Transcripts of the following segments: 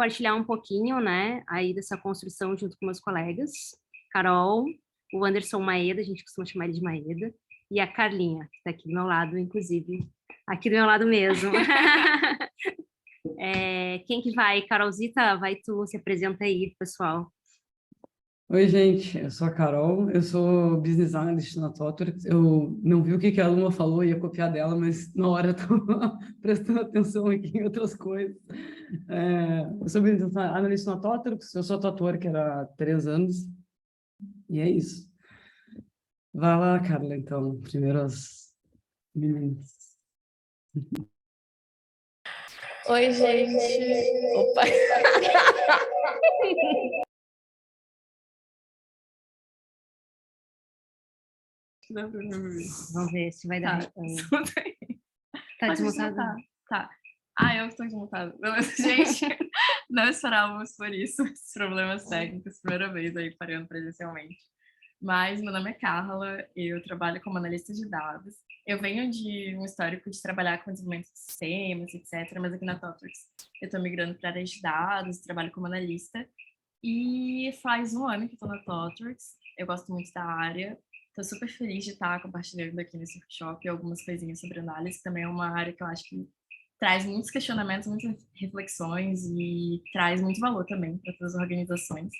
compartilhar um pouquinho, né, aí dessa construção junto com meus colegas, Carol, o Anderson Maeda, a gente costuma chamar ele de Maeda, e a Carlinha, que está aqui do meu lado, inclusive, aqui do meu lado mesmo. Quem que vai? Carolzita, vai tu, se apresenta aí, pessoal. Oi, gente, eu sou a Carol, eu sou Business Analyst na Totorx. Eu não vi o que a Luma falou, ia copiar dela, mas na hora eu estava prestando atenção aqui em outras coisas. Eu sou Business Analyst na Totorx, eu sou tatuador que era há 3 anos, e é isso. Vai lá, Carla, então, primeiro as meninas. Oi, gente. Opa. Vamos ver se vai dar. Tá desmontado? Tá. Eu estou desmontado. Gente, não esperávamos por isso, esses problemas técnicos, primeira vez aí parando presencialmente. Mas meu nome é Carla, eu trabalho como analista de dados. Eu venho de um histórico de trabalhar com desenvolvimento de sistemas, etc. Mas aqui na Totorx eu estou migrando para a área de dados, trabalho como analista. E faz 1 ano que estou na Totorx, eu gosto muito da área. Estou super feliz de estar compartilhando aqui nesse workshop algumas coisinhas sobre análise. Também é uma área que eu acho que traz muitos questionamentos, muitas reflexões e traz muito valor também para todas as organizações.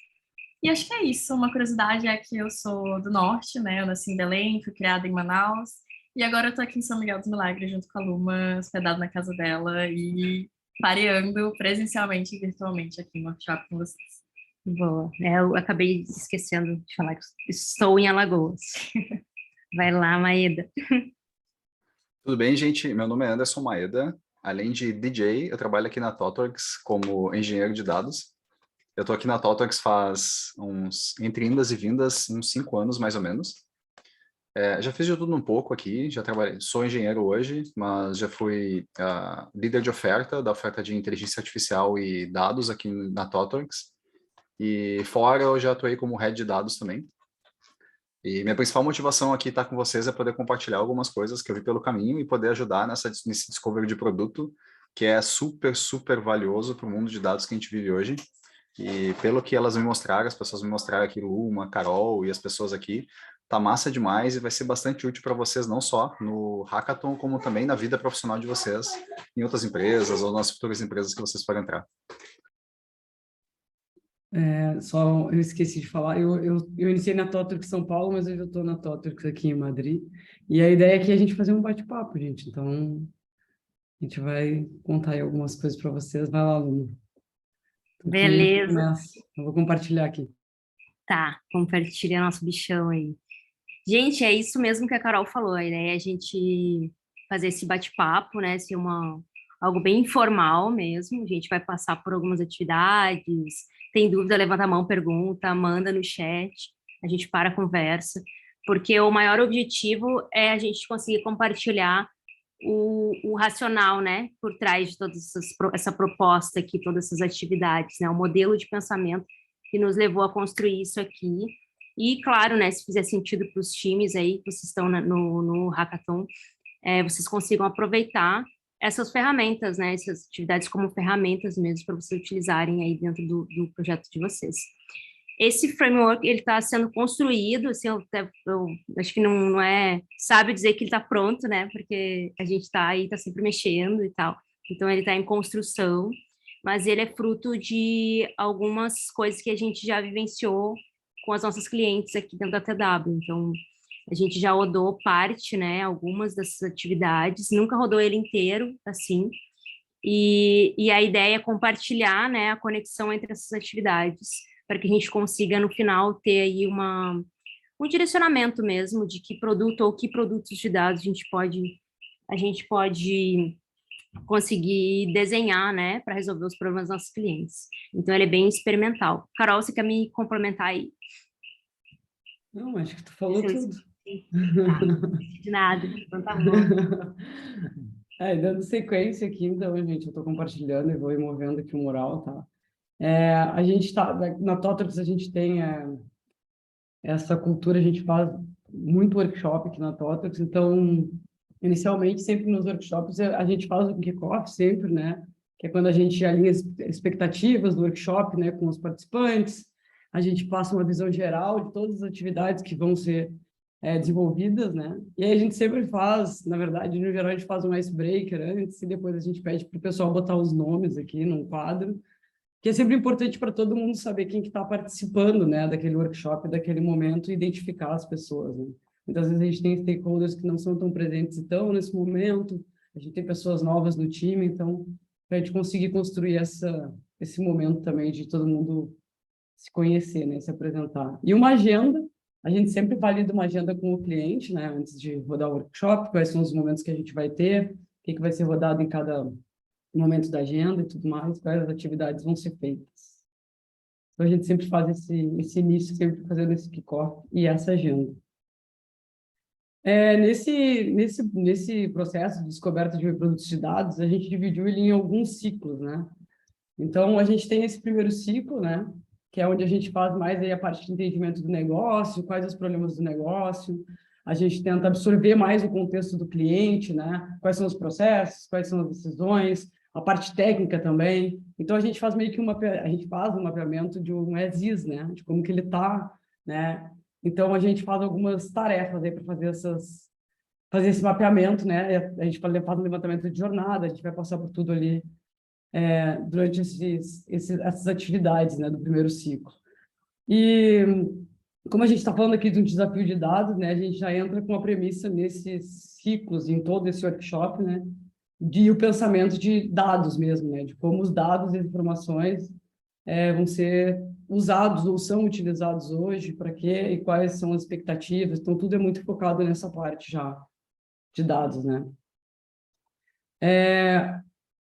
E acho que é isso. Uma curiosidade é que eu sou do Norte, né? Eu nasci em Belém, fui criada em Manaus. E agora eu tô aqui em São Miguel dos Milagres, junto com a Luma, hospedada na casa dela e pareando presencialmente e virtualmente aqui no workshop com vocês. Boa. Eu acabei esquecendo de falar que estou em Alagoas. Vai lá, Maeda. Tudo bem, gente? Meu nome é Anderson Maeda. Além de DJ, eu trabalho aqui na Totorx como engenheiro de dados. Eu estou aqui na Totorx faz entre indas e vindas, uns 5 anos, mais ou menos. Já fiz de tudo um pouco aqui, já trabalhei, sou engenheiro hoje, mas já fui líder de oferta, da oferta de inteligência artificial e dados aqui na Totorx. E fora eu já atuei como head de dados também. E minha principal motivação aqui estar com vocês é poder compartilhar algumas coisas que eu vi pelo caminho e poder ajudar nesse discovery de produto, que é super, super valioso para o mundo de dados que a gente vive hoje. E pelo que elas me mostraram, as pessoas me mostraram aqui, Luma, Carol e as pessoas aqui, tá massa demais e vai ser bastante útil para vocês, não só no Hackathon, como também na vida profissional de vocês, em outras empresas ou nas futuras empresas que vocês forem entrar. Só eu esqueci de falar, eu iniciei na Totorx São Paulo, mas hoje eu estou na Totorx aqui em Madrid. E a ideia aqui é a gente fazer um bate-papo, gente. Então, a gente vai contar aí algumas coisas para vocês. Vai lá, Luna. Beleza. Eu vou compartilhar aqui. Tá, compartilha nosso bichão aí. Gente, é isso mesmo que a Carol falou, a ideia é a gente fazer esse bate-papo, né, ser algo bem informal mesmo, a gente vai passar por algumas atividades, tem dúvida, levanta a mão, pergunta, manda no chat, a gente para a conversa, porque o maior objetivo é a gente conseguir compartilhar o racional, né, por trás de toda essa proposta aqui, todas essas atividades, né, o modelo de pensamento que nos levou a construir isso aqui. E, claro, né, se fizer sentido para os times aí que vocês estão no Hackathon, vocês consigam aproveitar essas ferramentas, né, essas atividades como ferramentas mesmo para vocês utilizarem aí dentro do projeto de vocês. Esse framework, ele está sendo construído, assim, eu acho que não é sábio dizer que ele está pronto, né, porque a gente está aí, está sempre mexendo e tal, então ele está em construção, mas ele é fruto de algumas coisas que a gente já vivenciou com as nossas clientes aqui dentro da TW, então a gente já rodou parte, né, algumas dessas atividades, nunca rodou ele inteiro, assim, e a ideia é compartilhar, né, a conexão entre essas atividades, para que a gente consiga, no final, ter aí um direcionamento mesmo de que produto ou que produtos de dados a gente pode conseguir desenhar, né, para resolver os problemas dos nossos clientes. Então, ele é bem experimental. Carol, você quer me complementar aí? Não, acho que tu falou tudo. Tá, não de nada, então tá bom. Dando sequência aqui, então, gente, eu estou compartilhando e vou ir movendo aqui o mural, tá? A gente está, na Totorx a gente tem essa cultura, a gente faz muito workshop aqui na Totorx, então, inicialmente, sempre nos workshops, a gente faz o kickoff sempre, né? que é quando a gente alinha as expectativas do workshop, né, com os participantes, a gente passa uma visão geral de todas as atividades que vão ser desenvolvidas, né? E aí a gente sempre faz, na verdade, no geral, a gente faz um icebreaker antes e depois a gente pede para o pessoal botar os nomes aqui num quadro, que é sempre importante para todo mundo saber quem que está participando, né, daquele workshop, daquele momento, e identificar as pessoas, né? Muitas vezes a gente tem stakeholders que não são tão presentes e estão nesse momento, a gente tem pessoas novas no time, então, para a gente conseguir construir esse momento também de todo mundo se conhecer, né, se apresentar. E uma agenda, a gente sempre valida uma agenda com o cliente, né, antes de rodar o workshop, quais são os momentos que a gente vai ter, o que vai ser rodado em cada momento da agenda e tudo mais, quais as atividades vão ser feitas. Então, a gente sempre faz esse início, sempre fazendo esse kickoff e essa agenda. Nesse processo de descoberta de produtos de dados, a gente dividiu ele em alguns ciclos, né? Então, a gente tem esse primeiro ciclo, né? Que é onde a gente faz mais aí a parte de entendimento do negócio, quais os problemas do negócio, a gente tenta absorver mais o contexto do cliente, né? Quais são os processos, quais são as decisões, a parte técnica também. Então, a gente faz meio que um mapeamento de um as-is, né? De como que ele está, né? Então, a gente faz algumas tarefas aí para fazer esse mapeamento, né? A gente faz um levantamento de jornada, a gente vai passar por tudo ali durante essas atividades, né, do primeiro ciclo. E, como a gente está falando aqui de um desafio de dados, né, a gente já entra com a premissa nesses ciclos, em todo esse workshop, né, de o pensamento de dados mesmo, né, de como os dados e as informações vão ser usados ou são utilizados hoje, para quê e quais são as expectativas. Então, tudo é muito focado nessa parte já de dados, né.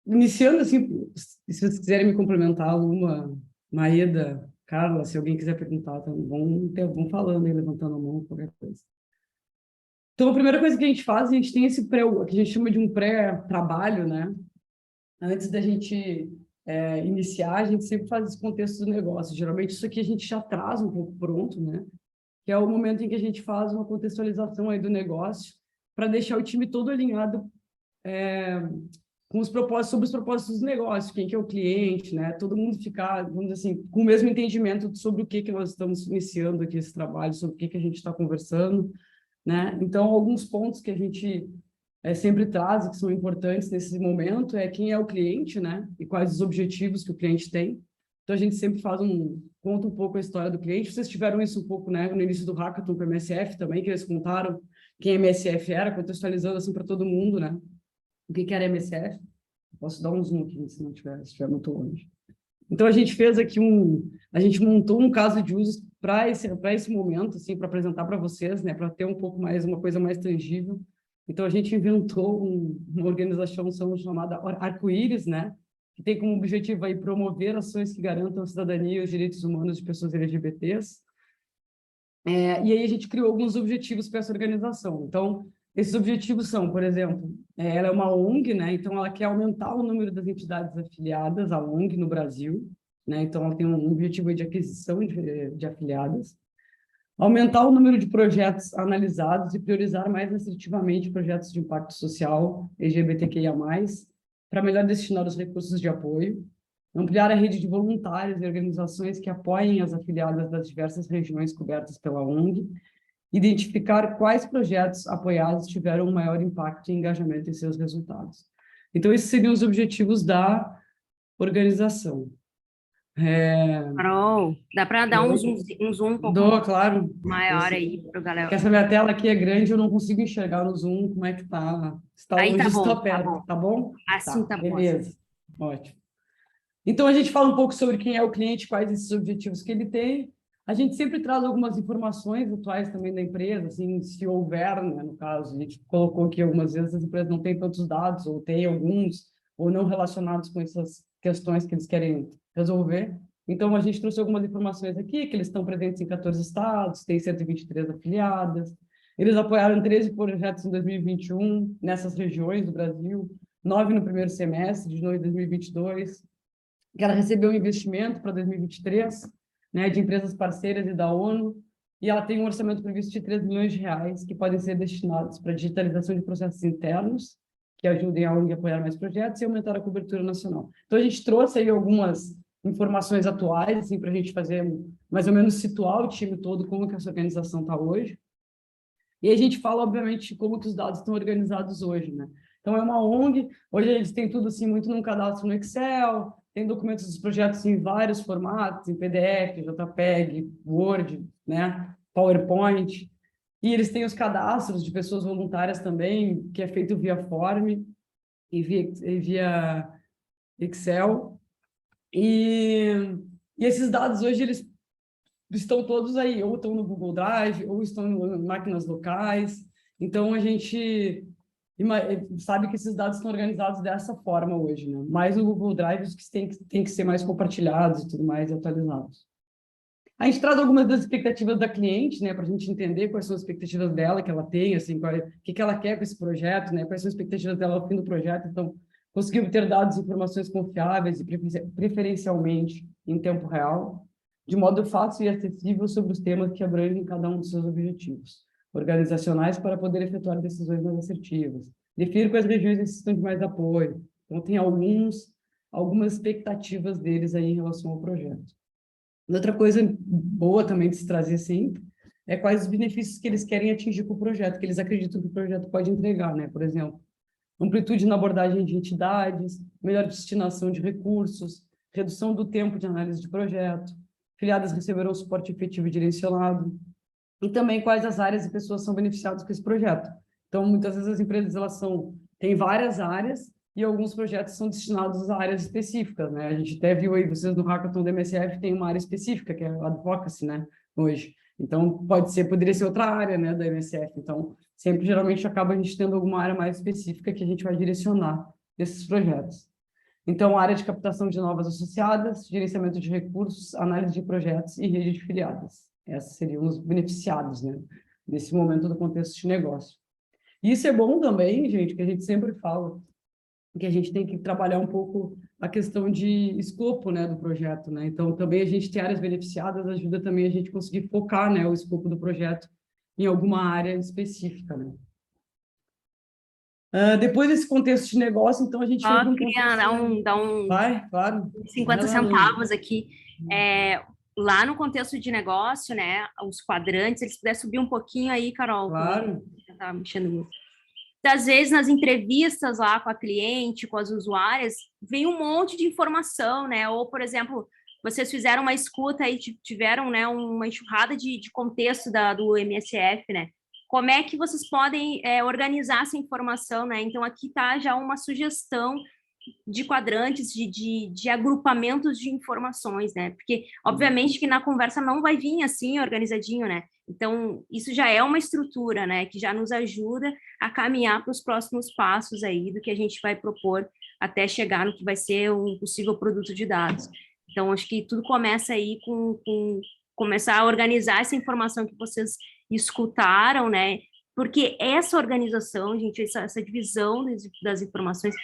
Iniciando assim, se vocês quiserem me complementar, Luma, Maeda, Carla, se alguém quiser perguntar, tá, vão falando aí, levantando a mão, qualquer coisa. Então, a primeira coisa que a gente faz, a gente tem esse que a gente chama de um pré-trabalho, né? Antes da gente iniciar, a gente sempre faz esse contexto do negócio. Geralmente, isso aqui a gente já traz um pouco pronto, né? Que é o momento em que a gente faz uma contextualização aí do negócio para deixar o time todo alinhado com os propósitos, sobre os propósitos do negócio, quem que é o cliente, né? Todo mundo ficar, vamos dizer assim, com o mesmo entendimento sobre o que nós estamos iniciando aqui esse trabalho, sobre o que a gente está conversando, né? Então, alguns pontos que a gente sempre traz e que são importantes nesse momento é quem é o cliente, né? E quais os objetivos que o cliente tem. Então, a gente sempre conta um pouco a história do cliente. Vocês tiveram isso um pouco, né? No início do Hackathon com a MSF também, que eles contaram quem a MSF era, contextualizando assim para todo mundo, né? O que era MSF? Posso dar um zoom aqui, se estiver muito longe. Então, a gente fez aqui a gente montou um caso de uso para esse momento, assim, para apresentar para vocês, né, para ter um pouco mais, uma coisa mais tangível. Então, a gente inventou uma organização chamada Arco-Íris, né, que tem como objetivo aí promover ações que garantam a cidadania e os direitos humanos de pessoas LGBTs. E aí a gente criou alguns objetivos para essa organização. Então, esses objetivos são, por exemplo, ela é uma ONG, né? Então ela quer aumentar o número das entidades afiliadas à ONG no Brasil, né? Então ela tem um objetivo de aquisição de afiliadas, aumentar o número de projetos analisados e priorizar mais assertivamente projetos de impacto social LGBTQIA+, para melhor destinar os recursos de apoio, ampliar a rede de voluntários e organizações que apoiem as afiliadas das diversas regiões cobertas pela ONG, identificar quais projetos apoiados tiveram um maior impacto e engajamento em seus resultados. Então, esses seriam os objetivos da organização. Carol, dá para dar um zoom um pouco claro. maior aí para o galera? Porque essa minha tela aqui é grande, eu não consigo enxergar no zoom como é que está. Está Aí longe, tá bom, está perto, tá bom? Assim tá bom. Beleza, ótimo. Então, a gente fala um pouco sobre quem é o cliente, quais esses objetivos que ele tem. A gente sempre traz algumas informações atuais também da empresa, assim, se houver, né, no caso, a gente colocou que algumas vezes as empresas não têm tantos dados, ou têm alguns, ou não relacionados com essas questões que eles querem resolver. Então, a gente trouxe algumas informações aqui, que eles estão presentes em 14 estados, têm 123 afiliadas, eles apoiaram 13 projetos em 2021, nessas regiões do Brasil, 9 no primeiro semestre de 2022, que ela recebeu um investimento para 2023, né, de empresas parceiras e da ONU, e ela tem um orçamento previsto de R$ 3 milhões, que podem ser destinados para digitalização de processos internos, que ajudem a ONG a apoiar mais projetos e aumentar a cobertura nacional. Então, a gente trouxe aí algumas informações atuais, assim, para a gente fazer, mais ou menos, situar o time todo, como que essa organização está hoje. E a gente fala, obviamente, como que os dados estão organizados hoje, né? Então, é uma ONG, hoje eles têm tudo, assim, muito num cadastro no Excel, tem documentos dos projetos em vários formatos, em PDF, JPEG, Word, né? PowerPoint, e eles têm os cadastros de pessoas voluntárias também, que é feito via Form e via Excel. E esses dados hoje, eles estão todos aí, ou estão no Google Drive, ou estão em máquinas locais. Então, a gente sabe que esses dados estão organizados dessa forma hoje, né? Mais no Google Drive, os que têm que ser mais compartilhados e tudo mais, atualizados. A gente traz algumas das expectativas da cliente, né, para a gente entender quais são as expectativas dela que ela tem, assim, o que ela quer com esse projeto, né, quais são as expectativas dela ao fim do projeto. Então, conseguir obter dados e informações confiáveis e preferencialmente em tempo real, de modo fácil e acessível sobre os temas que abrangem cada um dos seus objetivos organizacionais para poder efetuar decisões mais assertivas. Definir quais regiões necessitam de mais apoio. Então, tem algumas expectativas deles aí em relação ao projeto. Outra coisa boa também de se trazer sempre é quais os benefícios que eles querem atingir com o projeto, que eles acreditam que o projeto pode entregar, né? Por exemplo, amplitude na abordagem de entidades, melhor destinação de recursos, redução do tempo de análise de projeto, filiadas receberão suporte efetivo e direcionado, e também quais as áreas e pessoas são beneficiadas com esse projeto. Então, muitas vezes as empresas têm várias áreas e alguns projetos são destinados a áreas específicas, né? A gente até viu aí, vocês no Hackathon do MSF tem uma área específica, que é a Advocacy, né? Hoje. Então, poderia ser outra área, né, da MSF. Então, sempre, geralmente, acaba a gente tendo alguma área mais específica que a gente vai direcionar esses projetos. Então, área de captação de novas associadas, gerenciamento de recursos, análise de projetos e rede de filiadas. Esses seriam os beneficiados, né, nesse momento do contexto de negócio. E isso é bom também, gente, que a gente sempre fala, que a gente tem que trabalhar um pouco a questão de escopo, né, do projeto, né? Então, também a gente ter áreas beneficiadas ajuda também a gente conseguir focar, né, o escopo do projeto em alguma área específica, né? Depois desse contexto de negócio, então a gente Só entra num queria contexto... dar um Vai, claro. 50 Vai lá, Luna. centavos aqui. Lá no contexto de negócio, né, os quadrantes, eles puder subir um pouquinho aí, Carol. Claro. Tá mexendo muito. Às vezes, nas entrevistas lá com a cliente, com as usuárias, vem um monte de informação, né? Ou, por exemplo, vocês fizeram uma escuta e tiveram, né, uma enxurrada de contexto do MSF, né? Como é que vocês podem organizar essa informação, né? Então, aqui está já uma sugestão de quadrantes, de agrupamentos de informações, né? Porque, obviamente, que na conversa não vai vir assim, organizadinho, né? Então, isso já é uma estrutura, né? Que já nos ajuda a caminhar para os próximos passos aí do que a gente vai propor até chegar no que vai ser um possível produto de dados. Então, acho que tudo começa aí com começar a organizar essa informação que vocês escutaram, né? Porque essa organização, gente, essa divisão das informações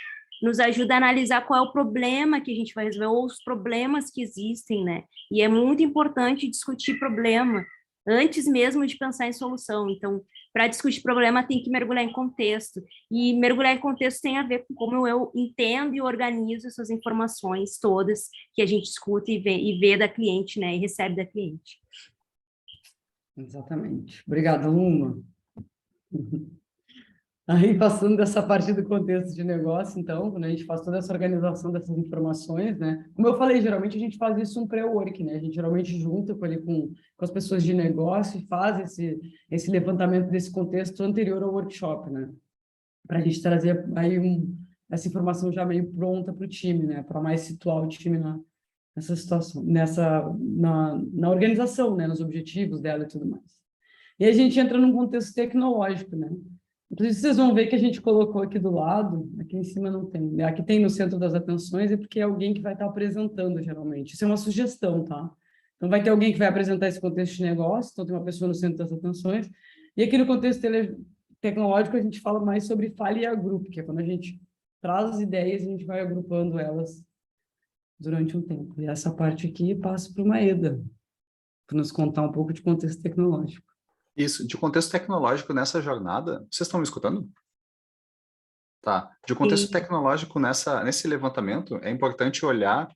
nos ajuda a analisar qual é o problema que a gente vai resolver, ou os problemas que existem, né? E é muito importante discutir problema antes mesmo de pensar em solução. Então, para discutir problema, tem que mergulhar em contexto. E mergulhar em contexto tem a ver com como eu entendo e organizo essas informações todas que a gente escuta e vê da cliente, né? E recebe da cliente. Exatamente. Obrigada, Luma. Aí, passando dessa parte do contexto de negócio, então, quando a gente faz toda essa organização dessas informações, né? Como eu falei, geralmente a gente faz isso um pré-work, né? A gente geralmente junta com as pessoas de negócio e faz esse levantamento desse contexto anterior ao workshop, né? Para a gente trazer aí essa informação já meio pronta para o time, né? Para mais situar o time nessa situação, na organização, né? Nos objetivos dela e tudo mais. E a gente entra num contexto tecnológico, né? Inclusive, vocês vão ver que a gente colocou aqui do lado, aqui em cima não tem, né? Aqui tem no centro das atenções, é porque é alguém que vai estar apresentando, geralmente. Isso é uma sugestão, tá? Então, vai ter alguém que vai apresentar esse contexto de negócio, então tem uma pessoa no centro das atenções, e aqui no contexto tecnológico a gente fala mais sobre fale e agrupe, que é quando a gente traz as ideias e a gente vai agrupando elas durante um tempo. E essa parte aqui passa para o Maeda, para nos contar um pouco de contexto tecnológico. Isso, de contexto tecnológico nessa jornada, vocês estão me escutando? Tá. De contexto tecnológico, nesse levantamento, é importante olhar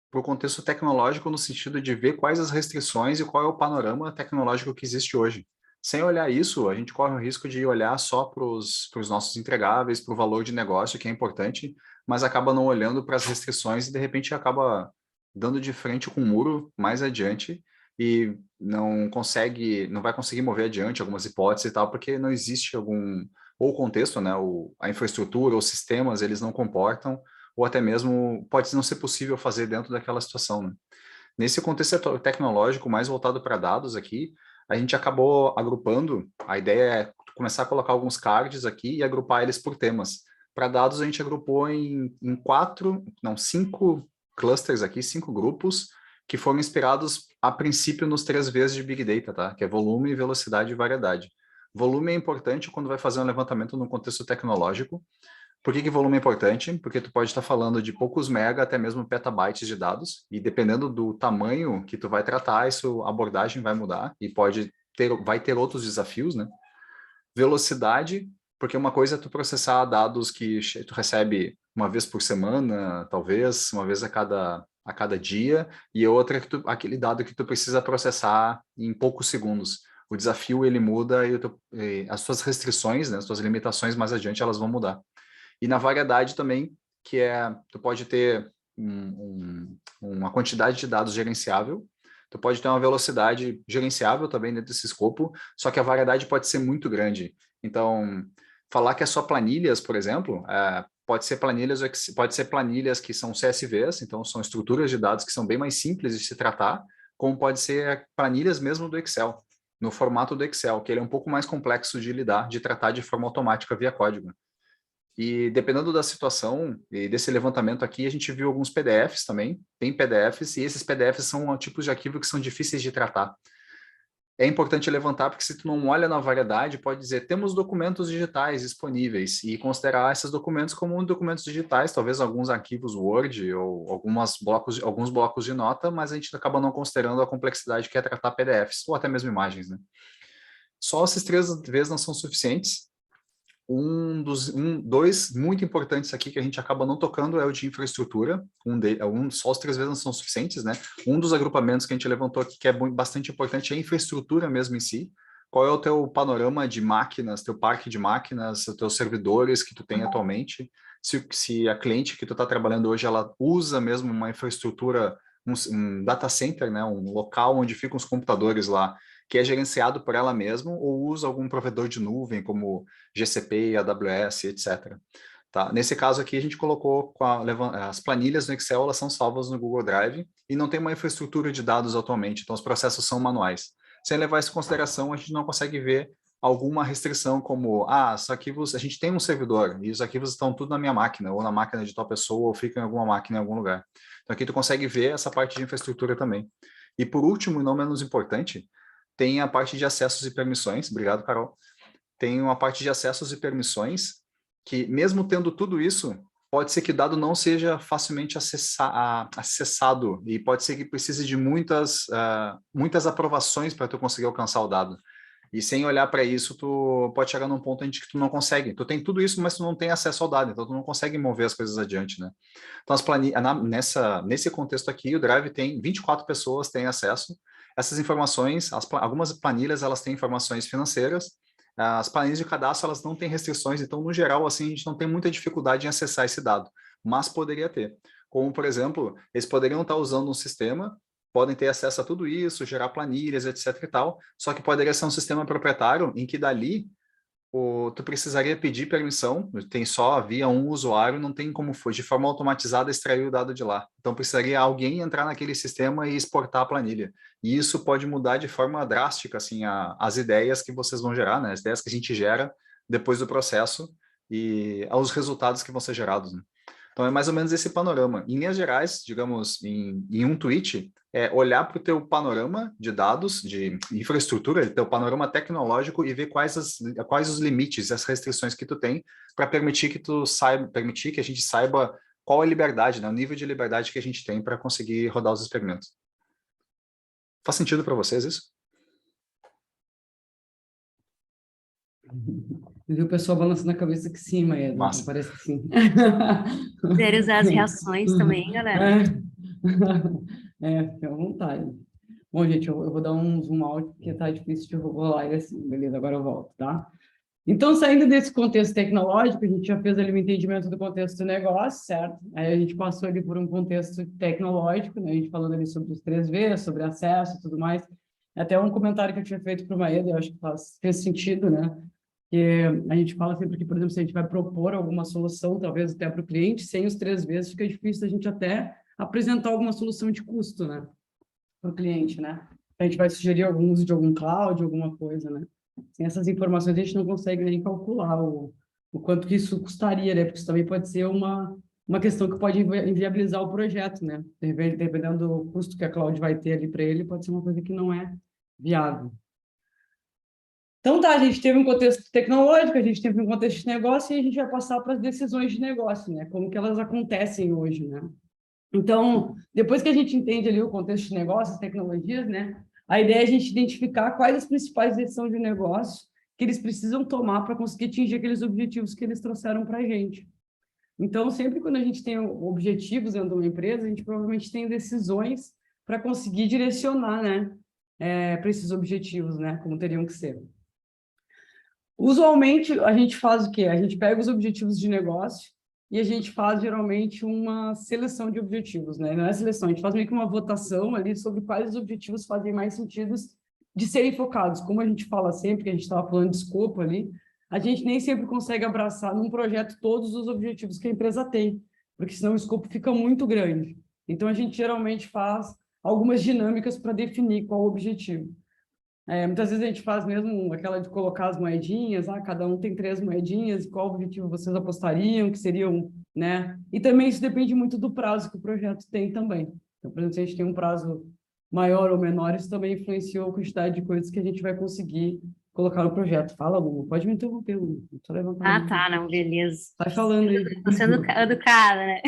para o contexto tecnológico no sentido de ver quais as restrições e qual é o panorama tecnológico que existe hoje. Sem olhar isso, a gente corre o risco de olhar só para os nossos entregáveis, para o valor de negócio, que é importante, mas acaba não olhando para as restrições e, de repente, acaba dando de frente com o muro mais adiante e não vai conseguir mover adiante algumas hipóteses e tal, porque não existe ou o contexto, né, a infraestrutura, os sistemas, eles não comportam, ou até mesmo pode não ser possível fazer dentro daquela situação, né? Nesse contexto tecnológico mais voltado para dados aqui, a gente acabou agrupando, a ideia é começar a colocar alguns cards aqui e agrupar eles por temas. Para dados, a gente agrupou em 5 clusters aqui, 5 grupos, que foram inspirados, a princípio, nos 3 Vs de Big Data, tá? Que é volume, velocidade e variedade. Volume é importante quando vai fazer um levantamento no contexto tecnológico. Por que volume é importante? Porque tu pode estar falando de poucos mega até mesmo petabytes de dados, e dependendo do tamanho que tu vai tratar, a abordagem vai mudar e vai ter outros desafios, né? Velocidade, porque uma coisa é tu processar dados que tu recebe uma vez por semana, talvez, uma vez a cada dia, e outra é aquele dado que tu precisa processar em poucos segundos. O desafio, ele muda e as suas restrições, né, as suas limitações mais adiante, elas vão mudar. E na variedade também, tu pode ter uma quantidade de dados gerenciável, tu pode ter uma velocidade gerenciável também dentro desse escopo, só que a variedade pode ser muito grande. Então, falar que é só planilhas, por exemplo, pode ser planilhas que são CSVs, então são estruturas de dados que são bem mais simples de se tratar, como pode ser planilhas mesmo do Excel, no formato do Excel, que ele é um pouco mais complexo de lidar, de tratar de forma automática via código. E dependendo da situação e desse levantamento aqui, a gente viu alguns PDFs também, tem PDFs, e esses PDFs são tipos de arquivo que são difíceis de tratar. É importante levantar, porque se tu não olha na variedade, pode dizer, temos documentos digitais disponíveis, e considerar esses documentos como documentos digitais, talvez alguns arquivos Word, ou alguns blocos de nota, mas a gente acaba não considerando a complexidade que é tratar PDFs, ou até mesmo imagens, né? Só esses 3 vezes não são suficientes. Dois muito importantes aqui que a gente acaba não tocando é o de infraestrutura. Só os 3 vezes não são suficientes, né? Um dos agrupamentos que a gente levantou aqui que é bastante importante é a infraestrutura mesmo em si. Qual é o teu panorama de máquinas, teu parque de máquinas, os teus servidores que tu tem atualmente? Se a cliente que tu está trabalhando hoje, ela usa mesmo uma infraestrutura, um data center, né? Um local onde ficam os computadores lá, que é gerenciado por ela mesma, ou usa algum provedor de nuvem, como GCP, AWS, etc. Tá? Nesse caso aqui, a gente colocou as planilhas no Excel, elas são salvas no Google Drive e não tem uma infraestrutura de dados atualmente, então os processos são manuais. Sem levar isso em consideração, a gente não consegue ver alguma restrição como, os arquivos, a gente tem um servidor e os arquivos estão tudo na minha máquina, ou na máquina de tal pessoa, ou ficam em alguma máquina em algum lugar. Então aqui tu consegue ver essa parte de infraestrutura também. E por último, e não menos importante, tem a parte de acessos e permissões. Obrigado, Carol. Tem uma parte de acessos e permissões que, mesmo tendo tudo isso, pode ser que o dado não seja facilmente acessado e pode ser que precise de muitas aprovações para tu conseguir alcançar o dado. E sem olhar para isso, tu pode chegar num ponto em que tu não consegue. Tu tem tudo isso, mas tu não tem acesso ao dado, então tu não consegue mover as coisas adiante, né? Então, nesse contexto aqui, o Drive tem 24 pessoas têm acesso. Essas informações, algumas planilhas, elas têm informações financeiras, as planilhas de cadastro, elas não têm restrições, então, no geral, assim, a gente não tem muita dificuldade em acessar esse dado, mas poderia ter. Como, por exemplo, eles poderiam estar usando um sistema, podem ter acesso a tudo isso, gerar planilhas, etc e tal, só que poderia ser um sistema proprietário em que dali tu precisaria pedir permissão, tem só via um usuário, não tem como de forma automatizada extrair o dado de lá. Então precisaria alguém entrar naquele sistema e exportar a planilha. E isso pode mudar de forma drástica assim as ideias que vocês vão gerar, né? As ideias que a gente gera depois do processo e aos resultados que vão ser gerados, né? Então, é mais ou menos esse panorama. Em linhas gerais, digamos, em um tweet, é olhar para o teu panorama de dados, de infraestrutura, teu panorama tecnológico e ver quais os limites, as restrições que tu tem para permitir que a gente saiba qual é a liberdade, né, o nível de liberdade que a gente tem para conseguir rodar os experimentos. Faz sentido para vocês isso? Eu vi o pessoal balançando a cabeça que sim, Maeda, então Massa. parece que sim. Quiser usar as reações também, galera. Fica à vontade. Bom, gente, eu vou dar um zoom out, porque tá difícil de rolar ele assim. Beleza, agora eu volto, tá? Então, saindo desse contexto tecnológico, a gente já fez ali o entendimento do contexto do negócio, certo? Aí a gente passou ali por um contexto tecnológico, né? A gente falando ali sobre os 3V, sobre acesso e tudo mais. Até um comentário que eu tinha feito para o Maeda, eu acho que fez sentido, né? Que a gente fala sempre que, por exemplo, se a gente vai propor alguma solução, talvez até para o cliente, sem os 3Vs, fica difícil a gente até apresentar alguma solução de custo, né? Para o cliente, né? A gente vai sugerir algum uso de algum cloud, alguma coisa, né? Sem essas informações, a gente não consegue nem calcular o quanto que isso custaria, né? Porque isso também pode ser uma questão que pode inviabilizar o projeto, né? Dependendo do custo que a cloud vai ter ali para ele, pode ser uma coisa que não é viável. Então, tá, a gente teve um contexto tecnológico, a gente teve um contexto de negócio e a gente vai passar para as decisões de negócio, né? Como que elas acontecem hoje, né? Então, depois que a gente entende ali o contexto de negócio, as tecnologias, né? A ideia é a gente identificar quais as principais decisões de negócio que eles precisam tomar para conseguir atingir aqueles objetivos que eles trouxeram para a gente. Então, sempre quando a gente tem objetivos dentro de uma empresa, a gente provavelmente tem decisões para conseguir direcionar, né? Para esses objetivos, né? Como teriam que ser. Usualmente, a gente faz o quê? A gente pega os objetivos de negócio e a gente faz, geralmente, uma seleção de objetivos, né? Não é seleção, a gente faz meio que uma votação ali sobre quais objetivos fazem mais sentido de serem focados. Como a gente fala sempre, que a gente estava falando de escopo ali, a gente nem sempre consegue abraçar num projeto todos os objetivos que a empresa tem, porque senão o escopo fica muito grande. Então, a gente geralmente faz algumas dinâmicas para definir qual o objetivo. Muitas vezes a gente faz mesmo aquela de colocar as moedinhas, cada um tem 3 moedinhas, qual objetivo vocês apostariam, que seriam, né? E também isso depende muito do prazo que o projeto tem também. Então, por exemplo, se a gente tem um prazo maior ou menor, isso também influenciou a quantidade de coisas que a gente vai conseguir colocar no projeto. Fala, Lu, pode me interromper, Lu, só levantar a Ah, mão. tá, não, beleza. Vai falando aí. Tô sendo educada, né?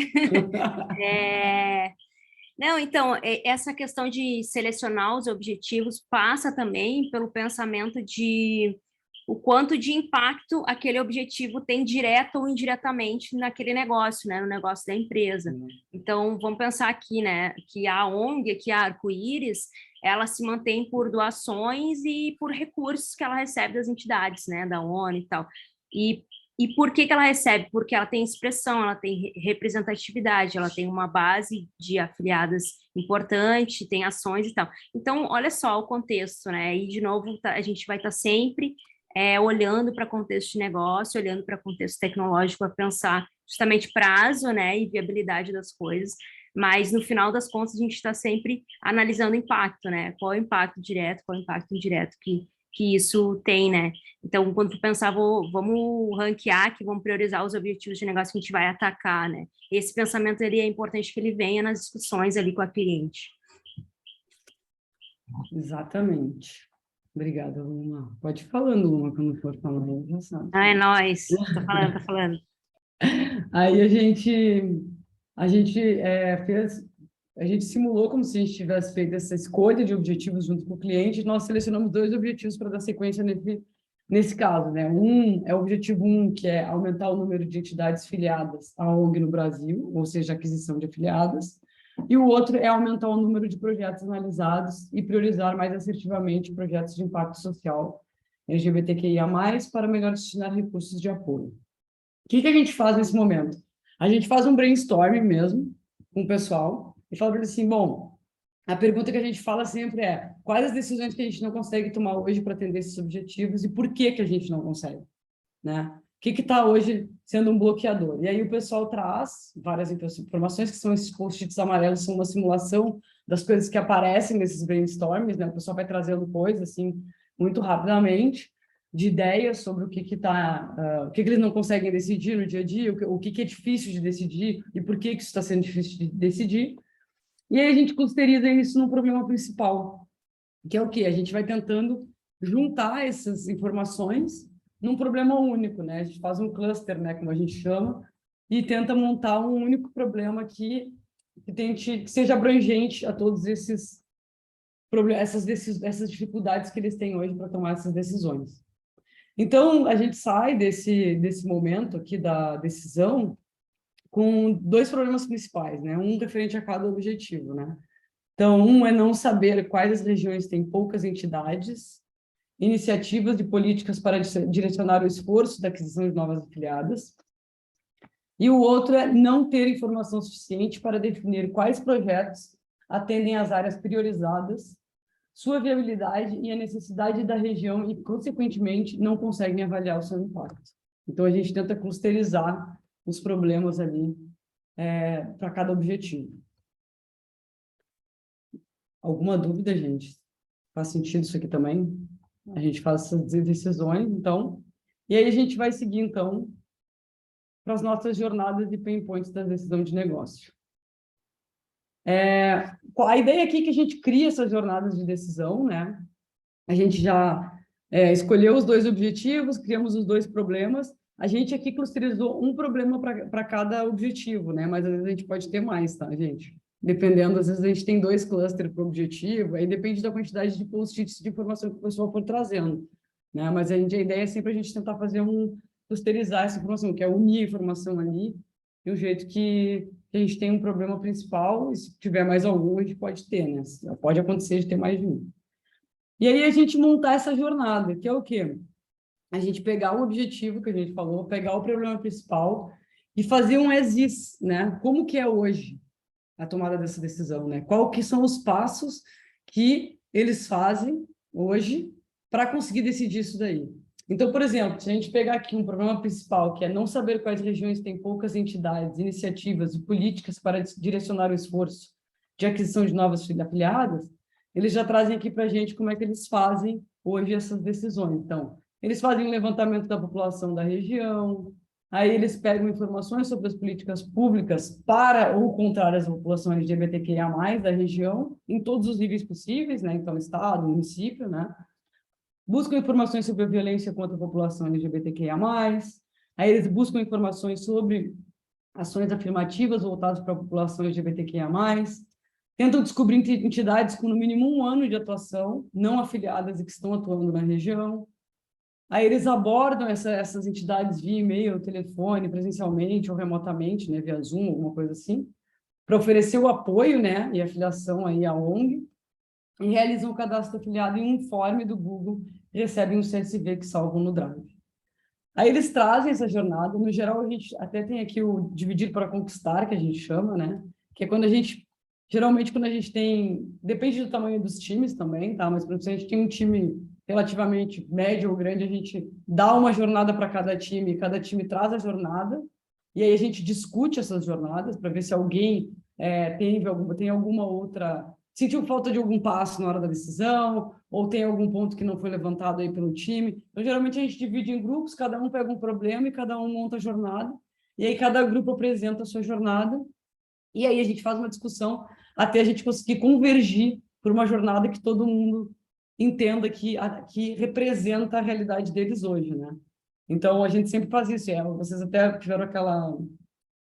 Não, então, essa questão de selecionar os objetivos passa também pelo pensamento de o quanto de impacto aquele objetivo tem direto ou indiretamente naquele negócio, né, no negócio da empresa. Então, vamos pensar aqui, né, que a ONG, que a Arco-Íris, ela se mantém por doações e por recursos que ela recebe das entidades, né, da ONU e tal. E por que ela recebe? Porque ela tem expressão, ela tem representatividade, ela tem uma base de afiliadas importante, tem ações e tal. Então, olha só o contexto, né? E, de novo, a gente vai estar sempre olhando para contexto de negócio, olhando para contexto tecnológico, para pensar justamente prazo, né, e viabilidade das coisas. Mas, no final das contas, a gente está sempre analisando impacto, né? Qual é o impacto direto, qual é o impacto indireto que isso tem, né? Então, quando tu pensar, vamos ranquear aqui, vamos priorizar os objetivos de negócio que a gente vai atacar, né? Esse pensamento, ele é importante que ele venha nas discussões ali com a cliente. Exatamente. Obrigada, Luma. Pode ir falando, Luma, quando for falando, já sabe. Ah, é nóis. Tá falando, tá falando. Aí a gente simulou como se a gente tivesse feito essa escolha de objetivos junto com o cliente, e nós selecionamos 2 objetivos para dar sequência nesse caso, né? O objetivo 1, que é aumentar o número de entidades filiadas à ONG no Brasil, ou seja, aquisição de afiliadas, e o outro é aumentar o número de projetos analisados e priorizar mais assertivamente projetos de impacto social LGBTQIA+, para melhor destinar recursos de apoio. O que a gente faz nesse momento? A gente faz um brainstorming mesmo com o pessoal e fala para eles assim, bom, a pergunta que a gente fala sempre é quais as decisões que a gente não consegue tomar hoje para atender esses objetivos e por que a gente não consegue, né? O que está hoje sendo um bloqueador? E aí o pessoal traz várias informações, que são esses post-its amarelos, são uma simulação das coisas que aparecem nesses brainstorms, né? O pessoal vai trazendo coisas assim muito rapidamente, de ideias sobre o que eles não conseguem decidir no dia a dia, o que é difícil de decidir e por que isso está sendo difícil de decidir. E aí a gente clusteriza isso num problema principal, que é o quê? A gente vai tentando juntar essas informações num problema único, né? A gente faz um cluster, né, como a gente chama, e tenta montar um único problema que seja abrangente a todos essas dificuldades que eles têm hoje para tomar essas decisões. Então, a gente sai desse momento aqui da decisão com dois problemas principais, né? Um referente a cada objetivo, né? Então, um é não saber quais as regiões têm poucas entidades, iniciativas de políticas para direcionar o esforço da aquisição de novas afiliadas. E o outro é não ter informação suficiente para definir quais projetos atendem às áreas priorizadas, sua viabilidade e a necessidade da região e, consequentemente, não conseguem avaliar o seu impacto. Então, a gente tenta clusterizar os problemas ali para cada objetivo. Alguma dúvida, gente? Faz sentido isso aqui também? A gente faz essas decisões, então, e aí a gente vai seguir, então, para as nossas jornadas de pain points da decisão de negócio. A ideia aqui é que a gente cria essas jornadas de decisão, né? A gente já escolheu os dois objetivos, criamos os dois problemas. A gente aqui clusterizou um problema para cada objetivo, né? Mas às vezes a gente pode ter mais, tá, gente? Dependendo, às vezes a gente tem 2 clusters para o objetivo, aí depende da quantidade de post-its de informação que o pessoal for trazendo, né? Mas a ideia é sempre a gente tentar fazer clusterizar essa informação, que é unir a informação ali, de um jeito que a gente tem um problema principal, e se tiver mais algum, a gente pode ter, né? Pode acontecer de ter mais de um. E aí a gente montar essa jornada, que é o quê? A gente pegar o objetivo que a gente falou, pegar o problema principal e fazer um as-is, né? Como que é hoje a tomada dessa decisão, né? Qual que são os passos que eles fazem hoje para conseguir decidir isso daí? Então, por exemplo, se a gente pegar aqui um problema principal, que é não saber quais regiões têm poucas entidades, iniciativas e políticas para direcionar o esforço de aquisição de novas afiliadas, eles já trazem aqui para a gente como é que eles fazem hoje essas decisões. Então, eles fazem um levantamento da população da região, aí eles pegam informações sobre as políticas públicas para ou contra as populações LGBTQIA+, da região, em todos os níveis possíveis, né? Então, estado, município, né? Buscam informações sobre a violência contra a população LGBTQIA+, aí eles buscam informações sobre ações afirmativas voltadas para a população LGBTQIA+, tentam descobrir entidades com no mínimo 1 ano de atuação, não afiliadas e que estão atuando na região. Aí eles abordam essas entidades via e-mail, telefone, presencialmente ou remotamente, né, via Zoom, alguma coisa assim, para oferecer o apoio, né, e a afiliação aí à ONG, e realizam o cadastro afiliado em um form do Google e recebem um CSV que salvam no Drive. Aí eles trazem essa jornada, no geral a gente até tem aqui o dividir para conquistar, que a gente chama, né, que é quando a gente, geralmente quando a gente tem, depende do tamanho dos times também, tá, mas por exemplo, se a gente tem um time relativamente médio ou grande, a gente dá uma jornada para cada time traz a jornada, e aí a gente discute essas jornadas para ver se alguém tem alguma outra, sentiu falta de algum passo na hora da decisão, ou tem algum ponto que não foi levantado aí pelo time. Então, geralmente, a gente divide em grupos, cada um pega um problema e cada um monta a jornada, e aí cada grupo apresenta a sua jornada, e aí a gente faz uma discussão até a gente conseguir convergir por uma jornada que todo mundo entenda que representa a realidade deles hoje, né? Então, a gente sempre faz isso. Vocês até tiveram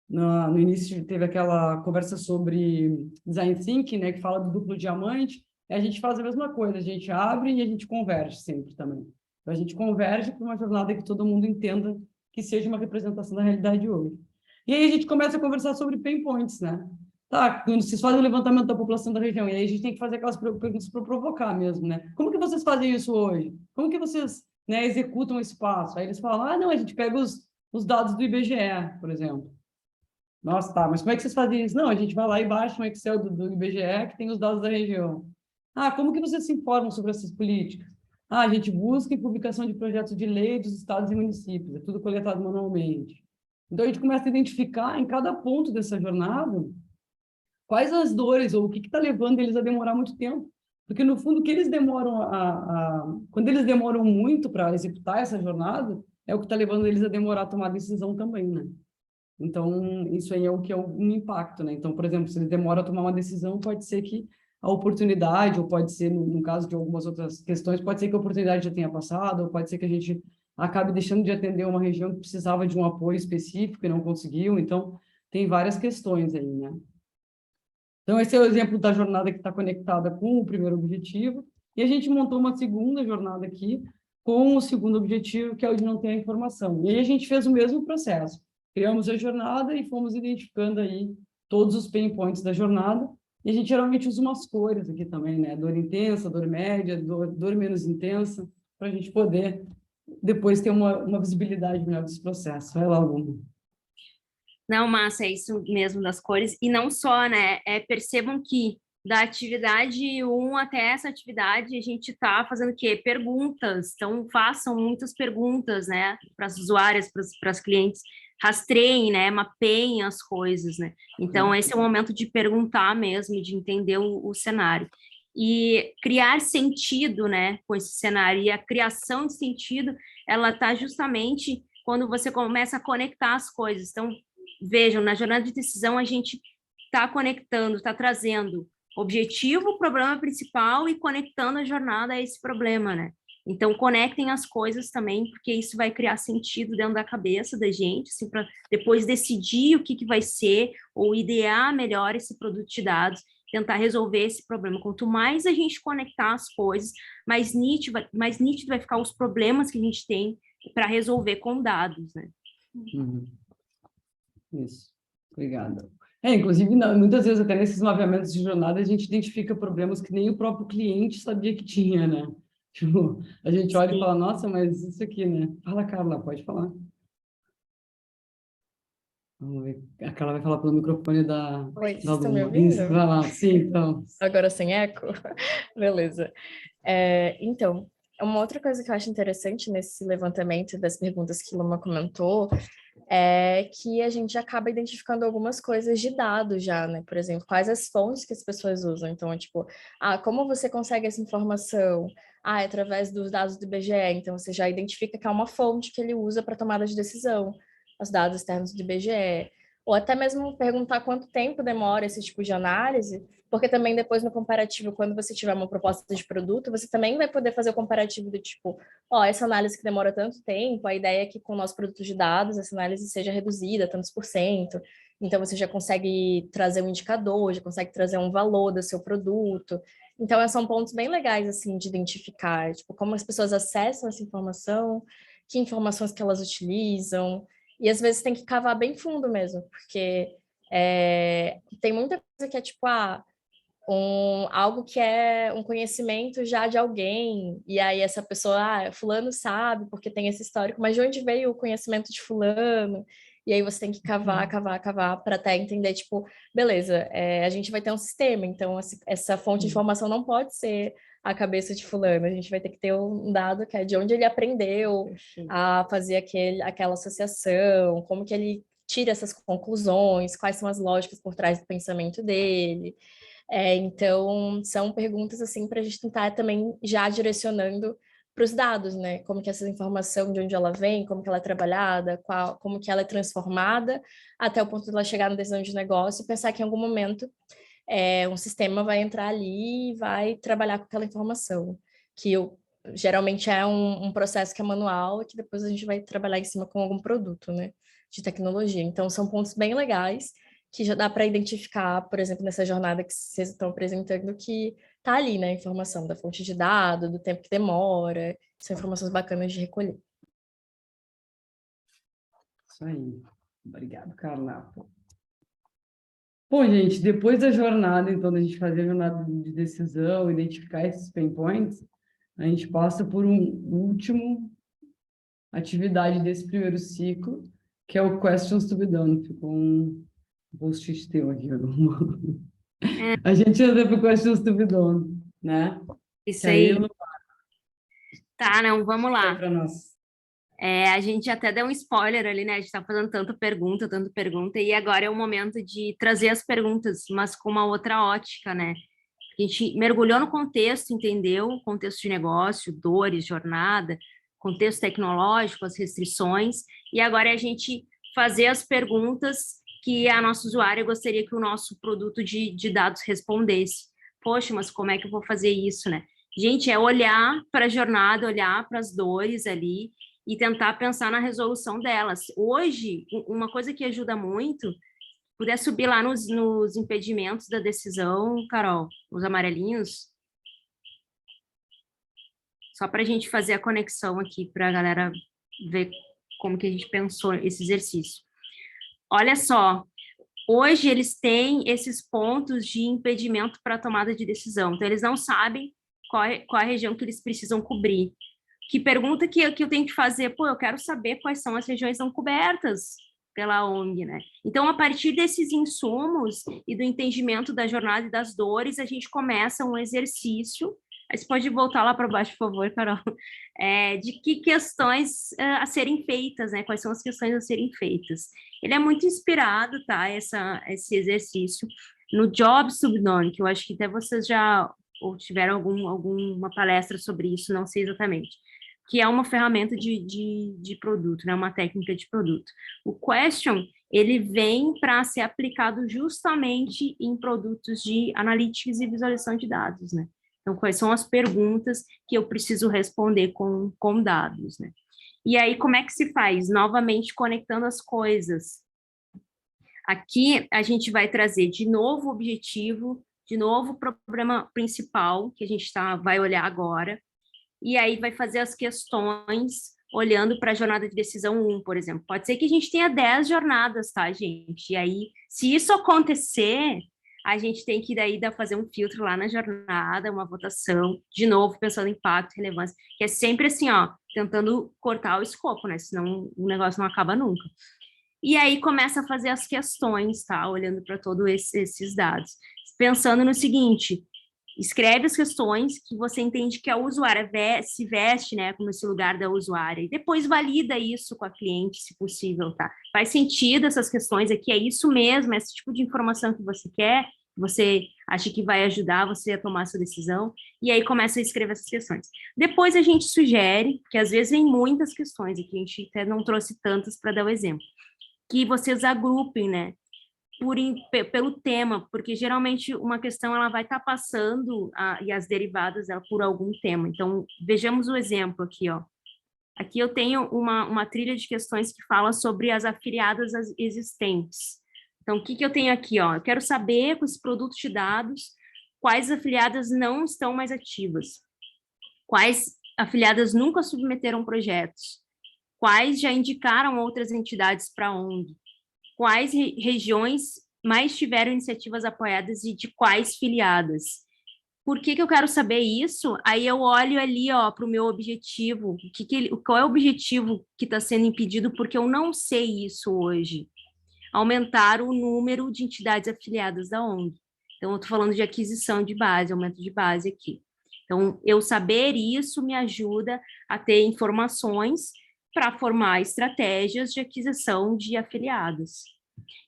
no início, teve aquela conversa sobre design thinking, né, que fala do duplo diamante. E a gente faz a mesma coisa, a gente abre e a gente converge sempre também. Então, a gente converge para uma jornada que todo mundo entenda que seja uma representação da realidade de hoje. E aí a gente começa a conversar sobre pain points, né? Tá, quando vocês fazem o levantamento da população da região, e aí a gente tem que fazer aquelas perguntas para provocar mesmo, né? Como que vocês fazem isso hoje? Como que vocês, né, executam esse passo? Aí eles falam, não, a gente pega os dados do IBGE, por exemplo. Nossa, tá, mas como é que vocês fazem isso? Não, a gente vai lá e baixa um Excel do IBGE que tem os dados da região. Ah, como que vocês se informam sobre essas políticas? Ah, a gente busca em publicação de projetos de lei dos estados e municípios, é tudo coletado manualmente. Então, a gente começa a identificar em cada ponto dessa jornada quais as dores ou o que está levando eles a demorar muito tempo. Porque, no fundo, o que eles demoram quando eles demoram muito para executar essa jornada, é o que está levando eles a demorar a tomar decisão também, né? Então, isso aí é o que é um impacto, né? Então, por exemplo, se ele demora a tomar uma decisão, pode ser que a oportunidade, ou pode ser, no caso de algumas outras questões, pode ser que a oportunidade já tenha passado, ou pode ser que a gente acabe deixando de atender uma região que precisava de um apoio específico e não conseguiu. Então, tem várias questões aí, né? Então, esse é o exemplo da jornada que está conectada com o primeiro objetivo. E a gente montou uma segunda jornada aqui, com o segundo objetivo, que é o de não ter a informação. E aí a gente fez o mesmo processo. Criamos a jornada e fomos identificando aí todos os pain points da jornada. E a gente geralmente usa umas cores aqui também, né? Dor intensa, dor média, dor menos intensa, para a gente poder depois ter uma visibilidade melhor desse processo. Vai lá, Luma. Não, massa, é isso mesmo das cores. E não só, né? Percebam que da atividade 1 até essa atividade, a gente está fazendo o quê? Perguntas. Então, façam muitas perguntas, né? Para as usuárias, para as clientes. Rastreiem, né? Mapeiem as coisas, né? Então, esse é o momento de perguntar mesmo, de entender o cenário. E criar sentido, né? Com esse cenário. E a criação de sentido, ela está justamente quando você começa a conectar as coisas. Então, vejam, na jornada de decisão a gente está conectando, está trazendo objetivo, problema principal e conectando a jornada a esse problema, né? Então, conectem as coisas também, porque isso vai criar sentido dentro da cabeça da gente, assim, para depois decidir o que vai ser, ou idear melhor esse produto de dados, tentar resolver esse problema. Quanto mais a gente conectar as coisas, mais nítido vai ficar os problemas que a gente tem para resolver com dados, né? Uhum. Isso, obrigada. Inclusive, muitas vezes até nesses mapeamentos de jornada a gente identifica problemas que nem o próprio cliente sabia que tinha, né? Tipo, a gente olha e fala, nossa, mas isso aqui, né? Fala, Carla, pode falar. Vamos ver. A Carla vai falar pelo microfone da Oi, vocês da estão me Luma. ouvindo? Isso, vai lá. Sim, então. Agora sem eco? Beleza. Então, uma outra coisa que eu acho interessante nesse levantamento das perguntas que Luma comentou é que a gente acaba identificando algumas coisas de dados já, né? Por exemplo, quais as fontes que as pessoas usam. Então, é tipo, como você consegue essa informação? É através dos dados do IBGE. Então, você já identifica que é uma fonte que ele usa para tomada de decisão, os dados externos do IBGE. Ou até mesmo perguntar quanto tempo demora esse tipo de análise, porque também depois no comparativo, quando você tiver uma proposta de produto, você também vai poder fazer o comparativo do tipo, essa análise que demora tanto tempo, a ideia é que com o nosso produto de dados, essa análise seja reduzida tantos por cento, então você já consegue trazer um indicador, já consegue trazer um valor do seu produto. Então, são pontos bem legais, assim, de identificar, tipo, como as pessoas acessam essa informação, que informações que elas utilizam, e às vezes tem que cavar bem fundo mesmo, porque tem muita coisa que é tipo, algo que é um conhecimento já de alguém, e aí essa pessoa, fulano sabe, porque tem esse histórico, mas de onde veio o conhecimento de fulano? E aí você tem que cavar para até entender, tipo, beleza, a gente vai ter um sistema, então essa fonte de informação não pode ser a cabeça de fulano, a gente vai ter que ter um dado que é de onde ele aprendeu a fazer aquela associação, como que ele tira essas conclusões, quais são as lógicas por trás do pensamento dele. Então, são perguntas assim para a gente tentar também já direcionando para os dados, né? Como que essa informação, de onde ela vem, como que ela é trabalhada, como que ela é transformada, até o ponto de ela chegar no decisão de negócio e pensar que em algum momento um sistema vai entrar ali e vai trabalhar com aquela informação, que geralmente é um processo que é manual e que depois a gente vai trabalhar em cima com algum produto, né? De tecnologia. Então, são pontos bem legais que já dá para identificar, por exemplo, nessa jornada que vocês estão apresentando, que está ali, né, a informação da fonte de dados, do tempo que demora, são informações bacanas de recolher. Isso aí. Obrigado, Carla. Bom, gente, depois da jornada, então, da gente fazer a jornada de decisão, identificar esses pain points, a gente passa por um último atividade desse primeiro ciclo, que é o Questions to be Done. Ficou um post-it teu aqui. A gente anda para o Questions to be Done, né? Isso Que aí, aí. Tá, não, vamos lá. para nós. A gente até deu um spoiler ali, né? A gente está fazendo tanta pergunta, e agora é o momento de trazer as perguntas, mas com uma outra ótica, né? A gente mergulhou no contexto, entendeu? Contexto de negócio, dores, jornada, contexto tecnológico, as restrições, e agora é a gente fazer as perguntas que a nossa usuária gostaria que o nosso produto de dados respondesse. Poxa, mas como é que eu vou fazer isso, né? Gente, é olhar para a jornada, olhar para as dores ali, e tentar pensar na resolução delas. Hoje, uma coisa que ajuda muito, puder subir lá nos impedimentos da decisão, Carol, os amarelinhos. Só para a gente fazer a conexão aqui, para a galera ver como que a gente pensou esse exercício. Olha só, hoje eles têm esses pontos de impedimento para a tomada de decisão, então eles não sabem qual é a região que eles precisam cobrir. Que pergunta que eu tenho que fazer? Pô, eu quero saber quais são as regiões não cobertas pela ONG, né? Então, a partir desses insumos e do entendimento da jornada e das dores, a gente começa um exercício. Aí você pode voltar lá para baixo, por favor, Carol. De que questões a serem feitas, né? Quais são as questões a serem feitas. Ele é muito inspirado, tá? Esse exercício no Job Subnone, que eu acho que até vocês já ou tiveram alguma palestra sobre isso, não sei exatamente, que é uma ferramenta de produto, né? Uma técnica de produto. O Question, ele vem para ser aplicado justamente em produtos de analytics e visualização de dados, né? Então, quais são as perguntas que eu preciso responder com dados, né? E aí, como é que se faz? Novamente, conectando as coisas. Aqui, a gente vai trazer de novo o objetivo, de novo o problema principal, que a gente vai olhar agora, e aí vai fazer as questões olhando para a jornada de decisão 1, por exemplo. Pode ser que a gente tenha 10 jornadas, tá, gente? E aí, se isso acontecer, a gente tem que daí fazer um filtro lá na jornada, uma votação, de novo, pensando em impacto, relevância, que é sempre assim, ó, tentando cortar o escopo, né? Senão o negócio não acaba nunca. E aí começa a fazer as questões, tá? Olhando para todos esses dados. Pensando no seguinte, escreve as questões que você entende que a usuária se veste, né, como esse lugar da usuária, e depois valida isso com a cliente, se possível, tá? Faz sentido essas questões aqui, é isso mesmo, esse tipo de informação que você quer, você acha que vai ajudar você a tomar essa decisão, e aí começa a escrever essas questões. Depois a gente sugere, que às vezes vem muitas questões, aqui a gente até não trouxe tantas para dar o exemplo, que vocês agrupem, né, pelo tema, porque geralmente uma questão ela vai estar passando e as derivadas ela, por algum tema. Então, vejamos o exemplo aqui, ó. Aqui eu tenho uma trilha de questões que fala sobre as afiliadas existentes. Então, o que eu tenho aqui, ó? Eu quero saber, com esse produto de dados, quais afiliadas não estão mais ativas, quais afiliadas nunca submeteram projetos, quais já indicaram outras entidades para a ONG, quais regiões mais tiveram iniciativas apoiadas e de quais filiadas. Por que eu quero saber isso? Aí eu olho ali para o meu objetivo, qual é o objetivo que está sendo impedido, porque eu não sei isso hoje. Aumentar o número de entidades afiliadas da ONG. Então, eu estou falando de aquisição de base, aumento de base aqui. Então, eu saber isso me ajuda a ter informações para formar estratégias de aquisição de afiliados.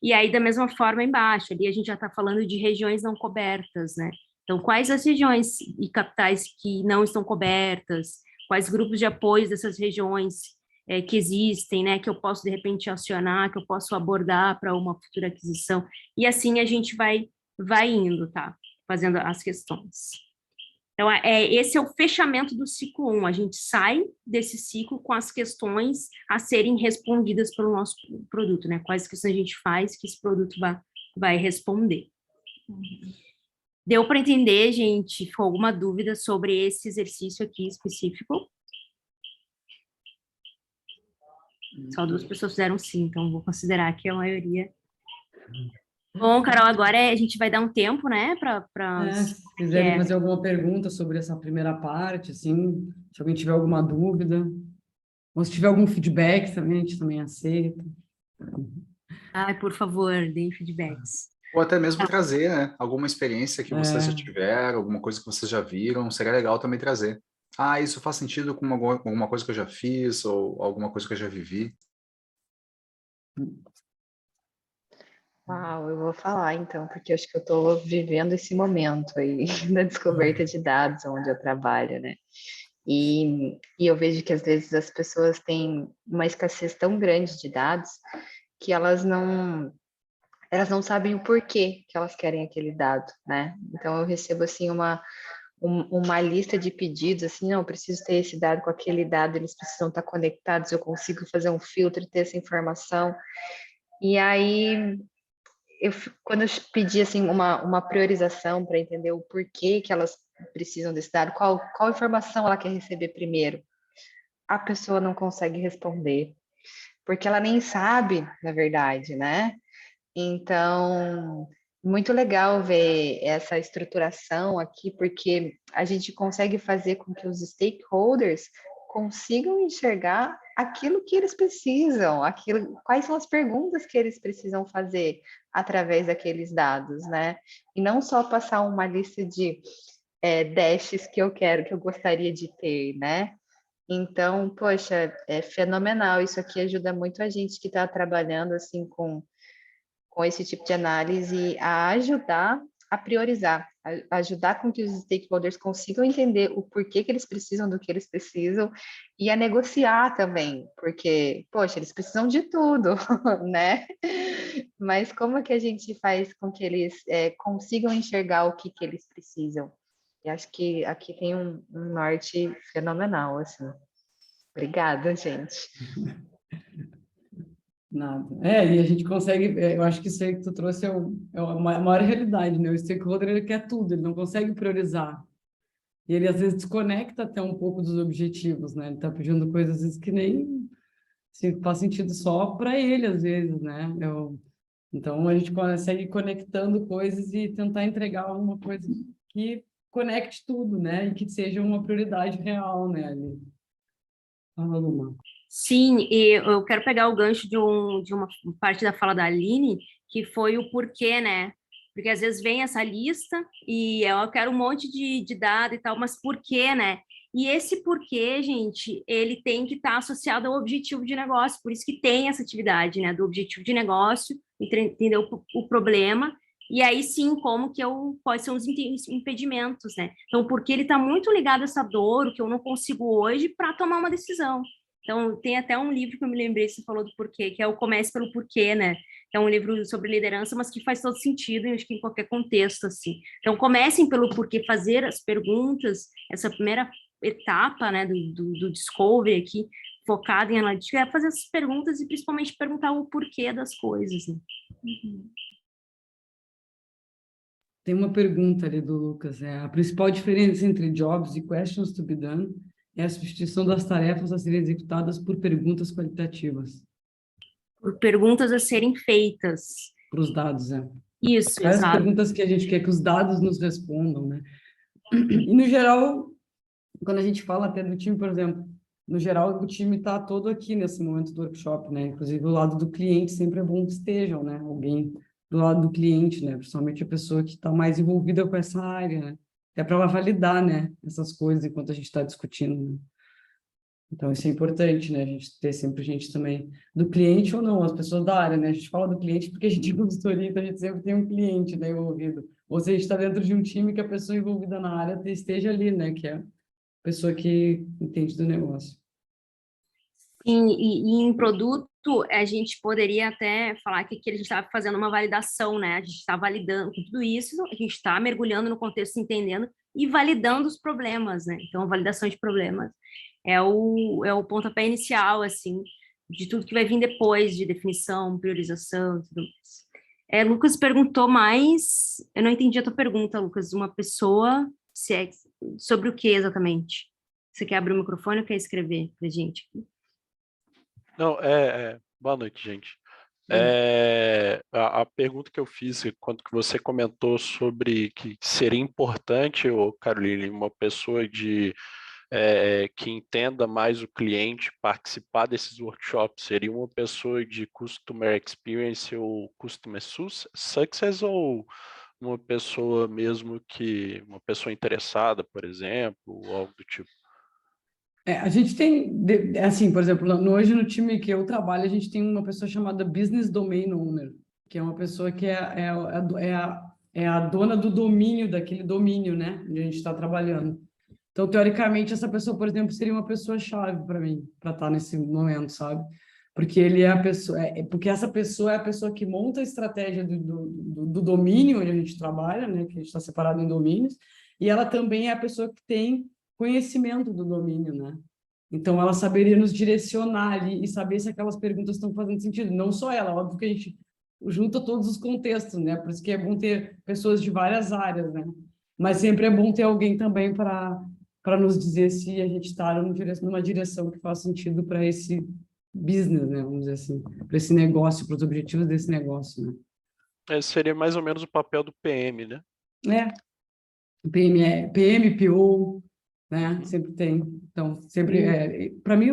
E aí, da mesma forma, embaixo, ali a gente já está falando de regiões não cobertas, né? Então, quais as regiões e capitais que não estão cobertas? Quais grupos de apoio dessas regiões que existem, né? Que eu posso, de repente, acionar, que eu posso abordar para uma futura aquisição? E assim a gente vai indo, tá? Fazendo as questões. Então, esse é o fechamento do ciclo 1. A gente sai desse ciclo com as questões a serem respondidas pelo nosso produto, né? Quais questões a gente faz que esse produto vai responder. Deu para entender, gente? Ficou alguma dúvida sobre esse exercício aqui específico? Só 2 pessoas fizeram sim, então vou considerar que a maioria... Bom, Carol, agora a gente vai dar um tempo, né, Se quiserem fazer alguma pergunta sobre essa primeira parte, assim, se alguém tiver alguma dúvida, ou se tiver algum feedback também, a gente também aceita. Ai, por favor, deem feedbacks. Ou até mesmo trazer, né, alguma experiência que vocês já tiveram, alguma coisa que vocês já viram, seria legal também trazer. Ah, isso faz sentido com alguma coisa que eu já fiz, ou alguma coisa que eu já vivi. Uau, eu vou falar então, porque eu acho que eu estou vivendo esse momento aí da descoberta de dados onde eu trabalho, né? E eu vejo que às vezes as pessoas têm uma escassez tão grande de dados que elas não sabem o porquê que elas querem aquele dado, né? Então eu recebo assim uma lista de pedidos, assim, não, eu preciso ter esse dado com aquele dado, eles precisam estar conectados, eu consigo fazer um filtro e ter essa informação. E aí quando eu pedi assim uma priorização para entender o porquê que elas precisam desse dado, qual informação ela quer receber primeiro. A pessoa não consegue responder, porque ela nem sabe, na verdade, né? Então, muito legal ver essa estruturação aqui, porque a gente consegue fazer com que os stakeholders consigam enxergar aquilo que eles precisam, quais são as perguntas que eles precisam fazer através daqueles dados, né? E não só passar uma lista de dashes que eu gostaria de ter, né? Então, poxa, é fenomenal. Isso aqui ajuda muito a gente que está trabalhando assim com esse tipo de análise a ajudar a priorizar, a ajudar com que os stakeholders consigam entender o porquê que eles precisam do que eles precisam e a negociar também, porque, poxa, eles precisam de tudo, né? Mas como que a gente faz com que eles consigam enxergar o que eles precisam? E acho que aqui tem um norte fenomenal, assim. Obrigada, gente. Nada. E a gente consegue, eu acho que isso aí que tu trouxe é a maior realidade, né? O stakeholder, ele quer tudo, ele não consegue priorizar. E ele, às vezes, desconecta até um pouco dos objetivos, né? Ele tá pedindo coisas, às vezes, que nem assim, faz sentido só para ele, às vezes, né? Então, a gente consegue ir conectando coisas e tentar entregar alguma coisa que conecte tudo, né? E que seja uma prioridade real, né? Ali. Fala, Luma. Sim, e eu quero pegar o gancho de uma parte da fala da Aline, que foi o porquê, né? Porque às vezes vem essa lista e eu quero um monte de dado e tal, mas por quê, né? E esse porquê, gente, ele tem que estar associado ao objetivo de negócio, por isso que tem essa atividade, né? Do objetivo de negócio, entender o problema, e aí sim, como que quais são os impedimentos, né? Então, porque ele está muito ligado a essa dor, o que eu não consigo hoje, para tomar uma decisão. Então, tem até um livro que eu me lembrei, você falou do porquê, que é o Comece pelo Porquê, né? É um livro sobre liderança, mas que faz todo sentido, acho que em qualquer contexto, assim. Então, comecem pelo porquê, fazer as perguntas, essa primeira etapa, né, do Discovery aqui, focado em analítica, é fazer essas perguntas e principalmente perguntar o porquê das coisas, né? Tem uma pergunta ali do Lucas, a principal diferença entre jobs e questions to be done é a substituição das tarefas a serem executadas por perguntas qualitativas. Por perguntas a serem feitas. Para os dados, Isso, Várias exato. perguntas que a gente quer que os dados nos respondam, né? E, no geral, quando a gente fala até do time, por exemplo, no geral, o time está todo aqui nesse momento do workshop, né? Inclusive, o lado do cliente sempre é bom que estejam, né? Alguém do lado do cliente, né? Principalmente a pessoa que está mais envolvida com essa área, né? Até para ela validar, né? Essas coisas enquanto a gente está discutindo, né? Então, isso é importante, né? A gente ter sempre gente também do cliente ou não, as pessoas da área, né? A gente fala do cliente porque a gente é consultoria, então a gente sempre tem um cliente, né, envolvido. Ou seja, a gente está dentro de um time que a pessoa envolvida na área esteja ali, né? Que é a pessoa que entende do negócio. Sim, e em produto, a gente poderia até falar que aqui a gente estava fazendo uma validação, né? A gente está validando com tudo isso, a gente está mergulhando no contexto, entendendo e validando os problemas, né? Então, a validação de problemas é o pontapé inicial, assim, de tudo que vai vir depois, de definição, priorização e tudo mais. Lucas perguntou mais, eu não entendi a tua pergunta, Lucas, uma pessoa, sobre o que exatamente? Você quer abrir o microfone ou quer escrever para a gente? Não, boa noite, gente. A pergunta que eu fiz, quando que você comentou sobre que seria importante, Caroline, uma pessoa que entenda mais o cliente, participar desses workshops, seria uma pessoa de Customer Experience ou Customer Success ou uma pessoa uma pessoa interessada, por exemplo, ou algo do tipo? A gente tem, assim, por exemplo, hoje no time que eu trabalho, a gente tem uma pessoa chamada Business Domain Owner, que é uma pessoa que é a dona do domínio, daquele domínio, né, onde a gente está trabalhando. Então, teoricamente, essa pessoa, por exemplo, seria uma pessoa-chave para mim, para estar nesse momento, sabe? Porque ele é a pessoa, porque essa pessoa é a pessoa que monta a estratégia do domínio onde a gente trabalha, né, que a gente está separado em domínios, e ela também é a pessoa que tem conhecimento do domínio, né? Então, ela saberia nos direcionar ali e saber se aquelas perguntas estão fazendo sentido. Não só ela, óbvio que a gente junta todos os contextos, né? Por isso que é bom ter pessoas de várias áreas, né? Mas sempre é bom ter alguém também para nos dizer se a gente está numa direção que faz sentido para esse business, né? Vamos dizer assim, para esse negócio, para os objetivos desse negócio, né? Esse seria mais ou menos o papel do PM, né? PM, PO, né? Sempre tem. Então, sempre para mim,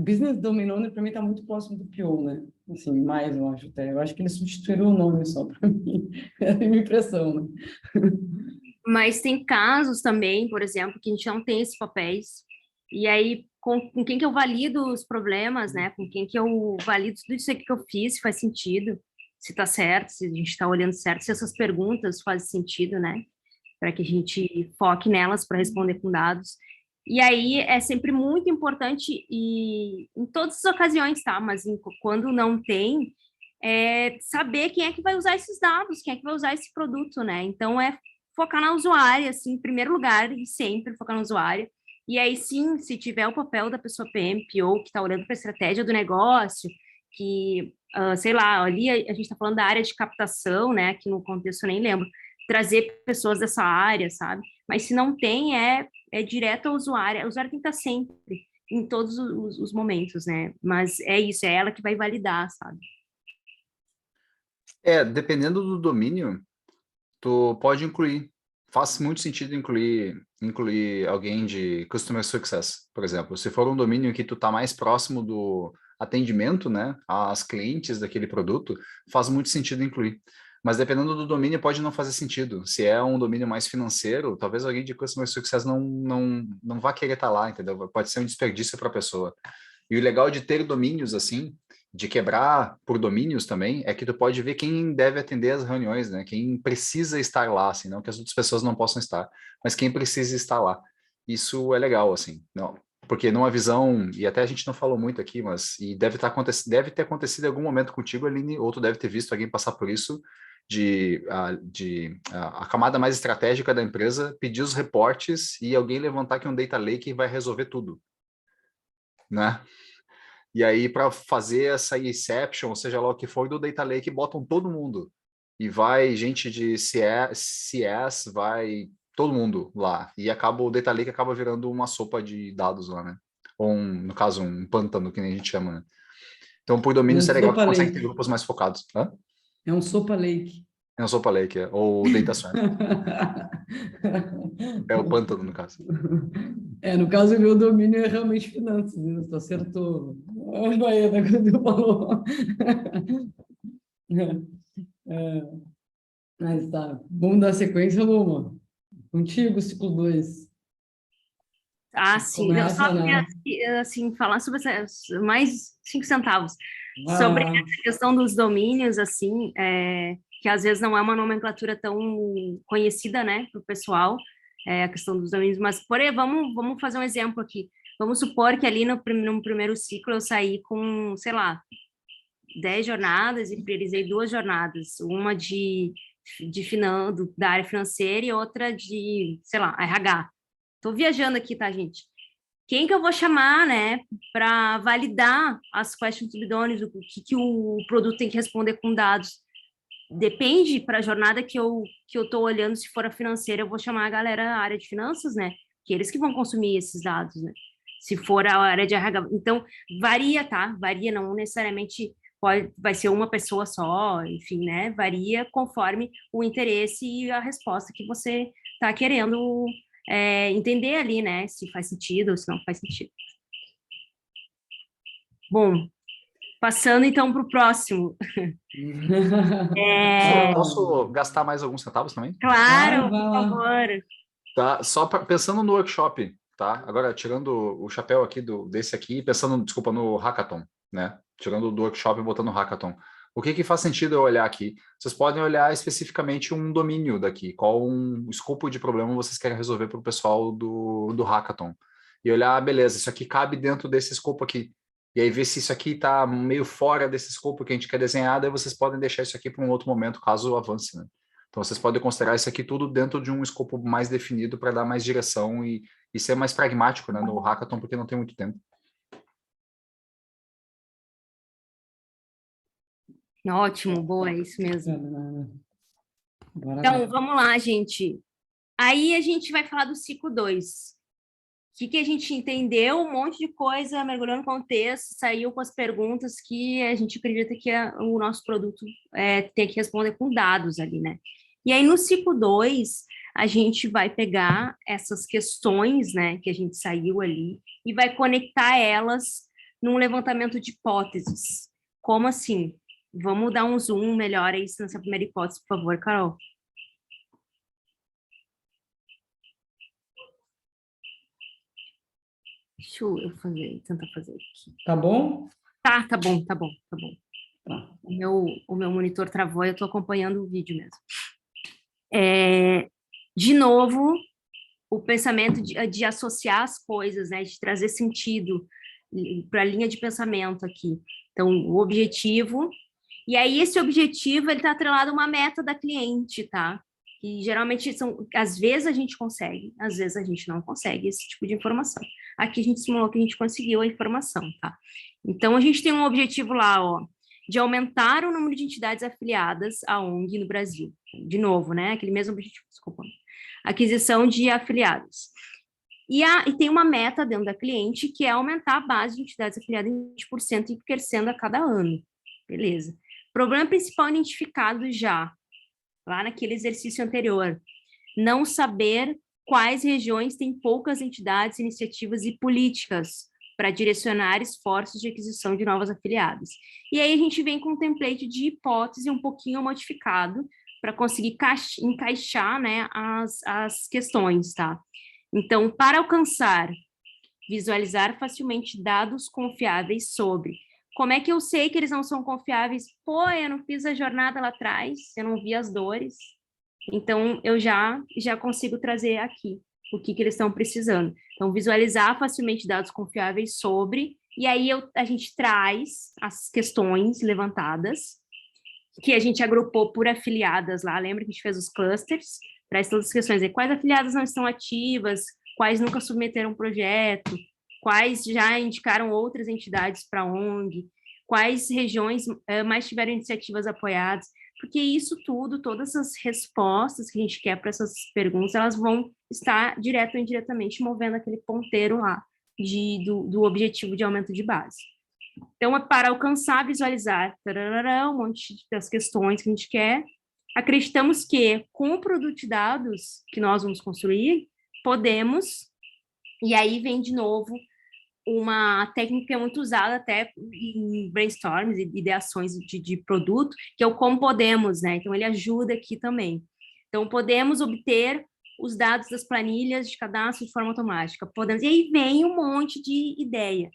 Business Domain Owner para mim está muito próximo do PO, né? Assim, mais eu acho até. Eu acho que eles substituíram o nome só para mim. É a minha impressão, né? Mas tem casos também, por exemplo, que a gente não tem esses papéis. E aí, com quem que eu valido os problemas, né? Com quem que eu valido tudo isso aqui que eu fiz, se faz sentido, se tá certo, se a gente está olhando certo, se essas perguntas fazem sentido, né? Para que a gente foque nelas para responder com dados. E aí é sempre muito importante, e em todas as ocasiões, tá? Mas quando não tem, saber quem é que vai usar esses dados, quem é que vai usar esse produto, né? Então, focar na usuária, assim, em primeiro lugar, e sempre focar na usuária. E aí, sim, se tiver o papel da pessoa PM, PO, que está olhando para a estratégia do negócio, que, sei lá, ali a gente está falando da área de captação, né? Que no contexto eu nem lembro, trazer pessoas dessa área, sabe? Mas se não tem, é direto ao usuário. A usuária tem que estar sempre, em todos os momentos, né? Mas é isso, é ela que vai validar, sabe? Dependendo do domínio, tu pode incluir. Faz muito sentido incluir alguém de Customer Success, por exemplo. Se for um domínio que tu tá mais próximo do atendimento, né, às clientes daquele produto, faz muito sentido incluir. Mas dependendo do domínio, pode não fazer sentido. Se é um domínio mais financeiro, talvez alguém de Customer Success não vá querer estar lá, entendeu? Pode ser um desperdício para a pessoa. E o legal de ter domínios assim, de quebrar por domínios também, é que tu pode ver quem deve atender as reuniões, né? Quem precisa estar lá, assim, não que as outras pessoas não possam estar, mas quem precisa estar lá. Isso é legal, assim, não, porque numa visão, e até a gente não falou muito aqui, mas e deve ter acontecido em algum momento contigo, Aline, ou tu deve ter visto alguém passar por isso, a camada mais estratégica da empresa pedir os reportes e alguém levantar que um data lake vai resolver tudo, né? E aí, para fazer essa exception, ou seja lá o que for, do Data Lake, botam todo mundo. E vai gente de CS, vai todo mundo lá. E acaba o Data Lake acaba virando uma sopa de dados lá, né? Ou, no caso, um pântano, que nem a gente chama, né? Então, por domínio, Um isso é legal que sopa consegue ter lake. grupos mais focados. Hã? É um sopa lake. É um sopa lake, ou Data Science. É o pântano, no caso. No caso, o meu domínio é realmente finanças, né? Tu acertou a Baena quando tu falou. Mas tá, vamos dar sequência, Luma. Contigo, ciclo 2. Ah, sim. Eu só Começa, queria, né? assim, falar sobre mais 5 centavos. Vai Sobre lá. essa questão dos domínios, assim, que às vezes não é uma nomenclatura tão conhecida, né, para o pessoal, a questão dos domínios. Mas, porém, vamos fazer um exemplo aqui. Vamos supor que ali no primeiro ciclo eu saí com, sei lá, 10 jornadas e priorizei 2 jornadas. Uma da área financeira e outra de, sei lá, RH. Estou viajando aqui, tá, gente? Quem que eu vou chamar, né, para validar as questions to be done, o que o produto tem que responder com dados? Depende para a jornada que eu estou olhando, se for a financeira, eu vou chamar a galera da área de finanças, né? Que eles que vão consumir esses dados, né? Se for a área de RH. Então, varia, tá? Varia, não necessariamente vai ser uma pessoa só, enfim, né? Varia conforme o interesse e a resposta que você está querendo entender ali, né? Se faz sentido ou se não faz sentido. Bom, passando então para o próximo. Posso gastar mais alguns centavos também? Claro, Vai por lá. favor. Tá, pensando no workshop, tá? Agora, tirando o chapéu aqui desse aqui, pensando, desculpa, no hackathon, né? Tirando do workshop e botando no hackathon. O que faz sentido eu olhar aqui? Vocês podem olhar especificamente um domínio daqui, qual escopo de problema vocês querem resolver para o pessoal do hackathon. E olhar, beleza, isso aqui cabe dentro desse escopo aqui. E aí ver se isso aqui está meio fora desse escopo que a gente quer desenhar, daí vocês podem deixar isso aqui para um outro momento, caso avance, né? Então, vocês podem considerar isso aqui tudo dentro de um escopo mais definido para dar mais direção e ser mais pragmático, né, no hackathon, porque não tem muito tempo. Ótimo, boa, é isso mesmo. Bora lá. Então, vamos lá, gente. Aí a gente vai falar do ciclo 2. O que a gente entendeu, um monte de coisa, mergulhou no contexto, saiu com as perguntas que a gente acredita que o nosso produto tem que responder com dados ali, né? E aí, no ciclo 2, a gente vai pegar essas questões, né, que a gente saiu ali, e vai conectar elas num levantamento de hipóteses. Como assim? Vamos dar um zoom melhor aí nessa primeira hipótese, por favor, Carol. Deixa eu tentar fazer aqui. Tá bom? Tá bom. Tá. O meu monitor travou e eu estou acompanhando o vídeo mesmo. De novo, o pensamento de associar as coisas, né, de trazer sentido para a linha de pensamento aqui. Então, o objetivo, e aí esse objetivo ele está atrelado a uma meta da cliente, tá? Que geralmente às vezes a gente consegue, às vezes a gente não consegue esse tipo de informação. Aqui a gente simulou que a gente conseguiu a informação, tá? Então, a gente tem um objetivo lá, ó, de aumentar o número de entidades afiliadas à ONG no Brasil. De novo, né? Aquele mesmo objetivo, desculpa. Aquisição de afiliados. E tem uma meta dentro da cliente, que é aumentar a base de entidades afiliadas em 20% e crescendo a cada ano. Beleza. Problema principal identificado já, lá naquele exercício anterior. Não saber quais regiões têm poucas entidades, iniciativas e políticas para direcionar esforços de aquisição de novos afiliados. E aí a gente vem com um template de hipótese um pouquinho modificado para conseguir encaixar, né, as questões, tá? Então, para alcançar, visualizar facilmente dados confiáveis sobre como é que eu sei que eles não são confiáveis? Pô, eu não fiz a jornada lá atrás, eu não vi as dores. Então, eu já consigo trazer aqui o que eles estão precisando. Então, visualizar facilmente dados confiáveis sobre, e aí a gente traz as questões levantadas, que a gente agrupou por afiliadas lá, lembra que a gente fez os clusters, traz todas as questões, quais afiliadas não estão ativas, quais nunca submeteram projeto, quais já indicaram outras entidades para a ONG, quais regiões mais tiveram iniciativas apoiadas, porque isso tudo, todas as respostas que a gente quer para essas perguntas, elas vão estar direto ou indiretamente movendo aquele ponteiro lá do objetivo de aumento de base. Então, é para alcançar, visualizar, um monte das questões que a gente quer. Acreditamos que, com o produto de dados que nós vamos construir, podemos, e aí vem de novo uma técnica que é muito usada até em brainstorms e ideações de produto, que é o como podemos, né? Então, ele ajuda aqui também. Então, podemos obter os dados das planilhas de cadastro de forma automática. Podemos, e aí vem um monte de ideia.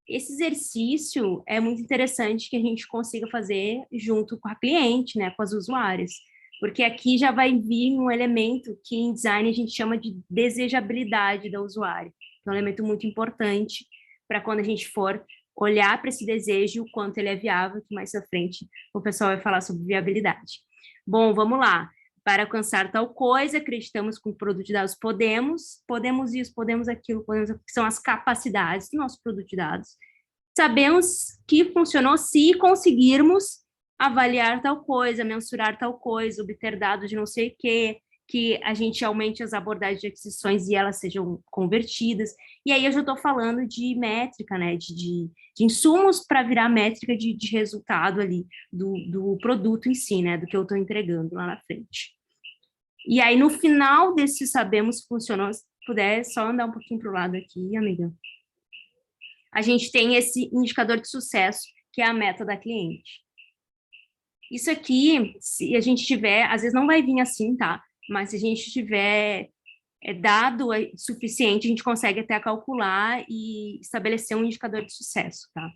Esse exercício é muito interessante que a gente consiga fazer junto com a cliente, né, com as usuárias, porque aqui já vai vir um elemento que em design a gente chama de desejabilidade da usuária. É um elemento muito importante para quando a gente for olhar para esse desejo, o quanto ele é viável, que mais à frente o pessoal vai falar sobre viabilidade. Bom, vamos lá. Para alcançar tal coisa, acreditamos que o produto de dados podemos isso, podemos aquilo, que são as capacidades do nosso produto de dados. Sabemos que funcionou se conseguirmos avaliar tal coisa, mensurar tal coisa, obter dados de não sei o quê, que a gente aumente as abordagens de aquisições e elas sejam convertidas. E aí eu já estou falando de métrica, né, de insumos para virar métrica de resultado ali do produto em si, né, do que eu estou entregando lá na frente. E aí, no final desse sabemos que funcionou, se puder só andar um pouquinho para o lado aqui, amiga. A gente tem esse indicador de sucesso, que é a meta da cliente. Isso aqui, se a gente tiver, às vezes não vai vir assim, tá? Mas se a gente tiver dado suficiente, a gente consegue até calcular e estabelecer um indicador de sucesso, tá?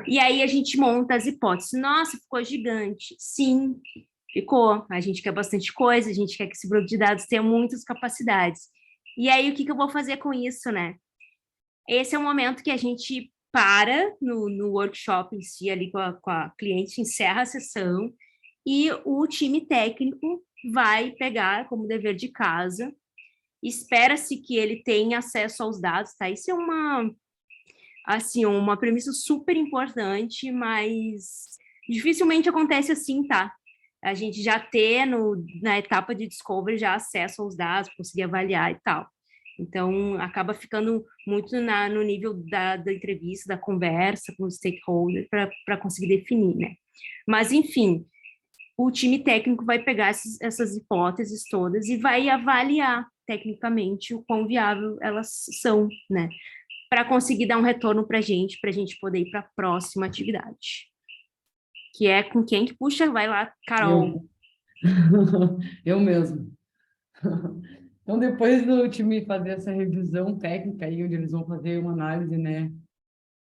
E aí a gente monta as hipóteses. Nossa, ficou gigante. Sim, ficou. A gente quer bastante coisa, a gente quer que esse banco de dados tenha muitas capacidades. E aí, o que eu vou fazer com isso, né? Esse é o momento que a gente para no workshop em si, ali com a cliente, encerra a sessão, e o time técnico vai pegar como dever de casa, espera-se que ele tenha acesso aos dados, tá? Isso é uma premissa super importante, mas dificilmente acontece assim, tá? a gente já ter na etapa de discovery já acesso aos dados, conseguir avaliar e tal. Então, acaba ficando muito no nível da entrevista, da conversa com os stakeholders para conseguir definir, né? Mas, enfim, o time técnico vai pegar essas hipóteses todas e vai avaliar tecnicamente o quão viável elas são, né? Para conseguir dar um retorno para a gente poder ir para a próxima atividade. Que é com quem que puxa? Vai lá, Carol. Eu mesmo. Então, depois do time fazer essa revisão técnica aí, onde eles vão fazer uma análise, né,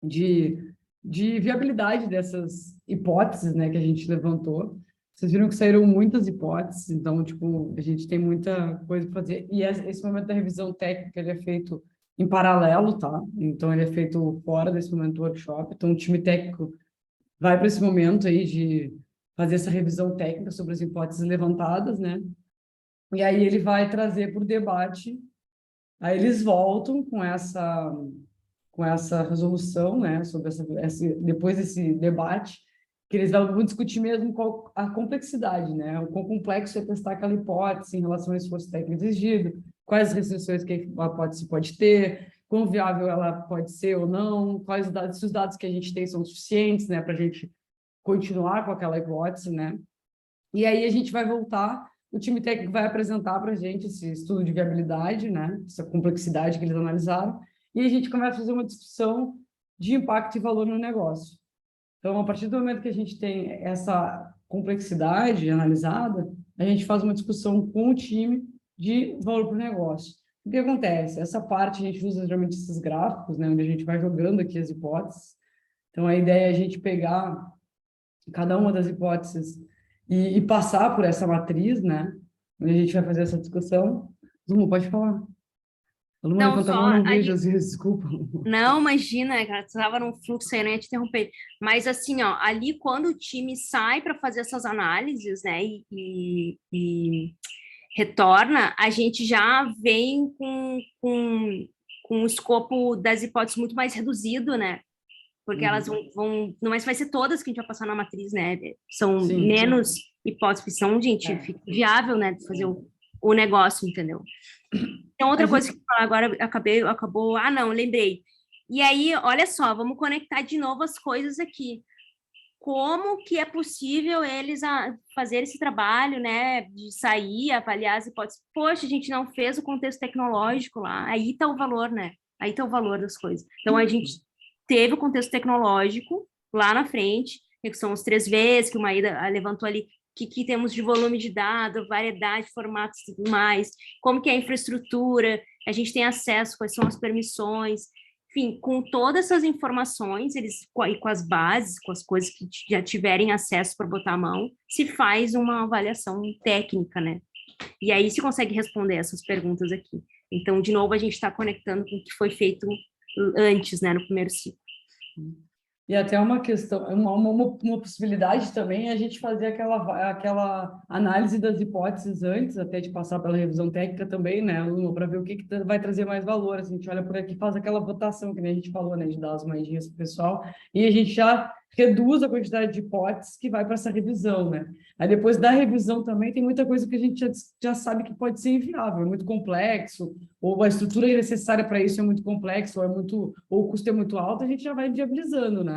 de viabilidade dessas hipóteses, né, que a gente levantou. Vocês viram que saíram muitas hipóteses, então, tipo, a gente tem muita coisa para fazer. E esse momento da revisão técnica, ele é feito em paralelo, tá? Então, ele é feito fora desse momento do workshop. Então, o time técnico vai para esse momento aí de fazer essa revisão técnica sobre as hipóteses levantadas, né? E aí ele vai trazer por debate, aí eles voltam com essa resolução, né, sobre depois desse debate, que eles vão discutir mesmo qual a complexidade, né, o quão complexo é testar aquela hipótese em relação ao esforço técnico exigido, quais restrições que a hipótese pode ter, quão viável ela pode ser ou não, quais dados, se os dados que a gente tem são suficientes, né, para a gente continuar com aquela hipótese, né, e aí a gente vai voltar, o time técnico vai apresentar para a gente esse estudo de viabilidade, né, essa complexidade que eles analisaram, e a gente começa a fazer uma discussão de impacto e valor no negócio. Então, a partir do momento que a gente tem essa complexidade analisada, a gente faz uma discussão com o time de valor para o negócio. O que acontece? Essa parte a gente usa geralmente esses gráficos, né, onde a gente vai jogando aqui as hipóteses. Então, a ideia é a gente pegar cada uma das hipóteses e passar por essa matriz, né, onde a gente vai fazer essa discussão. Zuma, pode falar. Eu não levanto a mão, não vejo, às vezes, desculpa. Não, imagina, cara, tu estava num fluxo aí, não ia te interromper. Mas, assim, ó, ali quando o time sai para fazer essas análises, né, e retorna, a gente já vem com o escopo das hipóteses muito mais reduzido, né? Porque elas não vai ser todas que a gente vai passar na matriz, né? São Sim. menos hipóteses, são, gente, fica viável, né, de fazer o negócio, entendeu? Então, outra coisa que eu falar agora acabou. Ah, não, lembrei. E aí, olha só, vamos conectar de novo as coisas aqui. Como que é possível eles fazer esse trabalho, né, de sair, avaliar as hipóteses? Poxa, a gente não fez o contexto tecnológico lá. Aí está o valor, né? Aí está o valor das coisas. Então, a gente teve o contexto tecnológico lá na frente, que são os 3 Vs que o Maída levantou ali, que temos de volume de dados, variedade de formatos e tudo mais, como que é a infraestrutura, a gente tem acesso, quais são as permissões, enfim, com todas essas informações, e com as bases, com as coisas que já tiverem acesso para botar a mão, se faz uma avaliação técnica, né? E aí se consegue responder essas perguntas aqui. Então, de novo, a gente está conectando com o que foi feito antes, né, no primeiro ciclo. E até uma questão, uma possibilidade também é a gente fazer aquela análise das hipóteses antes, até de passar pela revisão técnica também, né, para ver o que vai trazer mais valor. Assim, a gente olha por aqui, faz aquela votação, que nem a gente falou, né, de dar as moedinhas para o pessoal, e a gente já reduz a quantidade de hipóteses que vai para essa revisão, né. Aí depois da revisão também tem muita coisa que a gente já sabe que pode ser inviável, é muito complexo, ou a estrutura necessária para isso é muito complexa, ou o custo é muito alto, a gente já vai viabilizando, né?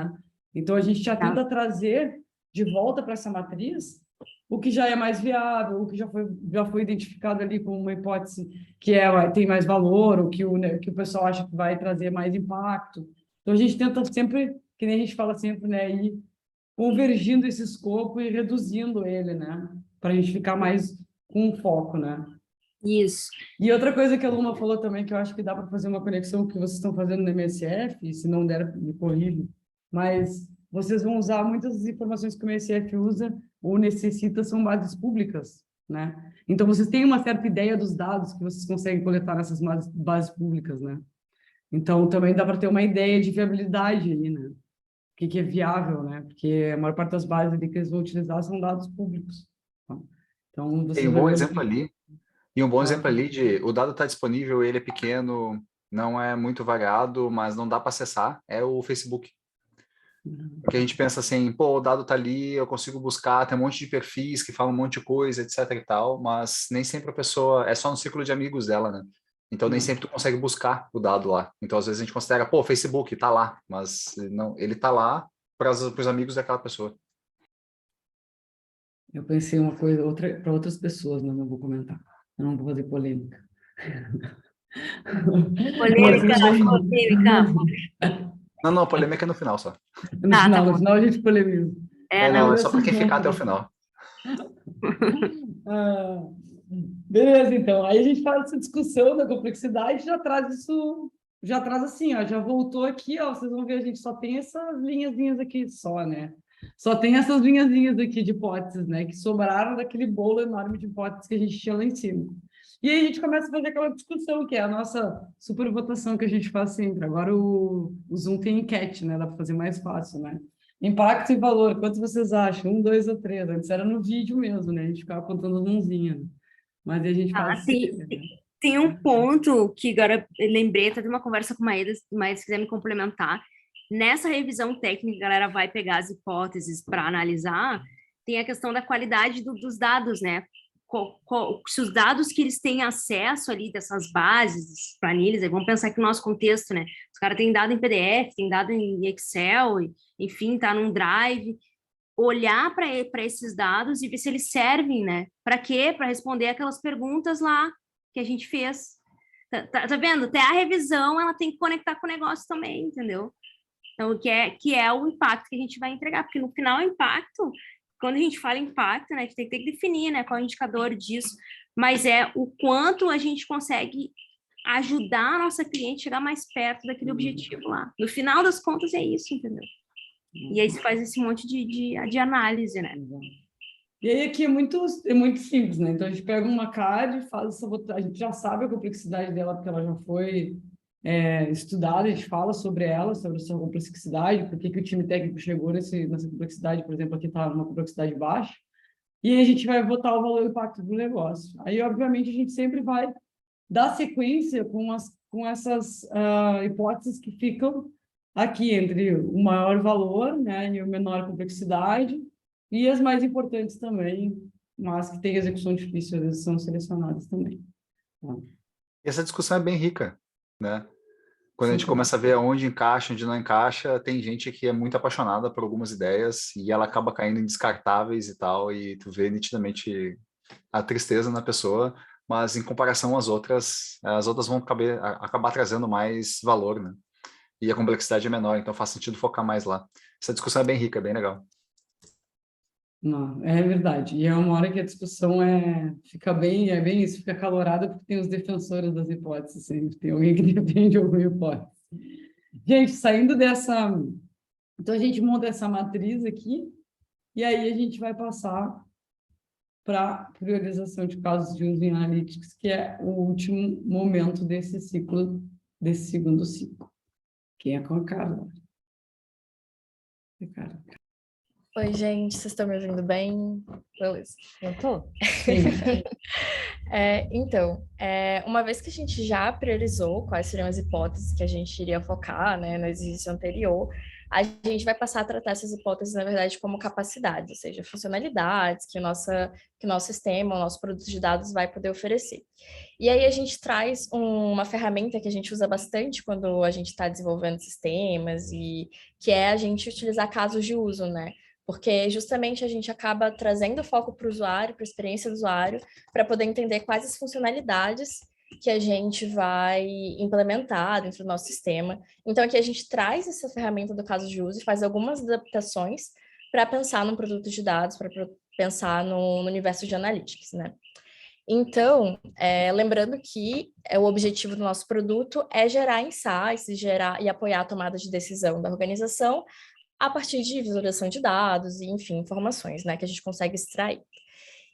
Então, a gente já tenta trazer de volta para essa matriz o que já é mais viável, o que já foi identificado ali como uma hipótese que tem mais valor, o que o pessoal acha que vai trazer mais impacto. Então, a gente tenta sempre, que nem a gente fala sempre, né, ir convergindo esse escopo e reduzindo ele, né, para a gente ficar mais com foco, né? Isso. E outra coisa que a Luma falou também, que eu acho que dá para fazer uma conexão que vocês estão fazendo no MSF, e se não der, me corrija, mas vocês vão usar muitas das informações que o MSF usa ou necessita são bases públicas, né? Então, vocês têm uma certa ideia dos dados que vocês conseguem coletar nessas bases públicas, né? Então, também dá para ter uma ideia de viabilidade aí, né? O que é viável, né? Porque a maior parte das bases ali que eles vão utilizar são dados públicos. Então, vocês Tem um vão bom ver exemplo ali. E um bom exemplo Ah. ali de o dado está disponível, ele é pequeno, não é muito variado, mas não dá para acessar, é o Facebook. Porque a gente pensa assim, pô, o dado tá ali, eu consigo buscar, tem um monte de perfis que falam um monte de coisa, etc e tal, mas nem sempre a pessoa, é só no círculo de amigos dela, né? Então nem sempre tu consegue buscar o dado lá. Então às vezes a gente considera, pô, Facebook tá lá, mas não, ele tá lá para os amigos daquela pessoa. Eu pensei uma coisa, outra para outras pessoas, mas não vou comentar. Eu não vou fazer polêmica. Mas Polêmica, tudo bem. polêmica. Não, a polêmica é no final só. No Ah, tá final, no bom. final a gente polemiza. É, Não, não. é só para quem ficar até o final. Ah, beleza, então. Aí a gente faz essa discussão da complexidade, já traz isso, já traz assim, ó, já voltou aqui, ó, vocês vão ver, a gente só tem essas linhazinhas aqui só, né? Só tem essas linhazinhas aqui de hipóteses, né? Que sobraram daquele bolo enorme de hipóteses que a gente tinha lá em cima. E aí a gente começa a fazer aquela discussão, que é a nossa supervotação que a gente faz sempre. Agora o Zoom tem enquete, né? Dá para fazer mais fácil, né? Impacto e valor, quantos vocês acham? 1, 2 ou 3? Antes era no vídeo mesmo, né? A gente ficava contando as mãozinhas. Mas aí a gente faz... Tem um ponto que agora eu lembrei, até de uma conversa com a Maeda, mas se quiser me complementar. Nessa revisão técnica, a galera vai pegar as hipóteses para analisar, tem a questão da qualidade dos dados, né? Se os dados que eles têm acesso ali dessas bases, planilhas, vamos pensar que no nosso contexto, né? Os caras têm dado em PDF, têm dado em Excel, enfim, tá num Drive, olhar para esses dados e ver se eles servem, né? Para quê? Para responder aquelas perguntas lá que a gente fez. Tá vendo? Até a revisão, ela tem que conectar com o negócio também, entendeu? Então, que é o impacto que a gente vai entregar, porque no final o impacto, quando a gente fala impacto, né, a gente tem que definir, né, qual é o indicador disso, mas é o quanto a gente consegue ajudar a nossa cliente a chegar mais perto daquele objetivo lá. No final das contas é isso, entendeu? E aí se faz esse monte de análise, né? E aí aqui é muito simples, né? Então a gente pega uma CAD, faz essa votação, a gente já sabe a complexidade dela, porque ela já foi estudada, a gente fala sobre ela, sobre a sua complexidade, por que o time técnico chegou nessa complexidade, por exemplo, aqui está uma complexidade baixa, e aí a gente vai votar o valor e impacto do negócio. Aí, obviamente, a gente sempre vai dar sequência com essas hipóteses que ficam aqui entre o maior valor, né, e a menor complexidade, e as mais importantes também, mas que têm execução difícil, às vezes são selecionadas também. E essa discussão é bem rica, né? Quando a gente Sim, começa a ver onde encaixa, onde não encaixa, tem gente que é muito apaixonada por algumas ideias e ela acaba caindo em descartáveis e tal, e tu vê nitidamente a tristeza na pessoa, mas em comparação às outras vão acabar trazendo mais valor, né? E a complexidade é menor, então faz sentido focar mais lá. Essa discussão é bem rica, bem legal. não, é verdade. E é uma hora que a discussão fica bem isso, fica calorada, porque tem os defensores das hipóteses, sempre tem alguém que defende alguma hipótese. Gente, saindo dessa... Então, a gente monta essa matriz aqui, e aí a gente vai passar para priorização de casos de uso em Analytics, que é o último momento desse ciclo, desse segundo ciclo. Quem é com a Carla? Cara. Oi, gente, vocês estão me ouvindo bem? Beleza. Eu tô. Sim. Então, uma vez que a gente já priorizou quais seriam as hipóteses que a gente iria focar, né, no exercício anterior, a gente vai passar a tratar essas hipóteses, na verdade, como capacidades, ou seja, funcionalidades que o nosso sistema, o nosso produto de dados vai poder oferecer. E aí a gente traz uma ferramenta que a gente usa bastante quando a gente está desenvolvendo sistemas, e que é a gente utilizar casos de uso, né? Porque justamente a gente acaba trazendo foco para o usuário, para a experiência do usuário, para poder entender quais as funcionalidades que a gente vai implementar dentro do nosso sistema. Então, aqui a gente traz essa ferramenta do caso de uso e faz algumas adaptações para pensar num produto de dados, para pensar no universo de analytics, né? Então, lembrando que o objetivo do nosso produto é gerar insights, gerar e apoiar a tomada de decisão da organização a partir de visualização de dados e, enfim, informações, né, que a gente consegue extrair.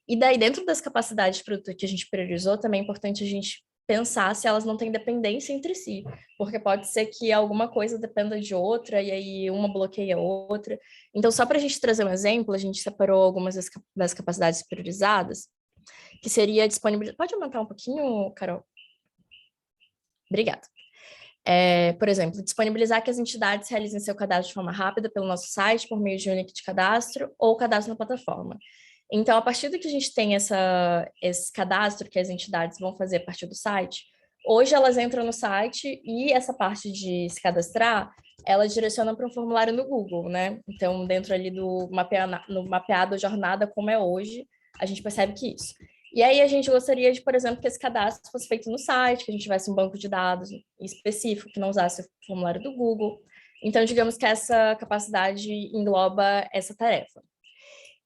E daí, dentro das capacidades de produto que a gente priorizou, também é importante a gente pensar se elas não têm dependência entre si, porque pode ser que alguma coisa dependa de outra e aí uma bloqueia a outra. Então, só para a gente trazer um exemplo, a gente separou algumas das capacidades priorizadas, que seria a disponibilidade... Pode aumentar um pouquinho, Carol? Obrigada. Por exemplo, disponibilizar que as entidades realizem seu cadastro de forma rápida pelo nosso site, por meio de um link de cadastro ou cadastro na plataforma. Então, a partir do que a gente tem esse cadastro que as entidades vão fazer a partir do site, hoje elas entram no site e essa parte de se cadastrar, ela direciona para um formulário no Google, né? Então, dentro ali no mapeado jornada como é hoje, a gente percebe que isso. E aí a gente gostaria de, por exemplo, que esse cadastro fosse feito no site, que a gente tivesse um banco de dados específico, que não usasse o formulário do Google. Então, digamos que essa capacidade engloba essa tarefa.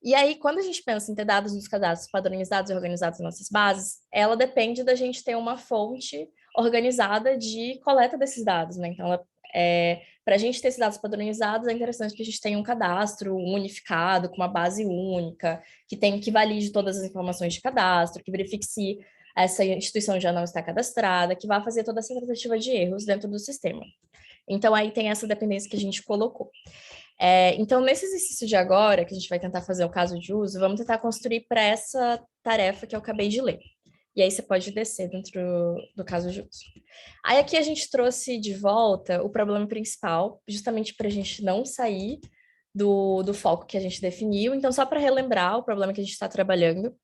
E aí, quando a gente pensa em ter dados nos cadastros padronizados e organizados nas nossas bases, ela depende da gente ter uma fonte organizada de coleta desses dados, né? Então, para a gente ter esses dados padronizados, é interessante que a gente tenha um cadastro unificado, com uma base única, que valide todas as informações de cadastro, que verifique se essa instituição já não está cadastrada, que vai fazer toda essa tentativa de erros dentro do sistema. Então, aí tem essa dependência que a gente colocou. Então, nesse exercício de agora, que a gente vai tentar fazer o caso de uso, vamos tentar construir para essa tarefa que eu acabei de ler. E aí você pode descer dentro do caso de uso. Aí aqui a gente trouxe de volta o problema principal, justamente para a gente não sair do foco que a gente definiu. Então, só para relembrar o problema que a gente está trabalhando,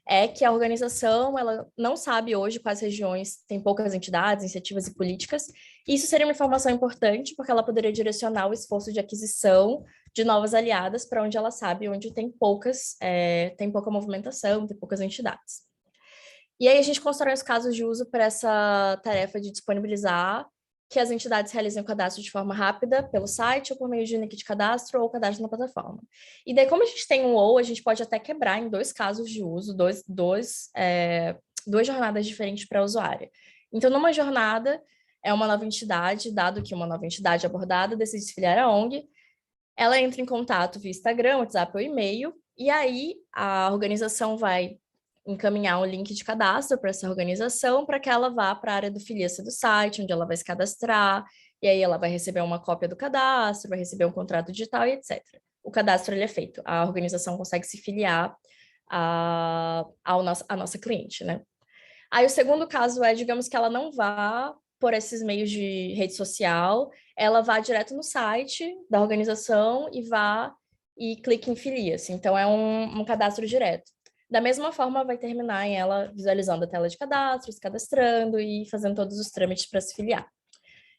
é que a organização ela não sabe hoje quais regiões têm poucas entidades, iniciativas e políticas. E isso seria uma informação importante, porque ela poderia direcionar o esforço de aquisição de novas aliadas para onde ela sabe onde tem pouca movimentação, tem poucas entidades. E aí a gente constrói os casos de uso para essa tarefa de disponibilizar que as entidades realizem o cadastro de forma rápida pelo site ou por meio de link de cadastro ou cadastro na plataforma. E daí, como a gente tem um ou, a gente pode até quebrar em 2 casos de uso, duas jornadas diferentes para a usuária. Então, numa jornada, é uma nova entidade, dado que uma nova entidade abordada decide se filiar à ONG, ela entra em contato via Instagram, WhatsApp ou e-mail, e aí a organização vai encaminhar um link de cadastro para essa organização para que ela vá para a área do filia-se do site, onde ela vai se cadastrar, e aí ela vai receber uma cópia do cadastro, vai receber um contrato digital e etc. O cadastro ele é feito, a organização consegue se filiar à nossa cliente, né? Aí o segundo caso é, digamos que ela não vá por esses meios de rede social, ela vá direto no site da organização e clique em filia-se. Então, é um cadastro direto. Da mesma forma, vai terminar em ela visualizando a tela de cadastro, se cadastrando e fazendo todos os trâmites para se filiar.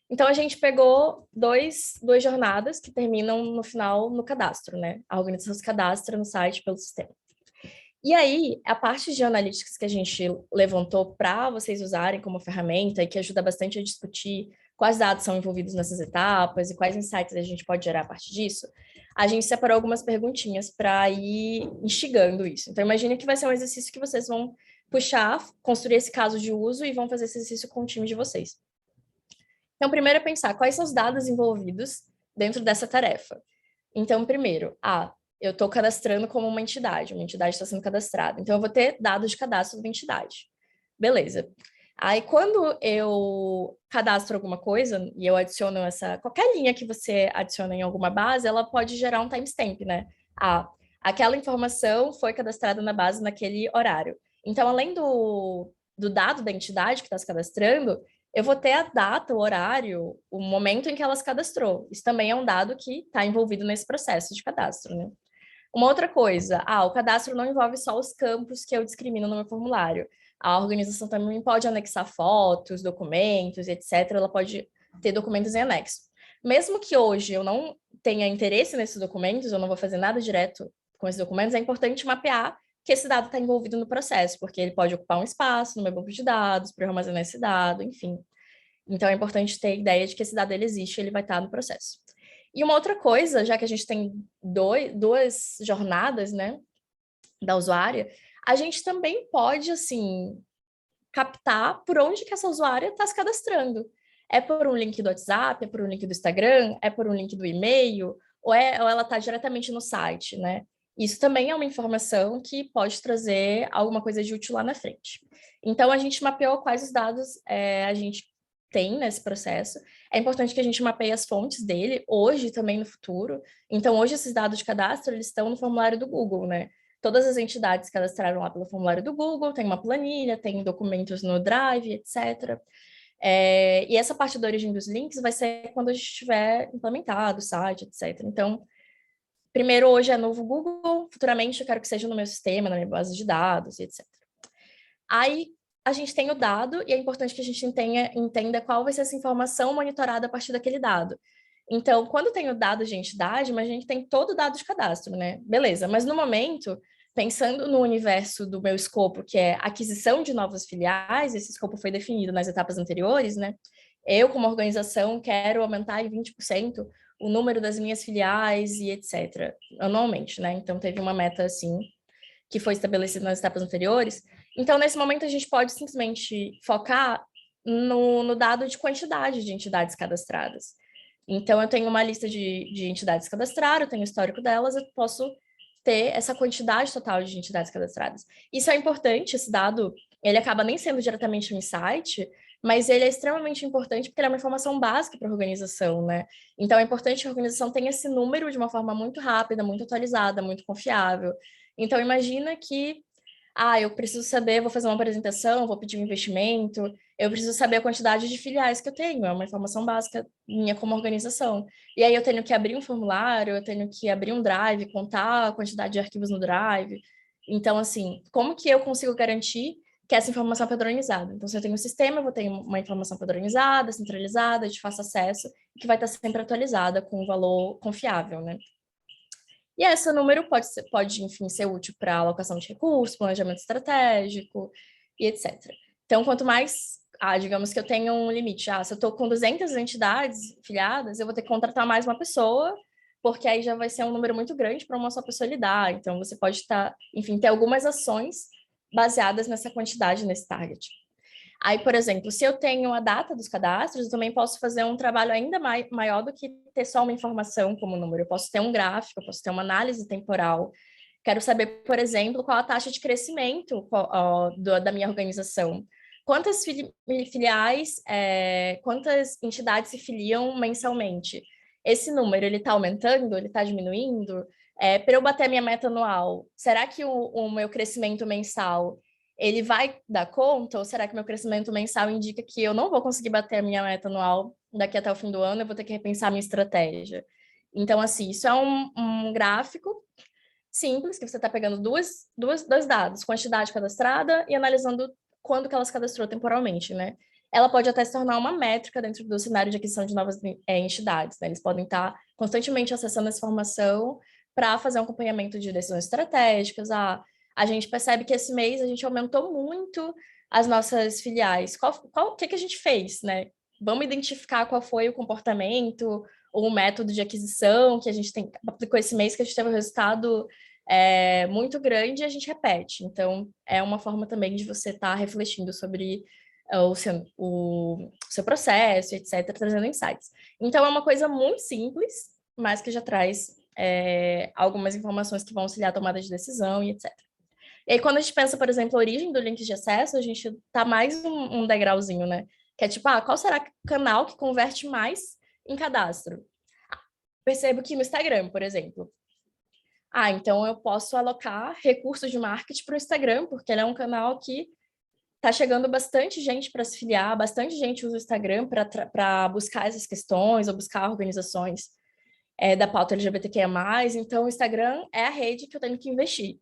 Então, a gente pegou duas jornadas que terminam no final no cadastro, né? A organização se cadastra no site pelo sistema. E aí, a parte de analytics que a gente levantou para vocês usarem como ferramenta e que ajuda bastante a discutir quais dados são envolvidos nessas etapas e quais insights a gente pode gerar a partir disso, a gente separou algumas perguntinhas para ir instigando isso. Então, imagine que vai ser um exercício que vocês vão puxar, construir esse caso de uso e vão fazer esse exercício com o time de vocês. Então, primeiro é pensar quais são os dados envolvidos dentro dessa tarefa. Então, primeiro, eu estou cadastrando como uma entidade está sendo cadastrada. Então, eu vou ter dados de cadastro da entidade. Beleza. Aí, quando eu cadastro alguma coisa e eu adiciono qualquer linha que você adiciona em alguma base, ela pode gerar um timestamp, né? Aquela informação foi cadastrada na base naquele horário. Então, além do dado da entidade que está se cadastrando, eu vou ter a data, o horário, o momento em que ela se cadastrou. Isso também é um dado que está envolvido nesse processo de cadastro, né? Uma outra coisa, o cadastro não envolve só os campos que eu discrimino no meu formulário. A organização também pode anexar fotos, documentos, etc. Ela pode ter documentos em anexo. Mesmo que hoje eu não tenha interesse nesses documentos, eu não vou fazer nada direto com esses documentos, é importante mapear que esse dado está envolvido no processo, porque ele pode ocupar um espaço no meu banco de dados, para eu armazenar esse dado, enfim. Então, é importante ter ideia de que esse dado ele existe, ele vai estar no processo. E uma outra coisa, já que a gente tem duas jornadas, né, da usuária, a gente também pode, assim, captar por onde que essa usuária está se cadastrando. É por um link do WhatsApp, é por um link do Instagram, é por um link do e-mail, ou ela está diretamente no site, né? Isso também é uma informação que pode trazer alguma coisa de útil lá na frente. Então, a gente mapeou quais os dados a gente tem nesse processo. É importante que a gente mapeie as fontes dele, hoje e também no futuro. Então, hoje, esses dados de cadastro, eles estão no formulário do Google, né? Todas as entidades cadastraram lá pelo formulário do Google, tem uma planilha, tem documentos no Drive, etc. E essa parte da origem dos links vai ser quando a gente tiver implementado o site, etc. Então, primeiro hoje é novo Google, futuramente eu quero que seja no meu sistema, na minha base de dados, e etc. Aí a gente tem o dado e é importante que a gente entenda qual vai ser essa informação monitorada a partir daquele dado. Então, quando tem o dado de entidade, mas a gente tem todo o dado de cadastro, né? Beleza, mas no momento, pensando no universo do meu escopo, que é aquisição de novas filiais, esse escopo foi definido nas etapas anteriores, né? Eu, como organização, quero aumentar em 20% o número das minhas filiais e etc., anualmente, né? Então, teve uma meta assim, que foi estabelecida nas etapas anteriores. Então, nesse momento, a gente pode simplesmente focar no dado de quantidade de entidades cadastradas. Então, eu tenho uma lista de entidades cadastradas, eu tenho o histórico delas, eu posso ter essa quantidade total de entidades cadastradas. Isso é importante, esse dado, ele acaba nem sendo diretamente um insight, mas ele é extremamente importante porque ele é uma informação básica para a organização, né? Então, é importante que a organização tenha esse número de uma forma muito rápida, muito atualizada, muito confiável. Então, imagina que, eu preciso saber, vou fazer uma apresentação, vou pedir um investimento, eu preciso saber a quantidade de filiais que eu tenho, é uma informação básica minha como organização. E aí eu tenho que abrir um formulário, eu tenho que abrir um drive, contar a quantidade de arquivos no drive. Então, assim, como que eu consigo garantir que essa informação é padronizada? Então, se eu tenho um sistema, eu vou ter uma informação padronizada, centralizada, de fácil acesso, que vai estar sempre atualizada com um valor confiável, né? E esse número pode, enfim, ser útil para alocação de recursos, planejamento estratégico e etc. Então, quanto mais, digamos que eu tenho um limite, se eu estou com 200 entidades filiadas, eu vou ter que contratar mais uma pessoa, porque aí já vai ser um número muito grande para uma só pessoa lidar. Então, você pode ter algumas ações baseadas nessa quantidade, nesse target. Aí, por exemplo, se eu tenho a data dos cadastros, eu também posso fazer um trabalho ainda maior do que ter só uma informação como número. Eu posso ter um gráfico, eu posso ter uma análise temporal. Quero saber, por exemplo, qual a taxa de crescimento da minha organização. Quantas filiais, quantas entidades se filiam mensalmente? Esse número, ele está aumentando? Ele está diminuindo? Para eu bater a minha meta anual, será que o meu crescimento mensal ele vai dar conta? Ou será que meu crescimento mensal indica que eu não vou conseguir bater a minha meta anual daqui até o fim do ano, eu vou ter que repensar a minha estratégia? Então, assim, isso é um gráfico simples, que você está pegando dois dados, quantidade cadastrada e analisando quando que ela se cadastrou temporalmente, né? Ela pode até se tornar uma métrica dentro do cenário de aquisição de novas entidades, né? Eles podem estar constantemente acessando essa informação para fazer um acompanhamento de decisões estratégicas. A gente percebe que esse mês a gente aumentou muito as nossas filiais. O que a gente fez, né? Vamos identificar qual foi o comportamento ou o método de aquisição que a gente aplicou esse mês, que a gente teve um resultado muito grande e a gente repete. Então, é uma forma também de você estar refletindo sobre o seu processo, etc., trazendo insights. Então, é uma coisa muito simples, mas que já traz algumas informações que vão auxiliar a tomada de decisão e etc. E aí, quando a gente pensa, por exemplo, a origem do link de acesso, a gente tá mais um degrauzinho, né? Que é tipo, qual será o canal que converte mais em cadastro? Percebo que no Instagram, por exemplo. Então eu posso alocar recursos de marketing para o Instagram, porque ele é um canal que tá chegando bastante gente para se filiar, bastante gente usa o Instagram para buscar essas questões ou buscar organizações da pauta LGBTQIA+. Então, o Instagram é a rede que eu tenho que investir.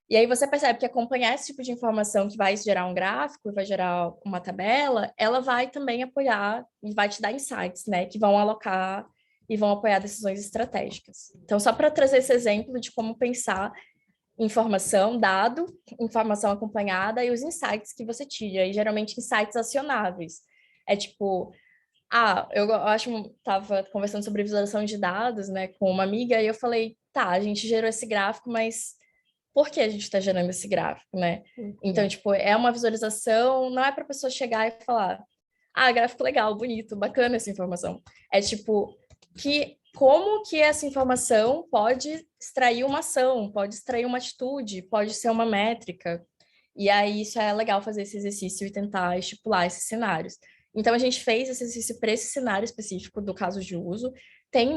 E aí você percebe que acompanhar esse tipo de informação que vai gerar um gráfico, vai gerar uma tabela, ela vai também apoiar e vai te dar insights, né, que vão alocar e vão apoiar decisões estratégicas. Então, só para trazer esse exemplo de como pensar informação, dado, informação acompanhada e os insights que você tira, e geralmente insights acionáveis. É tipo, eu estava conversando sobre visualização de dados, né, com uma amiga, e eu falei, a gente gerou esse gráfico, mas por que a gente está gerando esse gráfico, né? Então, tipo, é uma visualização, não é para a pessoa chegar e falar, gráfico legal, bonito, bacana essa informação. É tipo, como que essa informação pode extrair uma ação, pode extrair uma atitude, pode ser uma métrica. E aí, isso é legal fazer esse exercício e tentar estipular esses cenários. Então, a gente fez esse exercício para esse cenário específico do caso de uso. Tem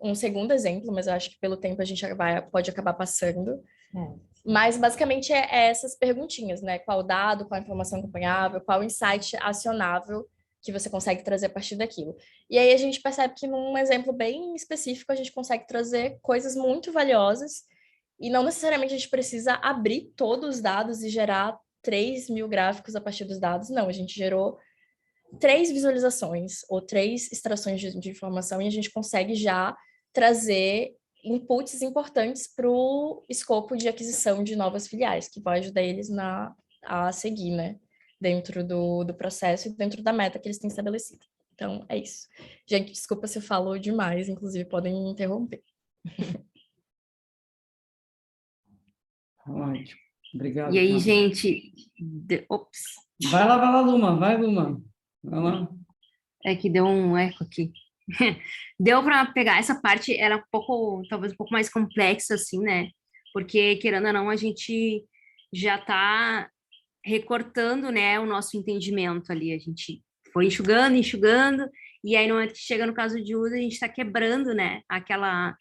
um segundo exemplo, mas eu acho que pelo tempo a gente pode acabar passando. Mas, basicamente, é essas perguntinhas, né? Qual dado, qual informação acompanhável, qual insight acionável que você consegue trazer a partir daquilo. E aí a gente percebe que, num exemplo bem específico, a gente consegue trazer coisas muito valiosas e não necessariamente a gente precisa abrir todos os dados e gerar 3.000 gráficos a partir dos dados. Não, a gente gerou 3 visualizações ou 3 extrações de informação e a gente consegue já trazer inputs importantes para o escopo de aquisição de novas filiais, que vai ajudar eles a seguir, né? Dentro do processo e dentro da meta que eles têm estabelecido. Então, é isso. Gente, desculpa se eu falo demais, inclusive podem me interromper. Ótimo. Obrigado, E aí, Carla. gente, ops, Vai lá, Luma. Vai, Luma. Vai lá. é que deu um eco aqui. Deu para pegar essa parte, era um pouco, talvez um pouco mais complexa, assim, né? Porque, querendo ou não, a gente já está recortando, né, o nosso entendimento ali. A gente foi enxugando, enxugando, e aí no momento que chega no caso de uso, a gente está quebrando, né, aquela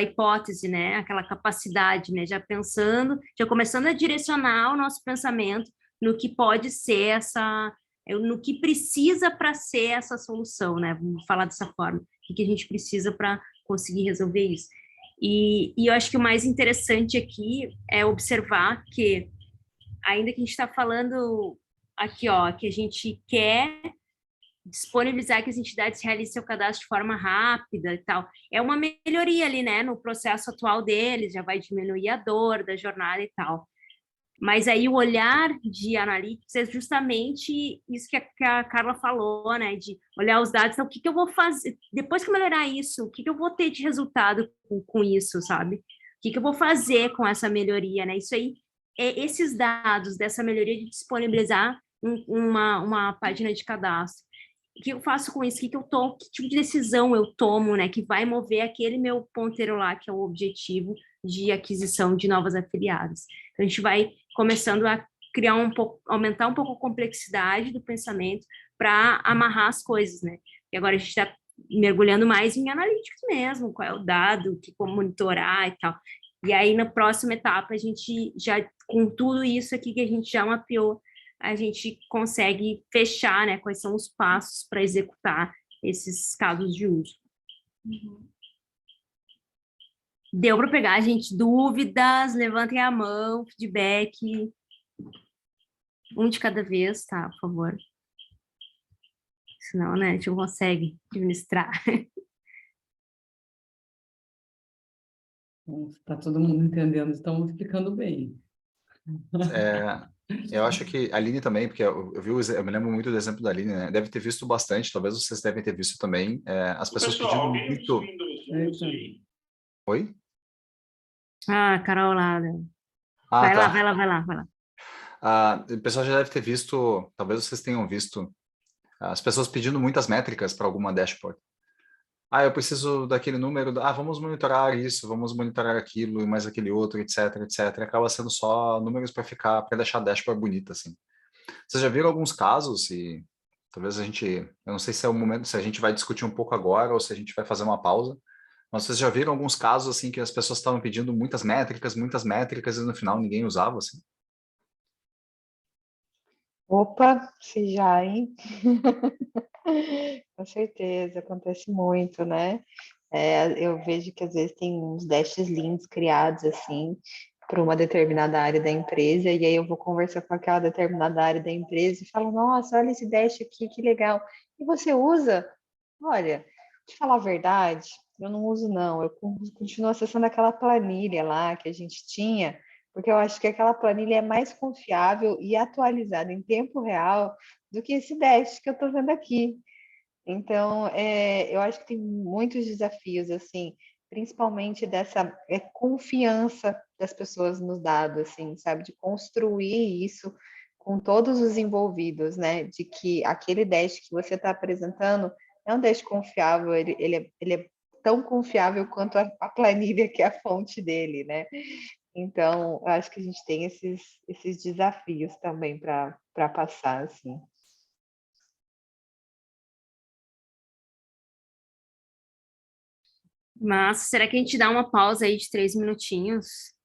hipótese, né, aquela capacidade, né, já pensando, já começando a direcionar o nosso pensamento no que pode ser no que precisa para ser essa solução, né, vamos falar dessa forma, o que a gente precisa para conseguir resolver isso. E eu acho que o mais interessante aqui é observar que ainda que a gente está falando aqui, ó, que a gente quer disponibilizar que as entidades realizem seu cadastro de forma rápida e tal, é uma melhoria ali, né, no processo atual deles, já vai diminuir a dor da jornada e tal. Mas aí o olhar de analytics é justamente isso que a Carla falou, né, de olhar os dados, então o que eu vou fazer, depois que eu melhorar isso, o que eu vou ter de resultado com isso, sabe? O que eu vou fazer com essa melhoria, né? Isso aí, esses dados dessa melhoria de disponibilizar uma página de cadastro. O que eu faço com isso? Que tipo de decisão eu tomo, né? Que vai mover aquele meu ponteiro lá, que é o objetivo de aquisição de novas afiliadas. Então, a gente vai começando a criar aumentar um pouco a complexidade do pensamento para amarrar as coisas, né? E agora a gente está mergulhando mais em analíticos mesmo, qual é o dado, como monitorar e tal. E aí, na próxima etapa, a gente já, com tudo isso aqui que a gente já mapeou, a gente consegue fechar, né, quais são os passos para executar esses casos de uso. Uhum. Deu para pegar, gente? Dúvidas? Levantem a mão, feedback. Um de cada vez, tá? Por favor. Senão, né, a gente não consegue administrar. Está todo mundo entendendo, estamos explicando bem. Eu acho que a Aline também, porque eu me lembro muito do exemplo da Aline, né? Deve ter visto bastante, talvez vocês devem ter visto também, as pessoas pedindo muito... Oi? Ah, Carol lá. Ah, Vai lá, tá. vai lá, vai lá, vai lá. O pessoal já deve ter visto, talvez vocês tenham visto, as pessoas pedindo muitas métricas para alguma dashboard. Eu preciso daquele número, vamos monitorar isso, vamos monitorar aquilo e mais aquele outro, etc, etc. Acaba sendo só números para deixar a dashboard bonita, assim. Vocês já viram alguns casos e talvez eu não sei se é o momento, se a gente vai discutir um pouco agora ou se a gente vai fazer uma pausa, mas vocês já viram alguns casos, assim, que as pessoas estavam pedindo muitas métricas e no final ninguém usava, assim? Opa, se já, hein? Com certeza, acontece muito, né? Eu vejo que às vezes tem uns dashes lindos criados assim para uma determinada área da empresa, e aí eu vou conversar com aquela determinada área da empresa e falo, nossa, olha esse dash aqui, que legal. E você usa? Olha, te falar a verdade, eu não uso não, eu continuo acessando aquela planilha lá que a gente tinha, porque eu acho que aquela planilha é mais confiável e atualizada em tempo real do que esse dash que eu estou vendo aqui. Então, eu acho que tem muitos desafios, assim, principalmente dessa confiança das pessoas nos dados, assim, sabe? De construir isso com todos os envolvidos, né? De que aquele dash que você está apresentando é um dash confiável, ele é tão confiável quanto a planilha que é a fonte dele, né? Então, eu acho que a gente tem esses desafios também para passar, assim. Mas será que a gente dá uma pausa aí de 3 minutinhos?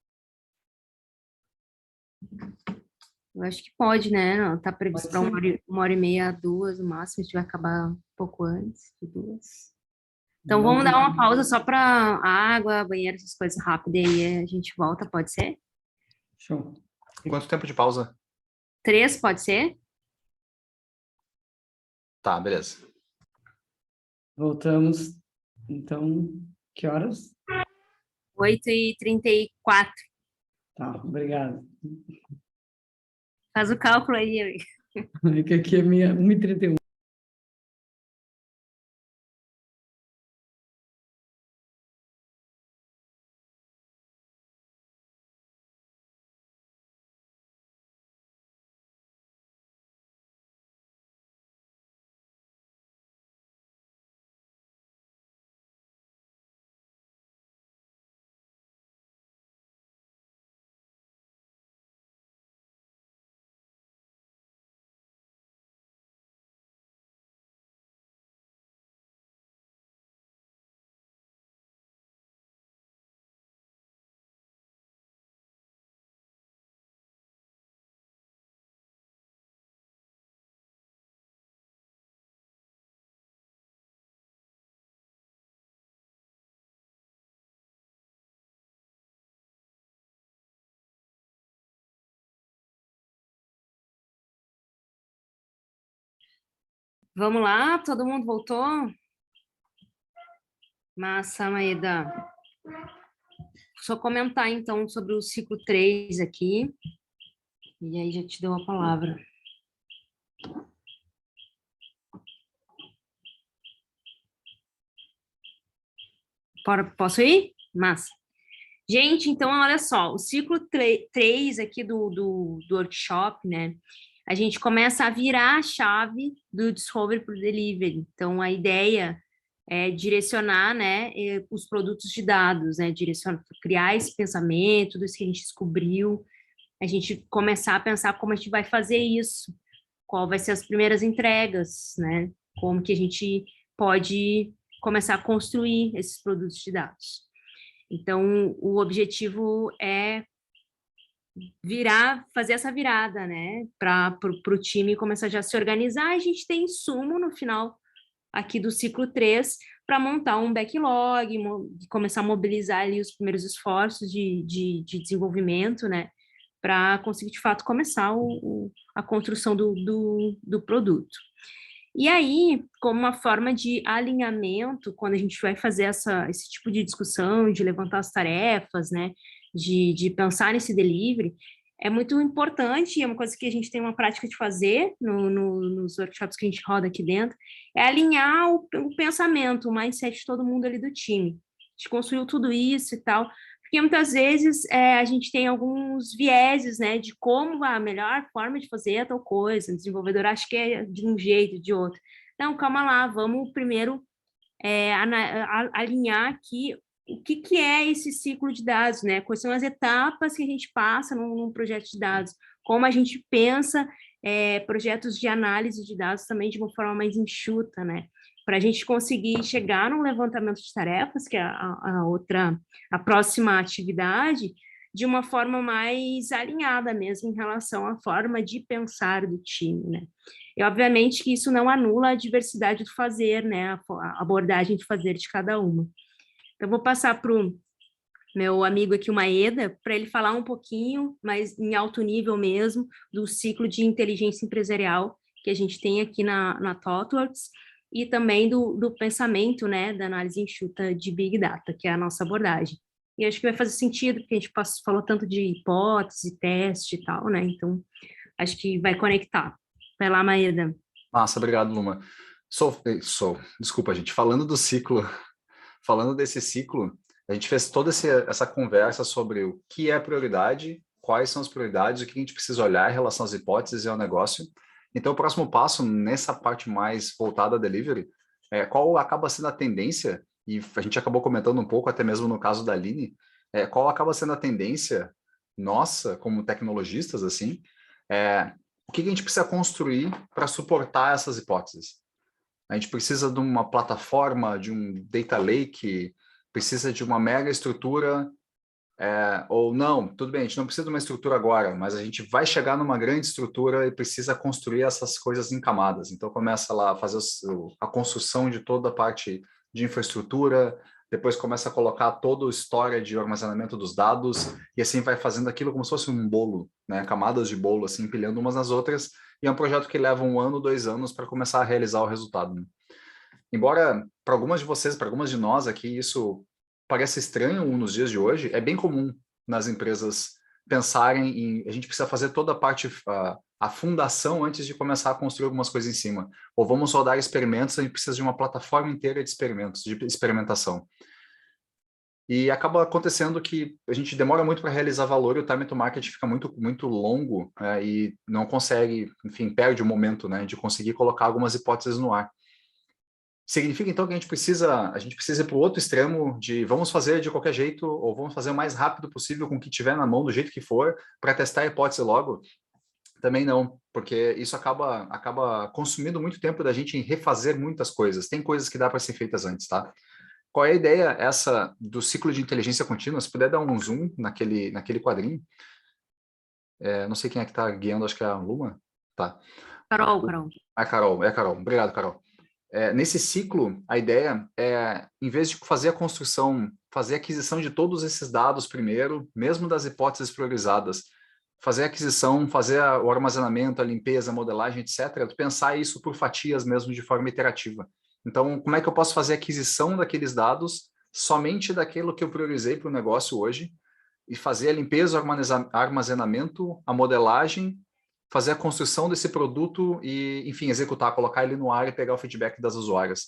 Eu acho que pode, né? Não, tá previsto Pode para ser. 1h30, 2 no máximo, a gente vai acabar um pouco antes de 2. Então vamos Vamos dar lá. uma pausa só para água, banheiro, essas coisas rápidas, e aí a gente volta, pode ser? Show. Quanto tempo de pausa? 3, pode ser? Tá, beleza. Voltamos. Então, que horas? 8h34. Tá, obrigado. Faz o cálculo aí, amigo. É que aqui é minha 1h31. Vamos lá, todo mundo voltou? Massa, Maeda. Só comentar, então, sobre o ciclo 3 aqui, e aí já te dou a palavra. Posso ir? Massa. Gente, então, olha só, o ciclo 3 aqui do workshop, né? A gente começa a virar a chave do Discovery para o Delivery. Então, a ideia é direcionar, né, os produtos de dados, né? Direcionar, criar esse pensamento, tudo isso que a gente descobriu, a gente começar a pensar como a gente vai fazer isso, qual vai ser as primeiras entregas, né? Como que a gente pode começar a construir esses produtos de dados. Então, o objetivo é fazer essa virada, né, para o time começar já a se organizar. A gente tem insumo no final aqui do ciclo 3 para montar um backlog, começar a mobilizar ali os primeiros esforços de desenvolvimento, né, para conseguir, de fato, começar a construção do produto. E aí, como uma forma de alinhamento, quando a gente vai fazer esse tipo de discussão, de levantar as tarefas, né, de pensar nesse delivery, é muito importante, é uma coisa que a gente tem uma prática de fazer nos workshops que a gente roda aqui dentro, é alinhar o pensamento, o mindset de todo mundo ali do time. A gente construiu tudo isso e tal, porque muitas vezes a gente tem alguns vieses, né, de como a melhor forma de fazer a tal coisa, o desenvolvedor acha que é de um jeito, de outro. Não, calma lá, vamos primeiro alinhar aqui o que é esse ciclo de dados, né? Quais são as etapas que a gente passa num projeto de dados, como a gente pensa projetos de análise de dados também de uma forma mais enxuta, né? Para a gente conseguir chegar num levantamento de tarefas, que é a próxima atividade, de uma forma mais alinhada mesmo em relação à forma de pensar do time, né? E, obviamente, que isso não anula a diversidade do fazer, né? A abordagem de fazer de cada uma. Então, vou passar para o meu amigo aqui, o Maeda, para ele falar um pouquinho, mas em alto nível mesmo, do ciclo de inteligência empresarial que a gente tem aqui na ThoughtWorks, e também do pensamento, né, da análise enxuta de Big Data, que é a nossa abordagem. E acho que vai fazer sentido, porque a gente falou tanto de hipótese, teste e tal, né? Então, acho que vai conectar. Vai lá, Maeda. Massa, obrigado, Luma. Desculpa, gente, falando desse ciclo, a gente fez toda essa conversa sobre o que é prioridade, quais são as prioridades, o que a gente precisa olhar em relação às hipóteses e ao negócio. Então, o próximo passo, nessa parte mais voltada a delivery, qual acaba sendo a tendência, e a gente acabou comentando um pouco, até mesmo no caso da Aline, qual acaba sendo a tendência nossa, como tecnologistas, assim, o que a gente precisa construir para suportar essas hipóteses. A gente precisa de uma plataforma, de um data lake, precisa de uma mega estrutura Ou não, tudo bem, a gente não precisa de uma estrutura agora, mas a gente vai chegar numa grande estrutura e precisa construir essas coisas em camadas. Então começa lá a fazer a construção de toda a parte de infraestrutura, depois começa a colocar toda a história de armazenamento dos dados, e assim vai fazendo aquilo como se fosse um bolo, né? Camadas de bolo, assim, empilhando umas nas outras, e é um projeto que leva 1 ano, 2 anos para começar a realizar o resultado, né? Embora para algumas de vocês, para algumas de nós aqui, isso parece estranho nos dias de hoje, é bem comum nas empresas pensarem a gente precisa fazer toda a parte, a fundação antes de começar a construir algumas coisas em cima. Ou vamos rodar experimentos, a gente precisa de uma plataforma inteira de experimentos, de experimentação. E acaba acontecendo que a gente demora muito para realizar valor e o time to market fica muito, muito longo, e não consegue, enfim, perde o momento, né, de conseguir colocar algumas hipóteses no ar. Significa, então, que a gente precisa ir para o outro extremo de vamos fazer de qualquer jeito ou vamos fazer o mais rápido possível com o que tiver na mão, do jeito que for, para testar a hipótese logo? Também não, porque isso acaba consumindo muito tempo da gente em refazer muitas coisas. Tem coisas que dá para ser feitas antes, tá? Qual é a ideia essa do ciclo de inteligência contínua? Se puder dar um zoom naquele quadrinho. Não sei quem é que está guiando, acho que é a Luma. Tá. Carol. É a Carol. Obrigado, Carol. Nesse ciclo, a ideia é, em vez de fazer a construção, fazer a aquisição de todos esses dados primeiro, mesmo das hipóteses priorizadas, fazer a aquisição, fazer o armazenamento, a limpeza, a modelagem, etc., pensar isso por fatias mesmo de forma iterativa. Então, como é que eu posso fazer a aquisição daqueles dados somente daquilo que eu priorizei para o negócio hoje e fazer a limpeza, o armazenamento, a modelagem, fazer a construção desse produto e, enfim, executar, colocar ele no ar e pegar o feedback das usuárias.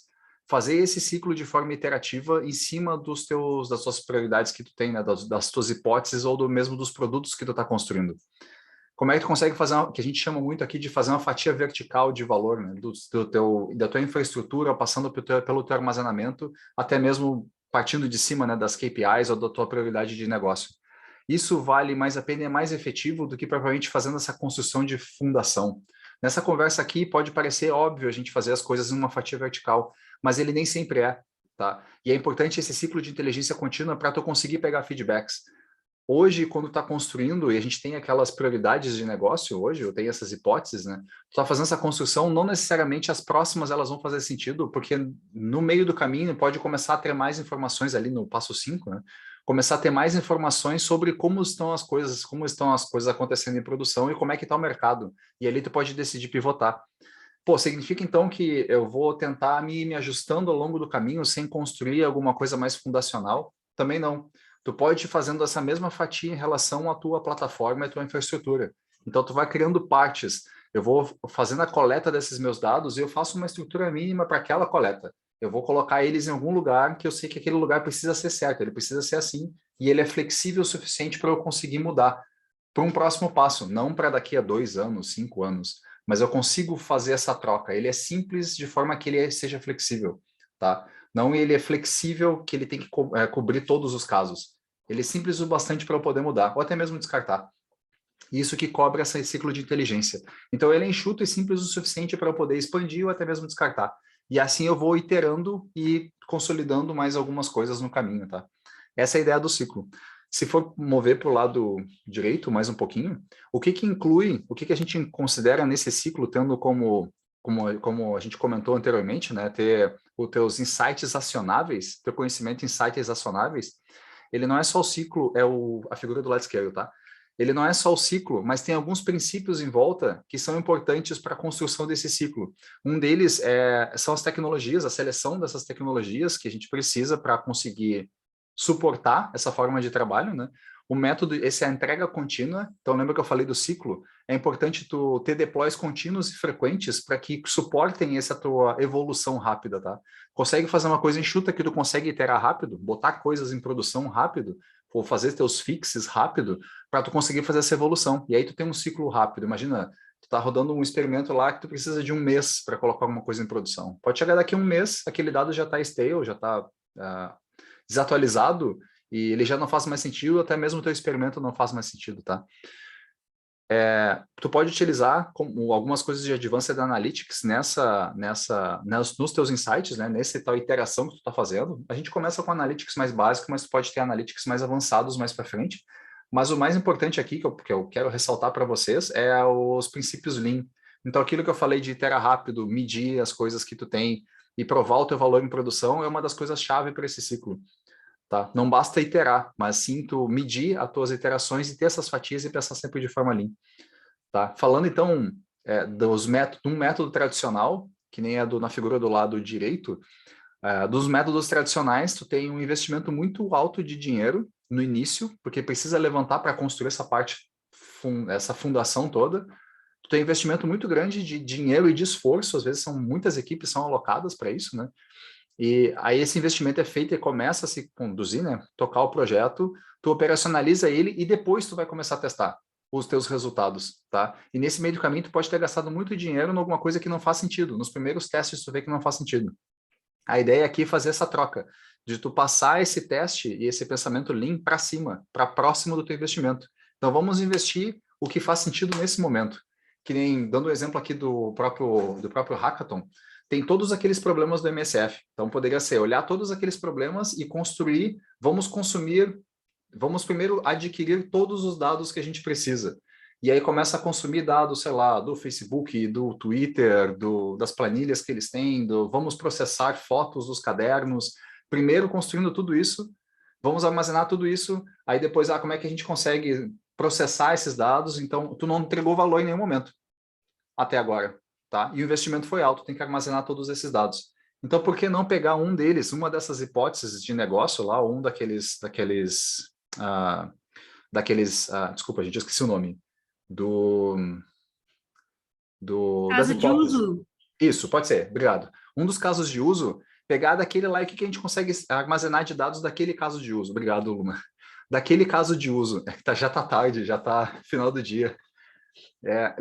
Fazer esse ciclo de forma iterativa em cima das suas prioridades que tu tem, né, das tuas hipóteses ou mesmo dos produtos que tu está construindo. Como é que tu consegue fazer, que a gente chama muito aqui de fazer uma fatia vertical de valor, né, da tua infraestrutura, passando pelo teu armazenamento, até mesmo partindo de cima, né, das KPIs ou da tua prioridade de negócio. Isso vale mais a pena e é mais efetivo do que propriamente fazendo essa construção de fundação. Nessa conversa aqui pode parecer óbvio a gente fazer as coisas em uma fatia vertical, mas ele nem sempre é, tá? E é importante esse ciclo de inteligência contínua para tu conseguir pegar feedbacks. Hoje, quando está construindo, e a gente tem aquelas prioridades de negócio hoje, eu tenho essas hipóteses, né? Tu tá fazendo essa construção, não necessariamente as próximas elas vão fazer sentido, porque no meio do caminho pode começar a ter mais informações ali no passo 5, né? Começar a ter mais informações sobre como estão as coisas acontecendo em produção e como é que está o mercado. E ali tu pode decidir pivotar. Pô, significa então que eu vou tentar me ajustando ao longo do caminho sem construir alguma coisa mais fundacional? Também não. Tu pode ir fazendo essa mesma fatia em relação à tua plataforma e à tua infraestrutura. Então, tu vai criando partes. Eu vou fazendo a coleta desses meus dados e eu faço uma estrutura mínima para aquela coleta. Eu vou colocar eles em algum lugar que eu sei que aquele lugar precisa ser certo, ele precisa ser assim, e ele é flexível o suficiente para eu conseguir mudar para um próximo passo, não para daqui a 2 anos, 5 anos, mas eu consigo fazer essa troca. Ele é simples de forma que ele seja flexível, tá? Não ele é flexível que ele tem que cobrir todos os casos. Ele é simples o bastante para eu poder mudar, ou até mesmo descartar. Isso que cobre esse ciclo de inteligência. Então, ele é enxuto e simples o suficiente para eu poder expandir ou até mesmo descartar. E assim eu vou iterando e consolidando mais algumas coisas no caminho, tá? Essa é a ideia do ciclo. Se for mover para o lado direito mais um pouquinho, o que inclui, o que a gente considera nesse ciclo, tendo como a gente comentou anteriormente, né, ter os teus insights acionáveis, teu conhecimento em insights acionáveis, ele não é só o ciclo, a figura do lado esquerdo, tá? Ele não é só o ciclo, mas tem alguns princípios em volta que são importantes para a construção desse ciclo. Um deles são as tecnologias, a seleção dessas tecnologias que a gente precisa para conseguir suportar essa forma de trabalho, né? O método, esse é a entrega contínua. Então, lembra que eu falei do ciclo? É importante tu ter deploys contínuos e frequentes para que suportem essa tua evolução rápida, tá? Consegue fazer uma coisa enxuta que tu consegue iterar rápido, botar coisas em produção rápido, ou fazer teus fixes rápido, para tu conseguir fazer essa evolução. E aí tu tem um ciclo rápido. Imagina, tu tá rodando um experimento lá que tu precisa de 1 mês para colocar alguma coisa em produção. Pode chegar daqui a 1 mês, aquele dado já está stale, já está desatualizado, e ele já não faz mais sentido, até mesmo o teu experimento não faz mais sentido, tá? tu pode utilizar algumas coisas de Advanced Analytics nos teus insights, né? Nessa tal iteração que tu está fazendo. A gente começa com Analytics mais básico, mas tu pode ter Analytics mais avançados mais para frente. Mas o mais importante aqui, que eu quero ressaltar para vocês, é os princípios Lean. Então, aquilo que eu falei de iterar rápido, medir as coisas que tu tem e provar o teu valor em produção é uma das coisas-chave para esse ciclo. Tá? Não basta iterar, mas sim tu medir as tuas iterações e ter essas fatias e pensar sempre de forma Lean. Tá? Falando então de um método tradicional, que nem é na figura do lado direito, dos métodos tradicionais, tu tem um investimento muito alto de dinheiro no início, porque precisa levantar para construir essa parte, essa fundação toda. Tu tem investimento muito grande de dinheiro e de esforço, às vezes muitas equipes são alocadas para isso, né? E aí esse investimento é feito e começa a se conduzir, né? Tocar o projeto, tu operacionaliza ele e depois tu vai começar a testar os teus resultados, tá? E nesse meio do caminho tu pode ter gastado muito dinheiro em alguma coisa que não faz sentido. Nos primeiros testes tu vê que não faz sentido. A ideia aqui é fazer essa troca, de tu passar esse teste e esse pensamento Lean para cima, para próximo do teu investimento. Então vamos investir o que faz sentido nesse momento. Que nem, dando o exemplo aqui do próprio Hackathon, tem todos aqueles problemas do MSF. Então, poderia ser olhar todos aqueles problemas e construir, vamos primeiro adquirir todos os dados que a gente precisa. E aí começa a consumir dados, sei lá, do Facebook, do Twitter, das planilhas que eles têm, vamos processar fotos dos cadernos, primeiro construindo tudo isso, vamos armazenar tudo isso, aí depois, como é que a gente consegue processar esses dados? Então, tu não entregou valor em nenhum momento, até agora. Tá? E o investimento foi alto, tem que armazenar todos esses dados. Então, por que não pegar uma dessas hipóteses de negócio lá, ou desculpa, gente, eu esqueci o nome, das Caso de hipóteses. uso. Isso, pode ser, obrigado. Um dos casos de uso, pegar daquele lá e que a gente consegue armazenar de dados daquele caso de uso. Obrigado, Luma. Daquele caso de uso, já está tarde, já está final do dia.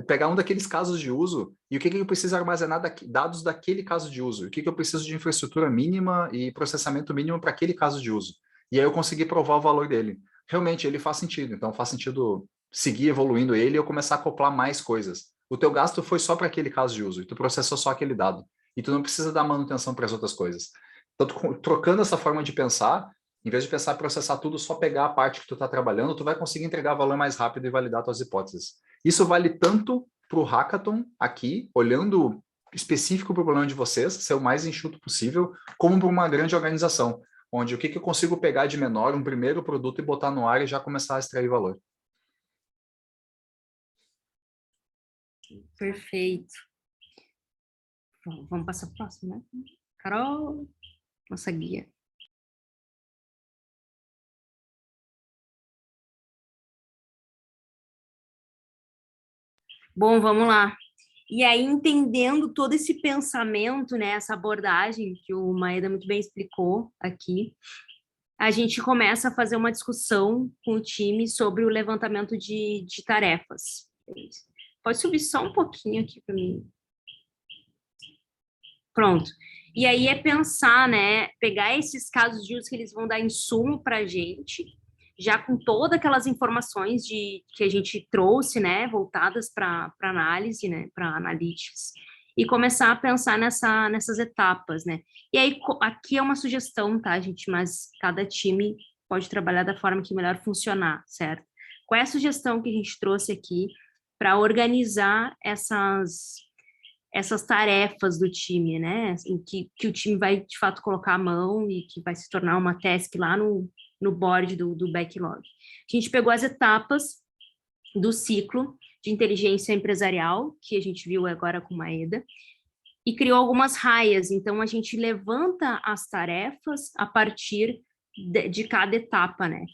Pegar um daqueles casos de uso e o que eu preciso armazenar dados daquele caso de uso, o que eu preciso de infraestrutura mínima e processamento mínimo para aquele caso de uso. E aí eu consegui provar o valor dele. Realmente, ele faz sentido. Então, faz sentido seguir evoluindo ele e eu começar a acoplar mais coisas. O teu gasto foi só para aquele caso de uso e tu processou só aquele dado. E tu não precisa dar manutenção para as outras coisas. Então, trocando essa forma de pensar, em vez de pensar em processar tudo, só pegar a parte que tu está trabalhando, tu vai conseguir entregar valor mais rápido e validar tuas hipóteses. Isso vale tanto para o Hackathon aqui, olhando específico para o problema de vocês, ser o mais enxuto possível, como para uma grande organização, onde o que eu consigo pegar de menor, um primeiro produto e botar no ar e já começar a extrair valor. Perfeito. Vamos passar para o próximo, né? Carol, nossa guia. Bom, vamos lá. E aí, entendendo todo esse pensamento, né, essa abordagem que o Maeda muito bem explicou aqui, a gente começa a fazer uma discussão com o time sobre o levantamento de tarefas. Pode subir só um pouquinho aqui para mim. Pronto. E aí é pensar, né, pegar esses casos de uso que eles vão dar insumo para a gente, já com todas aquelas informações que a gente trouxe, né, voltadas para análise, né, para analytics, e começar a pensar nessas etapas, né. E aí, aqui é uma sugestão, tá, gente, mas cada time pode trabalhar da forma que melhor funcionar, certo? Qual é a sugestão que a gente trouxe aqui para organizar essas tarefas do time, né, em que o time vai, de fato, colocar a mão e que vai se tornar uma task lá no board do backlog. A gente pegou as etapas do ciclo de inteligência empresarial, que a gente viu agora com Maeda, e criou algumas raias. Então, a gente levanta as tarefas a partir de cada etapa, né?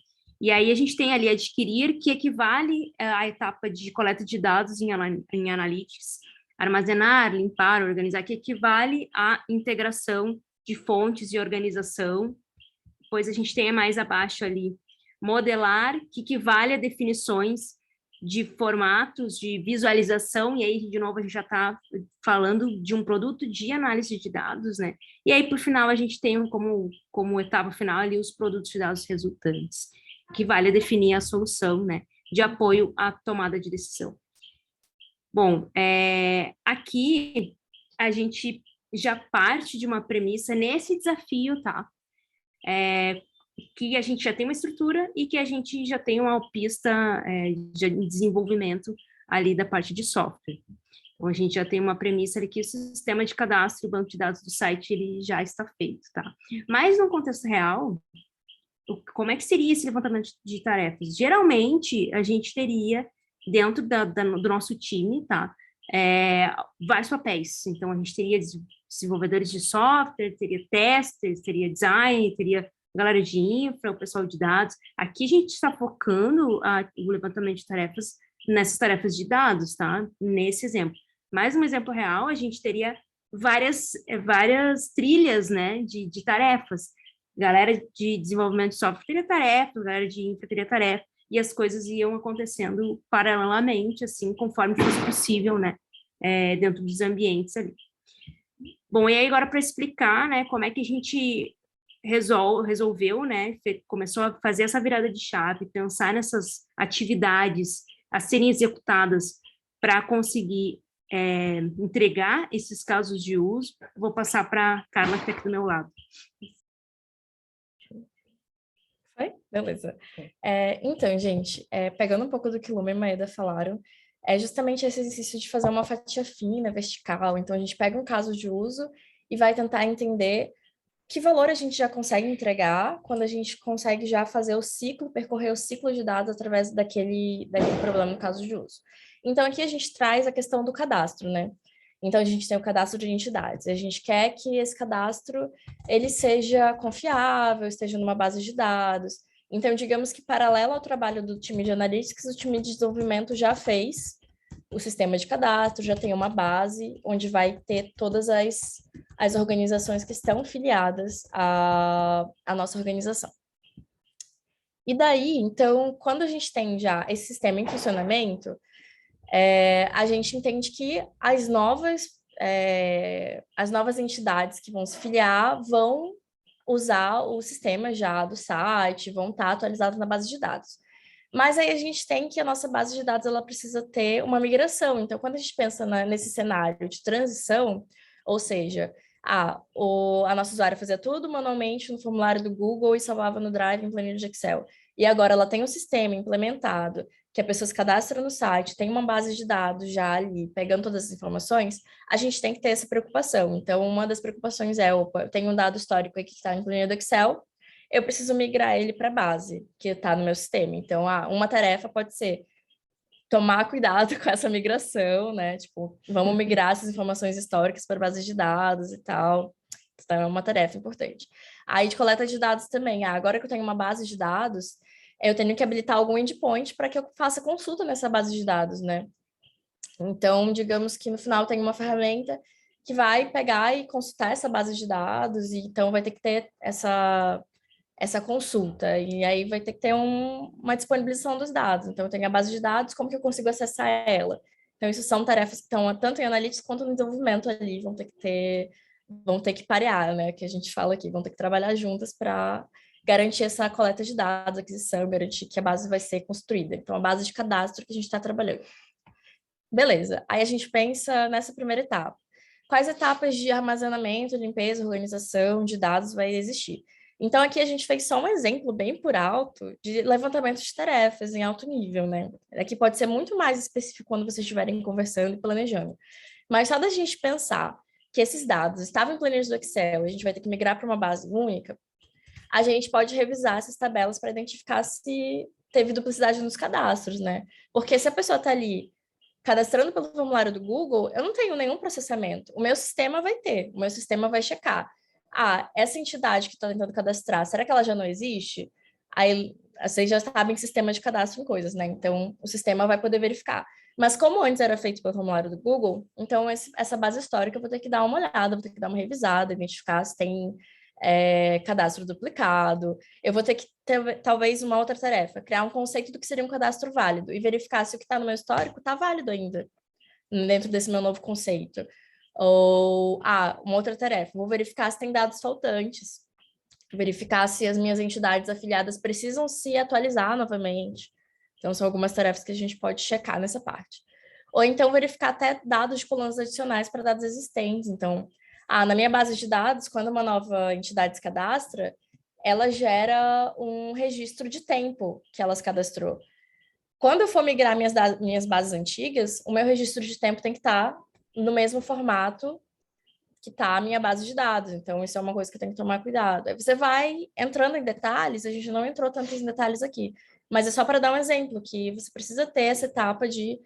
E aí a gente tem ali adquirir, que equivale à etapa de coleta de dados em Analytics, armazenar, limpar, organizar, que equivale à integração de fontes e organização. Depois a gente tem mais abaixo ali, modelar, que equivale a definições de formatos, de visualização, e aí, de novo, a gente já está falando de um produto de análise de dados, né? E aí, por final, a gente tem como etapa final ali os produtos de dados resultantes, que vale a definir a solução, né? de apoio à tomada de decisão. Bom, aqui a gente já parte de uma premissa nesse desafio, tá? Que a gente já tem uma estrutura e que a gente já tem uma pista de desenvolvimento ali da parte de software. Então, a gente já tem uma premissa ali que o sistema de cadastro e o banco de dados do site ele já está feito, tá? Mas no contexto real, como é que seria esse levantamento de tarefas? Geralmente, a gente teria, dentro do nosso time, tá? Vários papéis. Então, a gente teria desenvolvedores de software, teria testers, teria design, teria galera de infra, o pessoal de dados. Aqui a gente está focando o levantamento de tarefas nessas tarefas de dados, tá? Nesse exemplo. Mais um exemplo real, a gente teria várias trilhas, né, de tarefas. Galera de desenvolvimento de software teria tarefas, galera de infra teria tarefa, e as coisas iam acontecendo paralelamente, assim, conforme fosse possível, né, dentro dos ambientes ali. Bom, e aí agora para explicar, né, como é que a gente resolveu, né, começou a fazer essa virada de chave, pensar nessas atividades a serem executadas para conseguir entregar esses casos de uso. Vou passar para a Carla, que está aqui do meu lado. Foi? Beleza. Então, gente, pegando um pouco do que Luma e Maeda falaram, é justamente esse exercício de fazer uma fatia fina, vertical. Então, a gente pega um caso de uso e vai tentar entender que valor a gente já consegue entregar quando a gente consegue já fazer o ciclo, percorrer o ciclo de dados através daquele problema no caso de uso. Então, aqui a gente traz a questão do cadastro, né? Então, a gente tem o cadastro de entidades. A gente quer que esse cadastro ele seja confiável, esteja numa base de dados. Então, digamos que, paralelo ao trabalho do time de analytics, o time de desenvolvimento já fez o sistema de cadastro, já tem uma base onde vai ter todas as organizações que estão filiadas à nossa organização. E daí, então, quando a gente tem já esse sistema em funcionamento, a gente entende que as novas entidades que vão se filiar vão usar o sistema já do site, vão estar atualizados na base de dados. Mas aí a gente tem que a nossa base de dados ela precisa ter uma migração. Então, quando a gente pensa nesse cenário de transição, ou seja, a nossa usuária fazia tudo manualmente no formulário do Google e salvava no Drive em planilha de Excel. E agora ela tem um sistema implementado, que a pessoa se cadastra no site, tem uma base de dados já ali, pegando todas as informações, a gente tem que ter essa preocupação. Então, uma das preocupações opa, eu tenho um dado histórico aqui que está em planilha do Excel, eu preciso migrar ele para a base, que está no meu sistema. Então, uma tarefa pode ser tomar cuidado com essa migração, né? Tipo, vamos migrar essas informações históricas para bases de dados e tal. Então, é uma tarefa importante. Aí, de coleta de dados também. Agora que eu tenho uma base de dados, eu tenho que habilitar algum endpoint para que eu faça consulta nessa base de dados, né? Então, digamos que no final tem uma ferramenta que vai pegar e consultar essa base de dados, e então vai ter que ter essa consulta, e aí vai ter que ter uma disponibilização dos dados. Então, eu tenho a base de dados, como que eu consigo acessar ela? Então, isso são tarefas que estão tanto em analytics quanto no desenvolvimento ali, vão ter que parear, né? Que a gente fala aqui, vão ter que trabalhar juntas para garantir essa coleta de dados, aquisição, garantir que a base vai ser construída. Então, a base de cadastro que a gente está trabalhando. Beleza, aí a gente pensa nessa primeira etapa. Quais etapas de armazenamento, limpeza, organização de dados vai existir? Então, aqui a gente fez só um exemplo bem por alto de levantamento de tarefas em alto nível, né? Aqui pode ser muito mais específico quando vocês estiverem conversando e planejando. Mas só da gente pensar que esses dados estavam em planilhas do Excel e a gente vai ter que migrar para uma base única, a gente pode revisar essas tabelas para identificar se teve duplicidade nos cadastros, né? Porque se a pessoa está ali cadastrando pelo formulário do Google, eu não tenho nenhum processamento. O meu sistema vai ter, o meu sistema vai checar. Essa entidade que está tentando cadastrar, será que ela já não existe? Aí vocês já sabem que sistema de cadastro em coisas, né? Então, o sistema vai poder verificar. Mas como antes era feito pelo formulário do Google, então essa base histórica eu vou ter que dar uma olhada, vou ter que dar uma revisada, identificar se tem cadastro duplicado. Eu vou ter que ter, talvez, uma outra tarefa, criar um conceito do que seria um cadastro válido e verificar se o que está no meu histórico está válido ainda, dentro desse meu novo conceito. Ou, uma outra tarefa, vou verificar se tem dados faltantes, verificar se as minhas entidades afiliadas precisam se atualizar novamente, Então, são algumas tarefas que a gente pode checar nessa parte. Ou então, verificar até dados de colunas adicionais para dados existentes. Então, na minha base de dados, quando uma nova entidade se cadastra, ela gera um registro de tempo que ela se cadastrou. Quando eu for migrar minhas bases antigas, o meu registro de tempo tem que estar no mesmo formato que está a minha base de dados. Então, isso é uma coisa que eu tenho que tomar cuidado. Aí você vai entrando em detalhes, a gente não entrou tanto em detalhes aqui, mas é só para dar um exemplo, que você precisa ter essa etapa de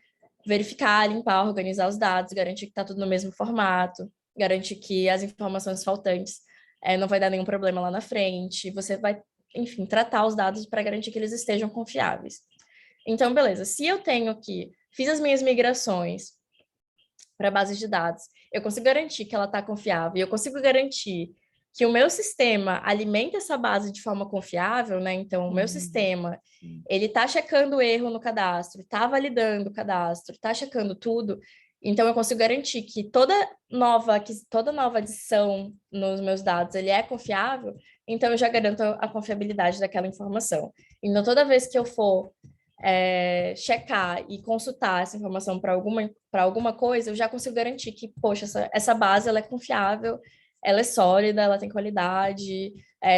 verificar, limpar, organizar os dados, garantir que está tudo no mesmo formato, garantir que as informações faltantes não vai dar nenhum problema lá na frente. Você vai, enfim, tratar os dados para garantir que eles estejam confiáveis. Então, beleza. Se eu tenho aqui, fiz as minhas migrações para a base de dados, eu consigo garantir que ela está confiável, e eu consigo garantir que o meu sistema alimenta essa base de forma confiável, né? Então, o meu sistema, ele está checando o erro no cadastro, está validando o cadastro, está checando tudo. Então, eu consigo garantir que toda nova adição nos meus dados, ele é confiável, então eu já garanto a confiabilidade daquela informação. Então, toda vez que eu for checar e consultar essa informação para alguma coisa, eu já consigo garantir que, poxa, essa base ela é confiável, ela é sólida, ela tem qualidade,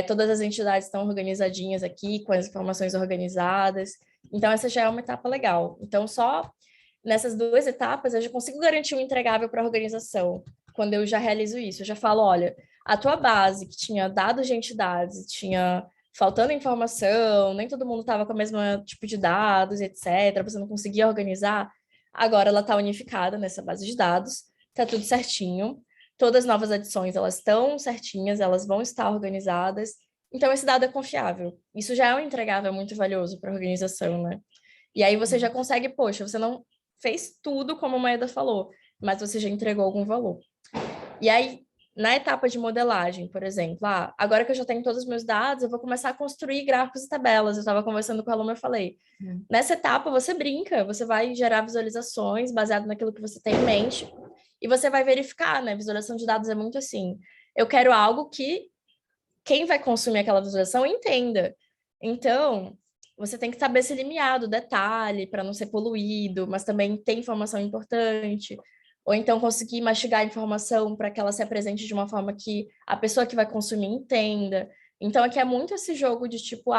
todas as entidades estão organizadinhas aqui, com as informações organizadas. Então, essa já é uma etapa legal. Então, só nessas 2 etapas, eu já consigo garantir um entregável para a organização, quando eu já realizo isso. Eu já falo, olha, a tua base, que tinha dados de entidades, tinha faltando informação, nem todo mundo estava com o mesmo tipo de dados, etc., você não conseguia organizar, agora ela está unificada nessa base de dados, está tudo certinho, todas as novas adições, elas estão certinhas, elas vão estar organizadas, então esse dado é confiável. Isso já é um entregável muito valioso para a organização, né? E aí você já consegue, poxa, você não fez tudo como a Maeda falou, mas você já entregou algum valor. E aí, na etapa de modelagem, por exemplo, agora que eu já tenho todos os meus dados, eu vou começar a construir gráficos e tabelas. Eu estava conversando com a aluna, eu falei, nessa etapa você brinca, você vai gerar visualizações baseado naquilo que você tem em mente, e você vai verificar, né? Visualização de dados é muito assim. Eu quero algo que quem vai consumir aquela visualização entenda. Então, você tem que saber se limiar do detalhe para não ser poluído, mas também ter informação importante. Ou então conseguir mastigar a informação para que ela se apresente de uma forma que a pessoa que vai consumir entenda. Então, aqui é muito esse jogo de tipo,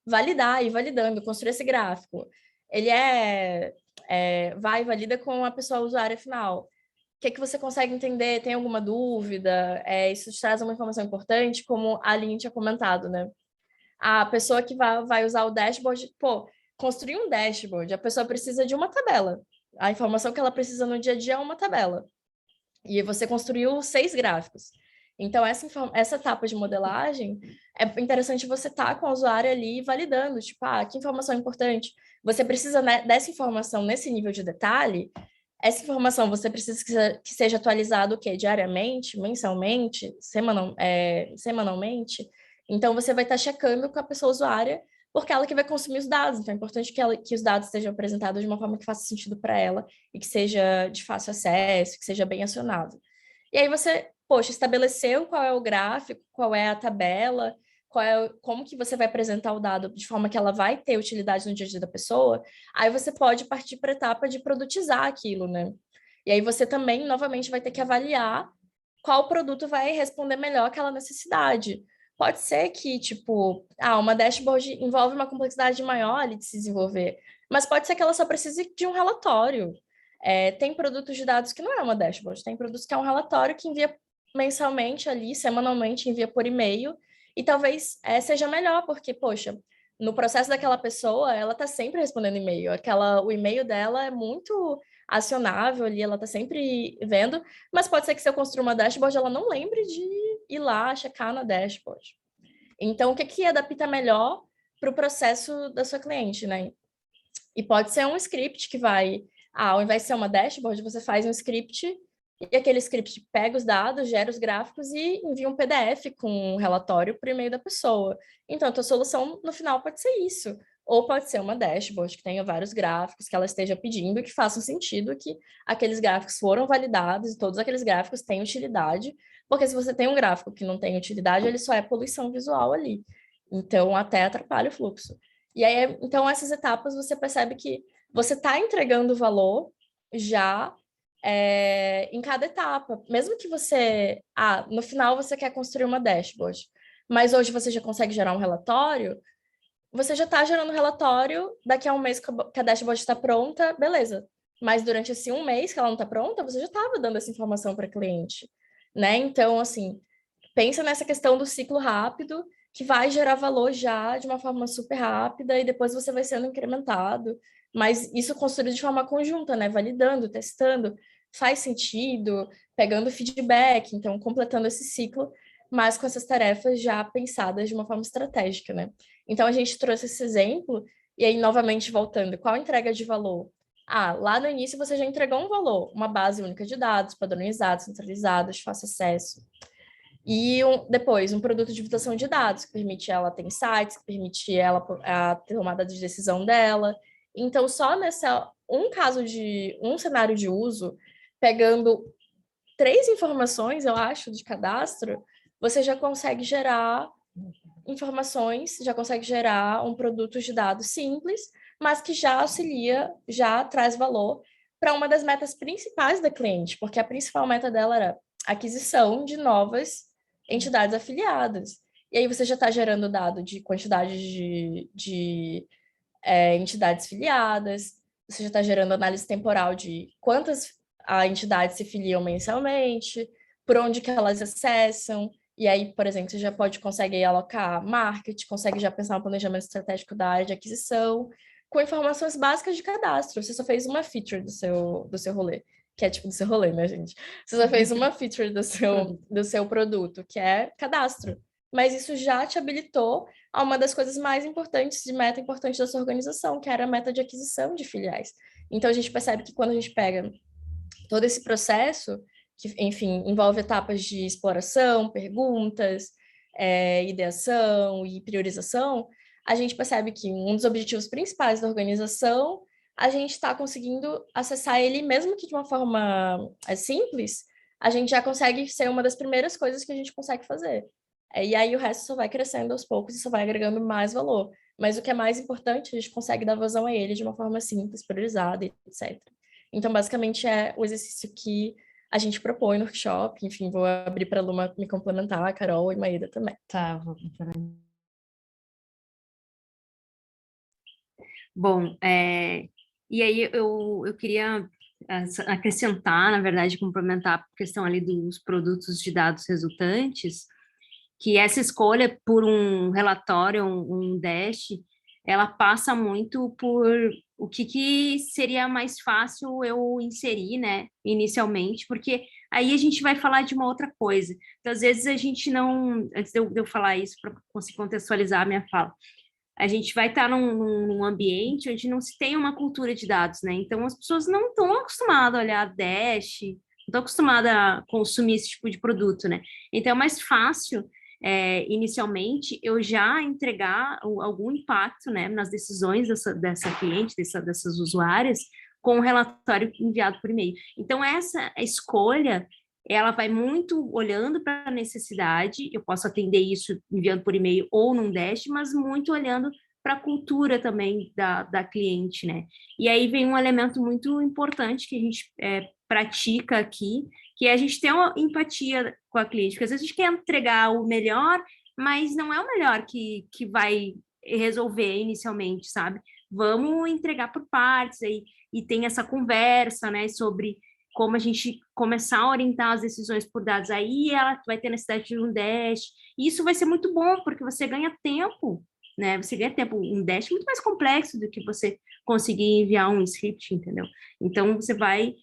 validar e validando, construir esse gráfico. Ele vai e valida com a pessoa usuária final. O que você consegue entender? Tem alguma dúvida? Isso te traz uma informação importante, como a Aline tinha comentado, né? A pessoa que vai usar o dashboard, construir um dashboard, a pessoa precisa de uma tabela. A informação que ela precisa no dia a dia é uma tabela. E você construiu 6 gráficos. Então, essa etapa de modelagem, é interessante você estar com o usuário ali validando, tipo, que informação importante. Você precisa, né, dessa informação nesse nível de detalhe. Essa informação você precisa que seja atualizado o quê? Diariamente, mensalmente, semanalmente. Então, você vai estar checando com a pessoa usuária, porque ela que vai consumir os dados. Então, é importante que os dados estejam apresentados de uma forma que faça sentido para ela e que seja de fácil acesso, que seja bem acionado. E aí você, estabeleceu qual é o gráfico, qual é a tabela, como que você vai apresentar o dado de forma que ela vai ter utilidade no dia a dia da pessoa, aí você pode partir para a etapa de produtizar aquilo, né? E aí você também, novamente, vai ter que avaliar qual produto vai responder melhor àquela necessidade. Pode ser que, tipo, uma dashboard envolve uma complexidade maior ali de se desenvolver, mas pode ser que ela só precise de um relatório. Tem produtos de dados que não é uma dashboard, tem produtos que é um relatório que envia mensalmente ali, semanalmente, envia por e-mail, e talvez seja melhor, porque, poxa, no processo daquela pessoa, ela está sempre respondendo e-mail. O e-mail dela é muito acionável ali, ela está sempre vendo, mas pode ser que se eu construir uma dashboard, ela não lembre de ir lá checar na dashboard. Então, o que adapta melhor para o processo da sua cliente, né? E pode ser um script que vai, ao invés de ser uma dashboard, você faz um script e aquele script pega os dados, gera os gráficos e envia um PDF com um relatório para o e-mail da pessoa. Então, a tua solução, no final, pode ser isso. Ou pode ser uma dashboard que tenha vários gráficos que ela esteja pedindo e que façam sentido, que aqueles gráficos foram validados e todos aqueles gráficos têm utilidade, porque se você tem um gráfico que não tem utilidade, ele só é poluição visual ali. Então, até atrapalha o fluxo. E aí, então, essas etapas você percebe que você está entregando valor já em cada etapa. Mesmo que você, no final você quer construir uma dashboard, mas hoje você já consegue gerar um relatório, você já está gerando um relatório, daqui a um mês que a dashboard está pronta, beleza. Mas durante esse um mês que ela não está pronta, você já estava dando essa informação para cliente, né? Então, assim, pensa nessa questão do ciclo rápido, que vai gerar valor já de uma forma super rápida e depois você vai sendo incrementado. Mas isso construído de forma conjunta, né? Validando, testando, faz sentido, pegando feedback, então completando esse ciclo, mas com essas tarefas já pensadas de uma forma estratégica, né? Então a gente trouxe esse exemplo, e aí, novamente, voltando, qual entrega de valor? Lá no início você já entregou um valor, uma base única de dados, padronizados, centralizados, de fácil acesso. E depois, um produto de divulgação de dados, que permite ela ter insights, que permite ela a tomada de decisão dela. Então, só um cenário de uso, pegando 3 informações, eu acho, de cadastro, você já consegue gerar informações, já consegue gerar um produto de dados simples, mas que já auxilia, já traz valor para uma das metas principais da cliente, porque a principal meta dela era aquisição de novas entidades afiliadas. E aí você já está gerando dado de quantidade de entidades filiadas, você já está gerando análise temporal de quantas entidades se filiam mensalmente, por onde que elas acessam, e aí, por exemplo, você já consegue alocar marketing, consegue já pensar no planejamento estratégico da área de aquisição, com informações básicas de cadastro. Você só fez uma feature do seu rolê, que é tipo do seu rolê, né, gente? Você só fez uma feature do seu produto, que é cadastro. Mas isso já te habilitou a uma das coisas mais importantes, de meta importante da sua organização, que era a meta de aquisição de filiais. Então, a gente percebe que quando a gente pega todo esse processo, que, enfim, envolve etapas de exploração, perguntas, ideação e priorização, a gente percebe que um dos objetivos principais da organização, a gente está conseguindo acessar ele, mesmo que de uma forma simples, a gente já consegue ser uma das primeiras coisas que a gente consegue fazer. E aí o resto só vai crescendo aos poucos e só vai agregando mais valor. Mas o que é mais importante, a gente consegue dar vazão a ele de uma forma simples, priorizada, etc. Então, basicamente, é o exercício que a gente propõe no workshop. Enfim, vou abrir para a Luma me complementar, a Carol e Maída também. Tá, vou complementar. Bom, e aí eu queria acrescentar, na verdade, complementar a questão ali dos produtos de dados resultantes, que essa escolha por um relatório, um dash, ela passa muito por o que seria mais fácil eu inserir, né, inicialmente, porque aí a gente vai falar de uma outra coisa. Então, às vezes a gente não, antes de eu falar isso, para conseguir contextualizar a minha fala, a gente vai estar num ambiente onde não se tem uma cultura de dados, né? Então, as pessoas não estão acostumadas a olhar dash, não estão acostumadas a consumir esse tipo de produto, né? Então, é mais fácil inicialmente, eu já entregar algum impacto, né, nas decisões dessa cliente, dessas usuárias, com o relatório enviado por e-mail. Então, essa escolha, ela vai muito olhando para a necessidade, eu posso atender isso enviando por e-mail ou num dash, mas muito olhando para a cultura também da cliente, né? E aí vem um elemento muito importante que a gente pratica aqui, que é a gente ter uma empatia com a cliente, porque às vezes a gente quer entregar o melhor, mas não é o melhor que vai resolver inicialmente, sabe? Vamos entregar por partes aí, e tem essa conversa, né, sobre como a gente começar a orientar as decisões por dados. Aí ela vai ter necessidade de um dash, e isso vai ser muito bom, porque você ganha tempo, né? Você ganha tempo. Um dash é muito mais complexo do que você conseguir enviar um script, entendeu? Então, você vai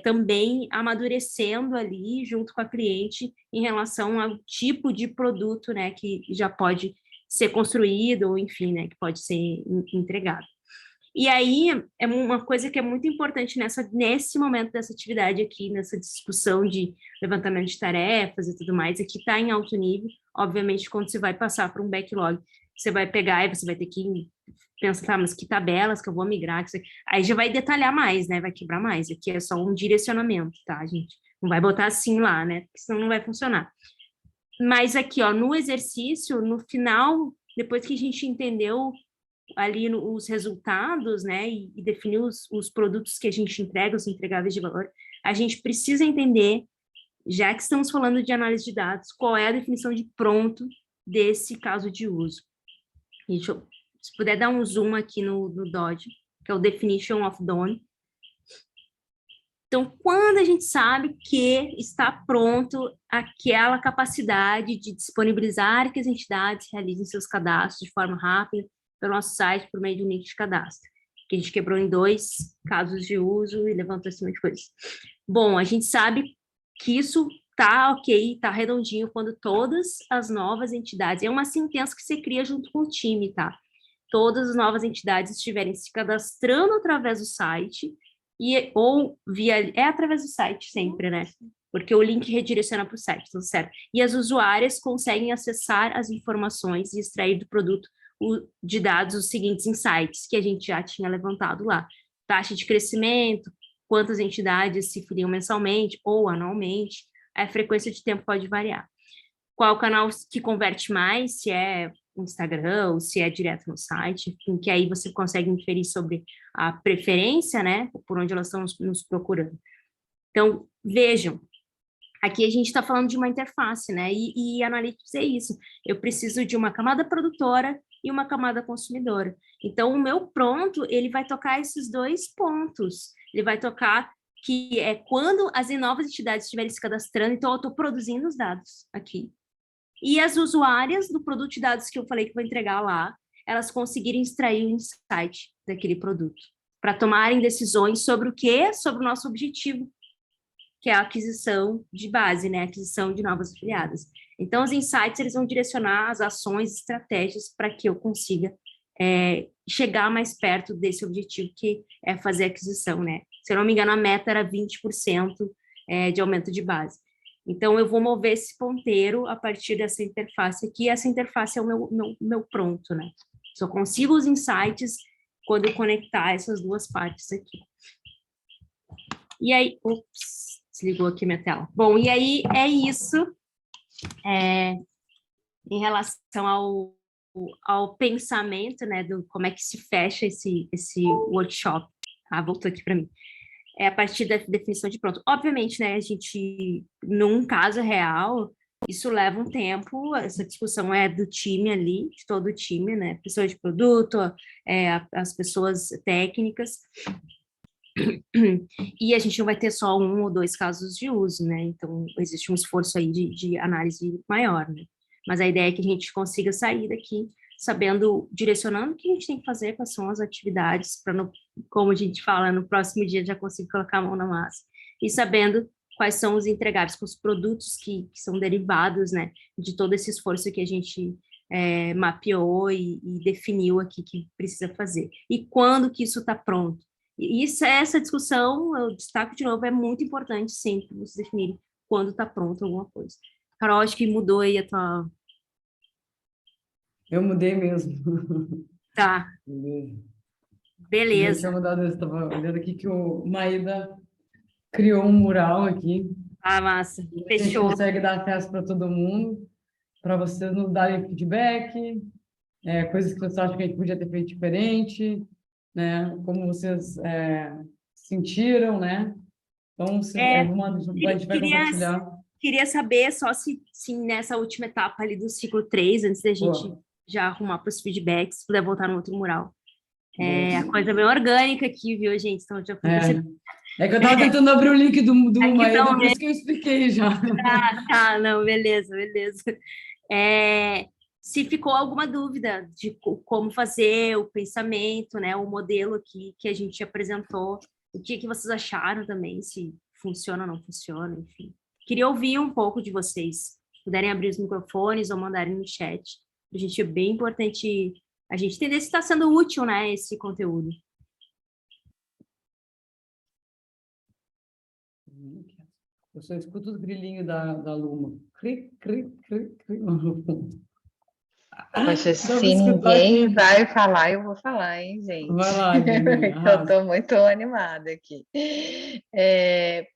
também amadurecendo ali junto com a cliente em relação ao tipo de produto, né, que já pode ser construído, ou enfim, né, que pode ser entregado. E aí, é uma coisa que é muito importante nesse momento dessa atividade aqui, nessa discussão de levantamento de tarefas e tudo mais, aqui está em alto nível. Obviamente, quando você vai passar para um backlog, você vai pegar e você vai ter que pensar, tá, mas que tabelas que eu vou migrar, aí já vai detalhar mais, né, vai quebrar mais. Aqui é só um direcionamento, tá, gente? Não vai botar assim lá, né, porque senão não vai funcionar. Mas aqui, ó, no exercício, no final, depois que a gente entendeu ali os resultados, né, e definir os produtos que a gente entrega, os entregáveis de valor, a gente precisa entender, já que estamos falando de análise de dados, qual é a definição de pronto desse caso de uso. E se puder dar um zoom aqui no Dodge, que é o Definition of Done. Então, quando a gente sabe que está pronto aquela capacidade de disponibilizar que as entidades realizem seus cadastros de forma rápida pelo nosso site por meio de um link de cadastro, que a gente quebrou em 2 casos de uso e levantou esse monte de coisa. Bom, a gente sabe que isso tá ok, tá redondinho quando todas as novas entidades, é uma sentença que você cria junto com o time, tá? Todas as novas entidades estiverem se cadastrando através do site ou através do site sempre, né? Porque o link redireciona para o site, tudo certo. E as usuárias conseguem acessar as informações e extrair do produto de dados os seguintes insights que a gente já tinha levantado lá. Taxa de crescimento, quantas entidades se filiam mensalmente ou anualmente, a frequência de tempo pode variar. Qual o canal que converte mais, se é o Instagram ou se é direto no site, enfim, que aí você consegue inferir sobre a preferência, né, por onde elas estão nos procurando. Então, vejam, aqui a gente está falando de uma interface, né, e Analytics é isso, eu preciso de uma camada produtora e uma camada consumidora. Então, o meu pronto, ele vai tocar esses 2 pontos, ele vai tocar que é quando as novas entidades estiverem se cadastrando, então eu estou produzindo os dados aqui. E as usuárias do produto de dados que eu falei que vou entregar lá, elas conseguirem extrair o insight daquele produto, para tomarem decisões sobre o quê? Sobre o nosso objetivo, que é a aquisição de base, né? A aquisição de novas afiliadas. Então, os insights, eles vão direcionar as ações e estratégias para que eu consiga chegar mais perto desse objetivo, que é fazer a aquisição, né? Se eu não me engano, a meta era 20% de aumento de base. Então, eu vou mover esse ponteiro a partir dessa interface aqui. Essa interface é o meu pronto, né? Só consigo os insights quando eu conectar essas 2 partes aqui. E aí, ops, desligou aqui minha tela. Bom, e aí é isso em relação ao pensamento, né, do como é que se fecha esse workshop. Ah, voltou aqui para mim. É a partir da definição de pronto. Obviamente, né, a gente, num caso real, isso leva um tempo, essa discussão é do time ali, de todo o time, né, pessoas de produto, as pessoas técnicas, e a gente não vai ter só 1 ou 2 casos de uso, né, então existe um esforço aí de análise maior, né, mas a ideia é que a gente consiga sair daqui sabendo, direcionando o que a gente tem que fazer, quais são as atividades, para, como a gente fala, no próximo dia já consigo colocar a mão na massa, e sabendo quais são os entregáveis, com os produtos que são derivados, né, de todo esse esforço que a gente mapeou e definiu aqui que precisa fazer. E quando que isso está pronto? E essa discussão, eu destaco de novo, é muito importante sempre vocês definirem quando está pronto alguma coisa. Carol, acho que mudou aí a tua... Eu mudei mesmo. Tá. Beleza. Eu tinha mudado, eu estava olhando aqui que o Maída criou um mural aqui. Ah, massa. A gente Fechou. consegue dar acesso para todo mundo, para vocês nos darem feedback, coisas que vocês acham que a gente podia ter feito diferente, né? Como vocês sentiram, né? Então, a gente vai compartilhar. Queria saber só se nessa última etapa ali do ciclo 3, antes da gente já arrumar para os feedbacks, se puder voltar no outro mural. A coisa bem orgânica aqui, viu, gente? Então, já que eu estava tentando abrir o link do Maída, por isso que eu expliquei já. Tá, não, beleza. Se ficou alguma dúvida de como fazer o pensamento, né, o modelo aqui que a gente apresentou, o que vocês acharam também, se funciona ou não funciona, enfim. Queria ouvir um pouco de vocês. Se puderem abrir os microfones ou mandarem no chat. A gente é bem importante a gente entender se está sendo útil, né, esse conteúdo. Eu só escuto os grilinhos da Luma. Cri, cri, cri, cri. Poxa, se ninguém vai falar, eu vou falar, hein, gente? Vai lá, eu estou muito animada aqui.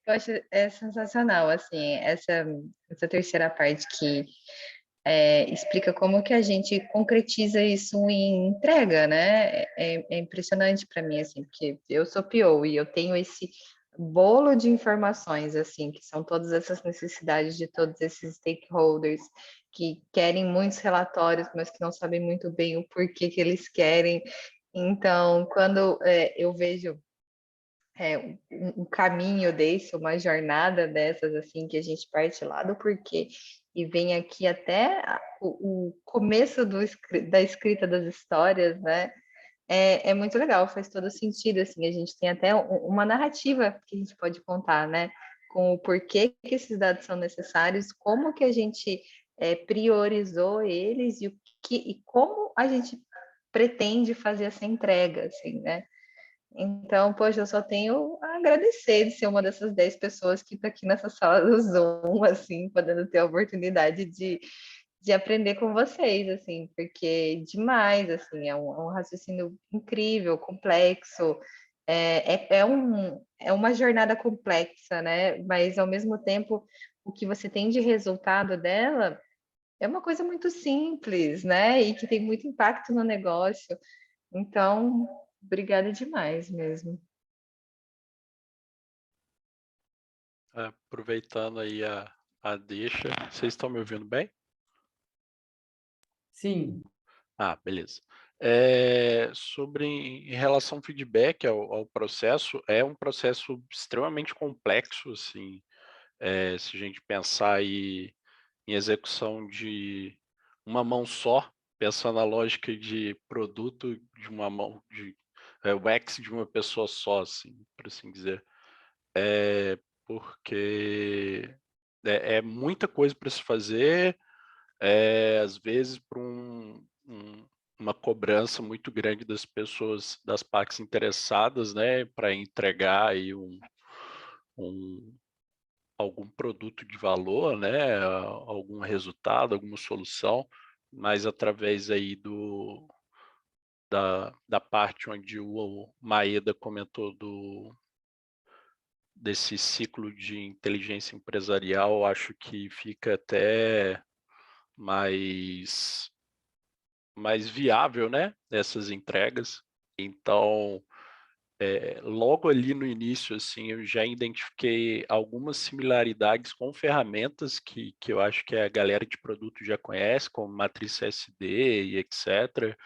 Poxa, é sensacional, assim, essa terceira parte que explica como que a gente concretiza isso em entrega, né? É impressionante para mim, assim, porque eu sou PO e eu tenho esse bolo de informações, assim, que são todas essas necessidades de todos esses stakeholders que querem muitos relatórios, mas que não sabem muito bem o porquê que eles querem. Então, quando eu vejo um caminho desse, uma jornada dessas, assim, que a gente parte lá do porquê e vem aqui até o começo da escrita das histórias, né? É muito legal, faz todo sentido, assim, a gente tem até uma narrativa que a gente pode contar, né? Com o porquê que esses dados são necessários, como que a gente priorizou eles e como a gente pretende fazer essa entrega, assim, né? Então, poxa, eu só tenho a agradecer de ser uma dessas 10 pessoas que está aqui nessa sala do Zoom, assim, podendo ter a oportunidade de aprender com vocês, assim, porque demais, assim, é um raciocínio incrível, complexo, é uma jornada complexa, né? Mas, ao mesmo tempo, o que você tem de resultado dela é uma coisa muito simples, né? E que tem muito impacto no negócio. Então, obrigada demais mesmo. Aproveitando aí a deixa, vocês estão me ouvindo bem? Sim. Beleza. Sobre em relação ao feedback ao processo, é um processo extremamente complexo, assim, se a gente pensar aí em execução de uma mão só, pensando na lógica de produto de uma mão, o X de uma pessoa só, assim, por assim dizer. Porque é muita coisa para se fazer, às vezes por uma cobrança muito grande das pessoas, das partes interessadas, né, para entregar aí algum produto de valor, né, algum resultado, alguma solução, mas através aí da parte onde o Maeda comentou desse ciclo de inteligência empresarial, acho que fica até mais viável, né, essas entregas. Então, logo ali no início, assim, eu já identifiquei algumas similaridades com ferramentas que eu acho que a galera de produto já conhece, como matriz SD e etc.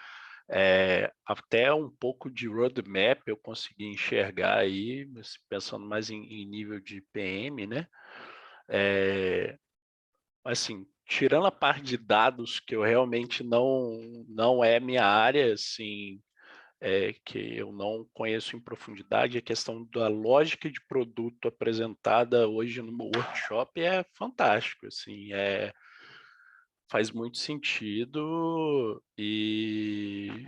Até um pouco de roadmap eu consegui enxergar aí, pensando mais em nível de PM, né? Assim, tirando a parte de dados, que eu realmente não é minha área, assim, que eu não conheço em profundidade, a questão da lógica de produto apresentada hoje no meu workshop é fantástico, assim, faz muito sentido e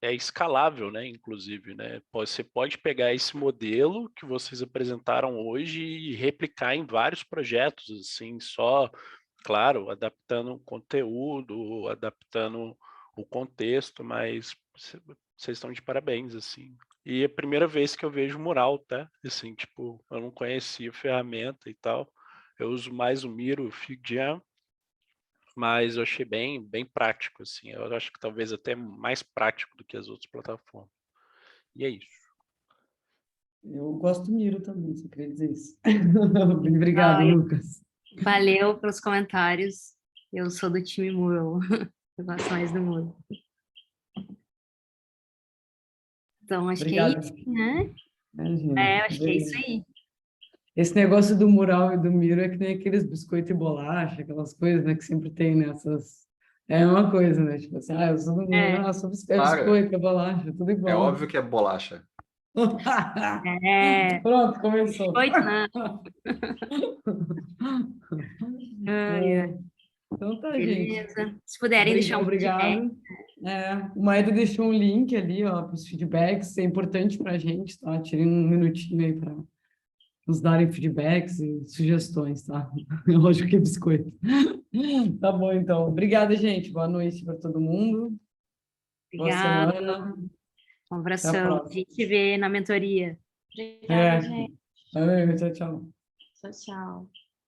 é escalável, né, inclusive, né? Você pode pegar esse modelo que vocês apresentaram hoje e replicar em vários projetos, assim, só, claro, adaptando o conteúdo, adaptando o contexto, mas vocês estão de parabéns, assim. E é a primeira vez que eu vejo mural, tá? Assim, tipo, eu não conhecia a ferramenta e tal. Eu uso mais o Miro, o FigJam, mas eu achei bem prático, assim. Eu acho que talvez até mais prático do que as outras plataformas. E é isso. Eu gosto do Miro também, você queria dizer isso. Obrigado, Ai, Lucas. valeu pelos comentários. Eu sou do time Mural. Eu gosto mais do Mural. Então, acho que é Obrigado. isso, né? Gente. Acho que é isso aí. Esse negócio do mural e do Miro é que nem aqueles biscoito e bolacha, aquelas coisas, né, que sempre tem nessas... É uma coisa, né? Tipo assim, eu sou do Miro, É, sou Claro, biscoito, é bolacha, tudo é igual. óbvio que é bolacha. é. Pronto, começou. Biscoito, né? Ai, ai. Então tá, gente. Beleza. Se puderem deixar um feedback. Obrigado. O Maeda deixou um link ali, ó, para os feedbacks. É importante para a gente, tá? Tirem um minutinho aí para nos darem feedbacks e sugestões, tá? Lógico que é biscoito. Tá bom, então. Obrigada, gente. Boa noite para todo mundo. Boa Obrigada. semana. Um Até a abração. A próxima. gente se vê na mentoria. Obrigada, gente. Valeu, tchau, tchau. Tchau, tchau.